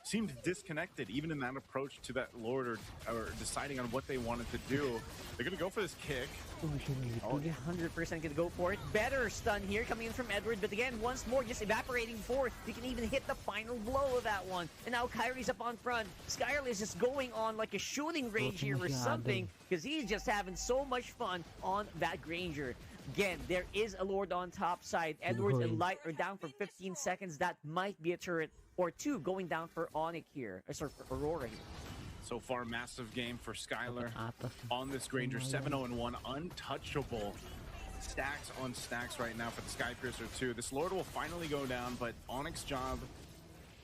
seemed disconnected even in that approach to that Lord or deciding on what they wanted to do. They're going to go for this kick. Oh, 100% going to go for it. Better stun here coming in from Edward, but again, once more, just evaporating forth. We can even hit the final blow of that one. And now Kyrie's up on front. Skyler is just going on like a shooting range here or something, because he's just having so much fun on that Granger. Again, there is a Lord on top side. Edwards and Light are down for 15 seconds. That might be a turret or two going down for Onyx here. Sorry, for Aurora here. So far, massive game for Skylar on this Granger. 7-0-1, untouchable. Stacks on stacks right now for the Skypiercer too. This Lord will finally go down, but Onyx's job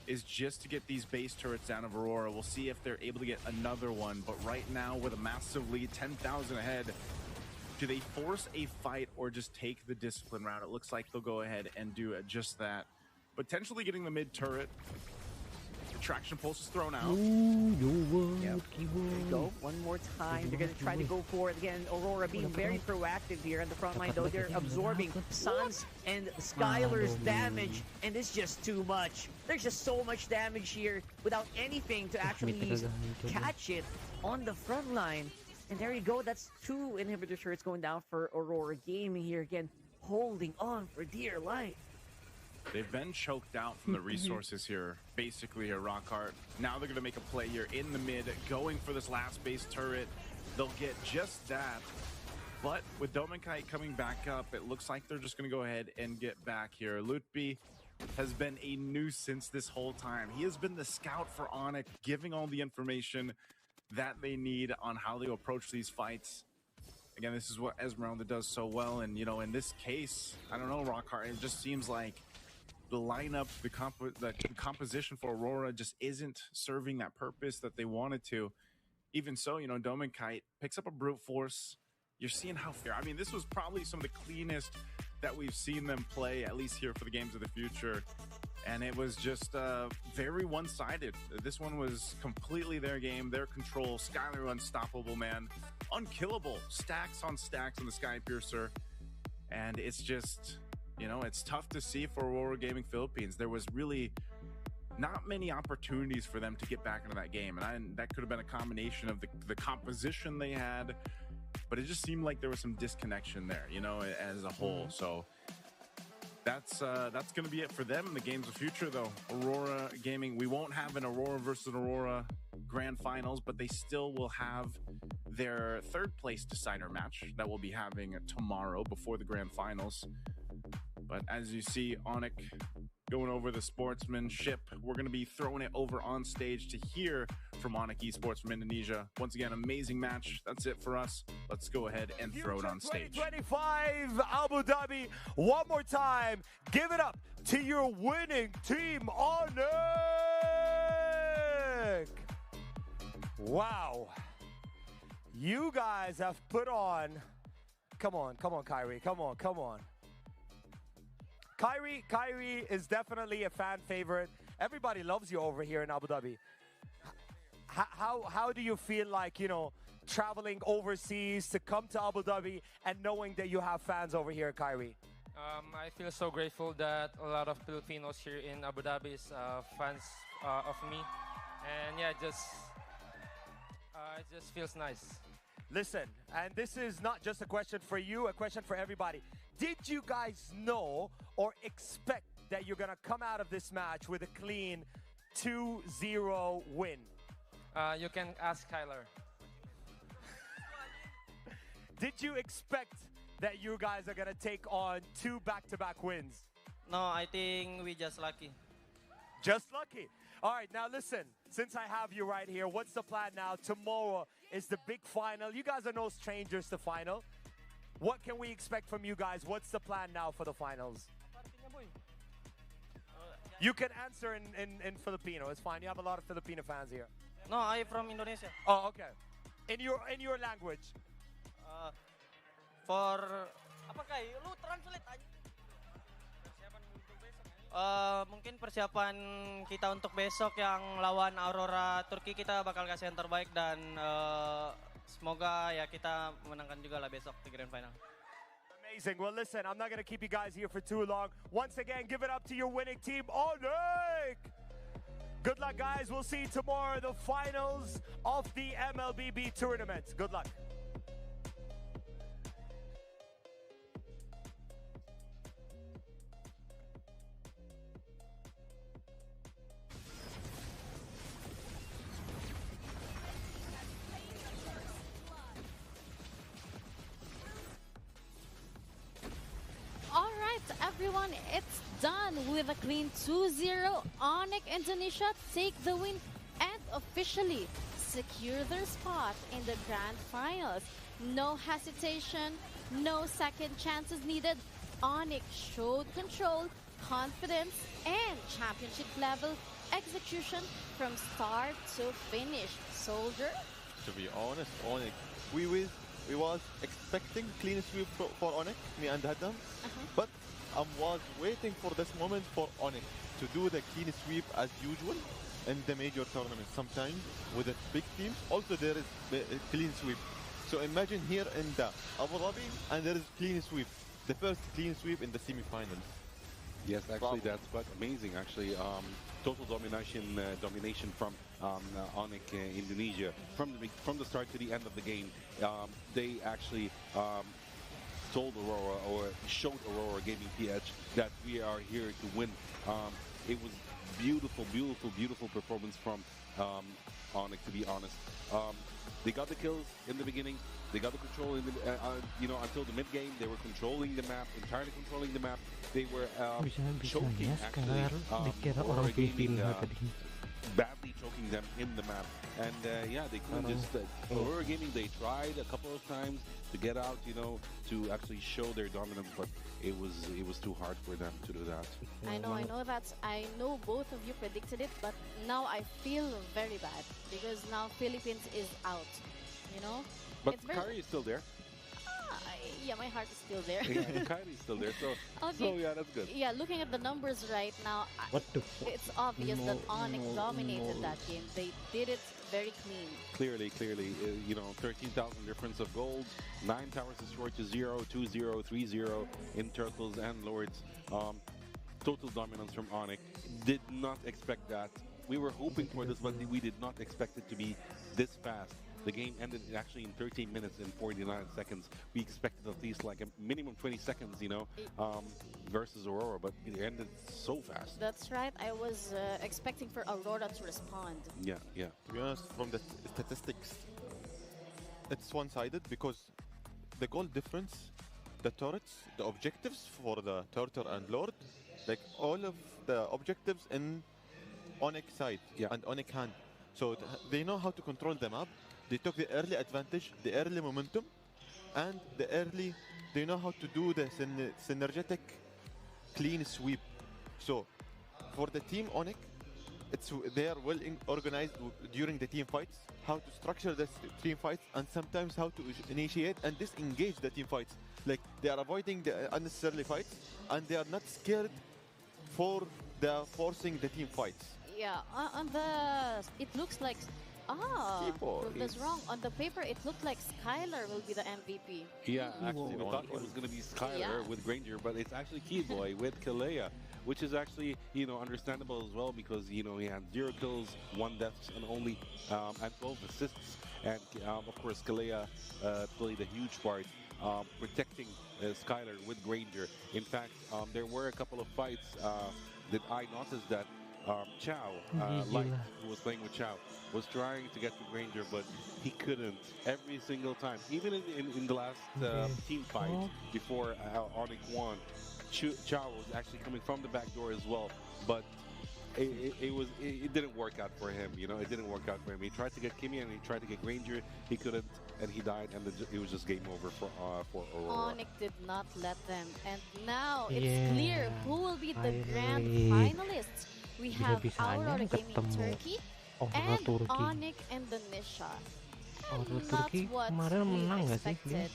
is just to get these base turrets down of Aurora. We'll see if they're able to get another one, but right now with a massive lead, 10,000 ahead, do they force a fight or just take the discipline route? It looks like they'll go ahead and do just that. Potentially getting the mid turret. The traction pulse is thrown out. There you go. One more time. They're going to try to go for it again. Aurora being very proactive here on the front line, though. They're absorbing Sun's and Skylar's damage, and it's just too much. There's just so much damage here without anything to actually catch it on the front line. And there you go. That's two inhibitor turrets going down for Aurora Gaming here again, holding on for dear life. They've been choked out from the resources here, basically here, Rockhart. Now they're going to make a play here in the mid, going for this last base turret. They'll get just that. But with Dominkite coming back up, it looks like they're just going to go ahead and get back here. Lutby has been a nuisance this whole time. He has been the scout for Onyx, giving all the information that they need on how they approach these fights. Again, this is what Esmeralda does so well. And, you know, in this case, I don't know, Rockhart, it just seems like the lineup, the composition for Aurora just isn't serving that purpose that they wanted to. Even so, you know, Dominkite picks up a brute force. You're seeing how fair. I mean, this was probably some of the cleanest that we've seen them play, at least here for the Games of the Future. And it was just very one-sided. This one was completely their game, their control. Skylar unstoppable, man. Unkillable. Stacks on the Skypiercer. And it's just, you know, it's tough to see for Aurora Gaming Philippines. There was really not many opportunities for them to get back into that game. And that could have been a combination of the composition they had, but it just seemed like there was some disconnection there, you know, as a whole. So that's going to be it for them in the Games of Future, though. Aurora Gaming, we won't have an Aurora versus Aurora Grand Finals, but they still will have their third place decider match that we'll be having tomorrow before the Grand Finals. But as you see, Onyx going over the sportsmanship, we're going to be throwing it over on stage to hear from Onyx Esports from Indonesia. Once again, amazing match. That's it for us. Let's go ahead and throw it on stage. 2025 Abu Dhabi. One more time. Give it up to your winning team, Onyx. Wow. You guys have put on. Come on, Kyrie. Come on. Kyrie is definitely a fan favorite. Everybody loves you over here in Abu Dhabi. How do you feel like, you know, traveling overseas to come to Abu Dhabi and knowing that you have fans over here, Kyrie? I feel so grateful that a lot of Filipinos here in Abu Dhabi is fans of me. And yeah, it just feels nice. Listen, and this is not just a question for you, a question for everybody. Did you guys know or expect that you're going to come out of this match with a clean 2-0 win? You can ask Kyler. Did you expect that you guys are going to take on 2 back-to-back wins? No, I think we just lucky. Just lucky. All right, now listen, since I have you right here, what's the plan now? Tomorrow is the big final. You guys are no strangers to final. What can we expect from you guys? What's the plan now for the finals? You can answer in Filipino. It's fine. You have a lot of Filipino fans here. No, I'm from Indonesia. Oh, okay. In your language. For apa kay? Lu translate aja. Mungkin persiapan kita untuk besok yang lawan Aurora Turki kita bakal kasih yang terbaik dan semoga ya kita menangkan juga lah besok di grand final. Amazing. Well, listen, I'm not going to keep you guys here for too long. Once again, give it up to your winning team, Onyx! Good luck, guys. We'll see you tomorrow, the finals of the MLBB tournament. Good luck. Everyone, it's done with a clean 2-0. Onyx Indonesia take the win and officially secure their spot in the grand finals. No hesitation, no second chances needed. Onyx showed control, confidence, and championship level execution from start to finish. Soldier? To be honest, Onyx, we was expecting clean sweep for Onyx, me and Haddam, but I was waiting for this moment for Onyx to do the clean sweep as usual in the major tournaments. Sometimes with the big teams, also there is a clean sweep. So imagine here in the Abu Dhabi, and there is clean sweep, the first clean sweep in the semi-finals. Yes, actually, that's quite amazing. Actually, total domination from Onyx Indonesia from the start to the end of the game. They actually told Aurora or showed Aurora Gaming PH that we are here to win. It was beautiful performance from Onyx, to be honest. They got the kills in the beginning. They got the control in the, until the mid game. They were controlling the map, entirely controlling the map. They were choking actually. Aurora Gaming, badly choking them in the map, and yeah, they couldn't just. Aurora Gaming, they tried a couple of times to get out, to actually show their dominance, but it was too hard for them to do that. I know both of you predicted it, but now I feel very bad because now Philippines is out, But Kari is still there. Yeah, my heart is still there. Kari is still there, so yeah, that's good. Yeah, looking at the numbers right now, it's obvious that Onyx dominated that game. They did it very clean. Clearly, 13,000 difference of gold, 9 towers destroyed to 0, 2-0, 3-0 in Turtles and Lords. Total dominance from Onyx. Did not expect that. We were hoping for this, but we did not expect it to be this fast. The game ended actually in 13 minutes and 49 seconds. We expected at least like a minimum 20 seconds, versus Aurora, but it ended so fast. That's right. I was expecting for Aurora to respond. Yeah. To be honest, from the statistics, it's one-sided because the goal difference, the turrets, the objectives for the Turtle and Lord, like all of the objectives in Onyx side and Onyx hand. So they know how to control the map. They took the early advantage, the early momentum, and they know how to do the synergetic clean sweep. So for the team Onyx, they are well organized during the team fights, how to structure the team fights, and sometimes how to initiate and disengage the team fights. Like they are avoiding the unnecessary fights, and they are not scared for forcing the team fights. Yeah, it looks like prove this wrong. On the paper, it looked like Skylar will be the MVP. Yeah, actually, we thought it was going to be Skylar with Granger, but it's actually Keyboy with Kalea, which is actually, understandable as well because, he had 0 kills, 1 deaths, and only and 12 assists. And, of course, Kalea played a huge part protecting Skylar with Granger. In fact, there were a couple of fights that I noticed that Chow, Light, who was playing with Chow, was trying to get to Granger, but he couldn't every single time. Even in the last team fight before Onyx won, Chow was actually coming from the back door as well, but it didn't work out for him. It didn't work out for him. He tried to get Kimmy and he tried to get Granger. He couldn't, and he died, and it was just game over for Aurora. Onyx did not let them, and now it's clear who will be the grand finalists. We have Aurora Gaming Turkey and Onyx Indonesia. Not what we expected,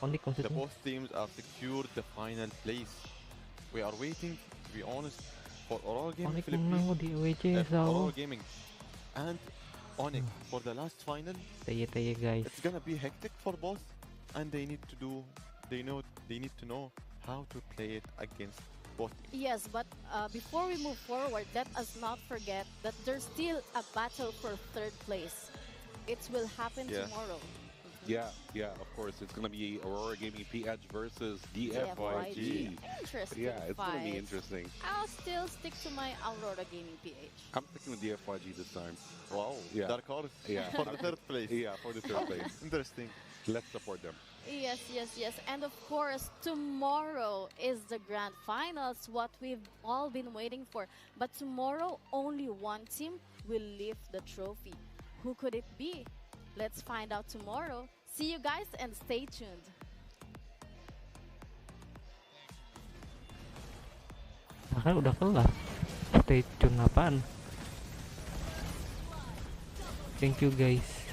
but the both teams are secured the final place. We are waiting be honest, for Aurora Gaming Onyx menang kok di WC Aurora so. Gaming and Onyx for the last final, Tayo guys. it's gonna be hectic for both, and they need to know how to play it against both teams. Yes, but before we move forward, let us not forget that there's still a battle for third place. It will happen tomorrow. Yeah, of course. It's going to be Aurora Gaming PH versus DFYG. Interesting Yeah, it's going to be fight. interesting. I'll still stick to my Aurora Gaming PH. I'm sticking with DFYG this time. Wow, Yeah. dark horse. Yeah. For the third place. Yeah, for the third place. Interesting. Let's support them. Yes. And of course, tomorrow is the grand finals, what we've all been waiting for. But tomorrow, only one team will lift the trophy. Who could it be? Let's find out tomorrow. See you guys and stay tuned. Makanya udah kelar. Stay tune apaan? Thank you guys.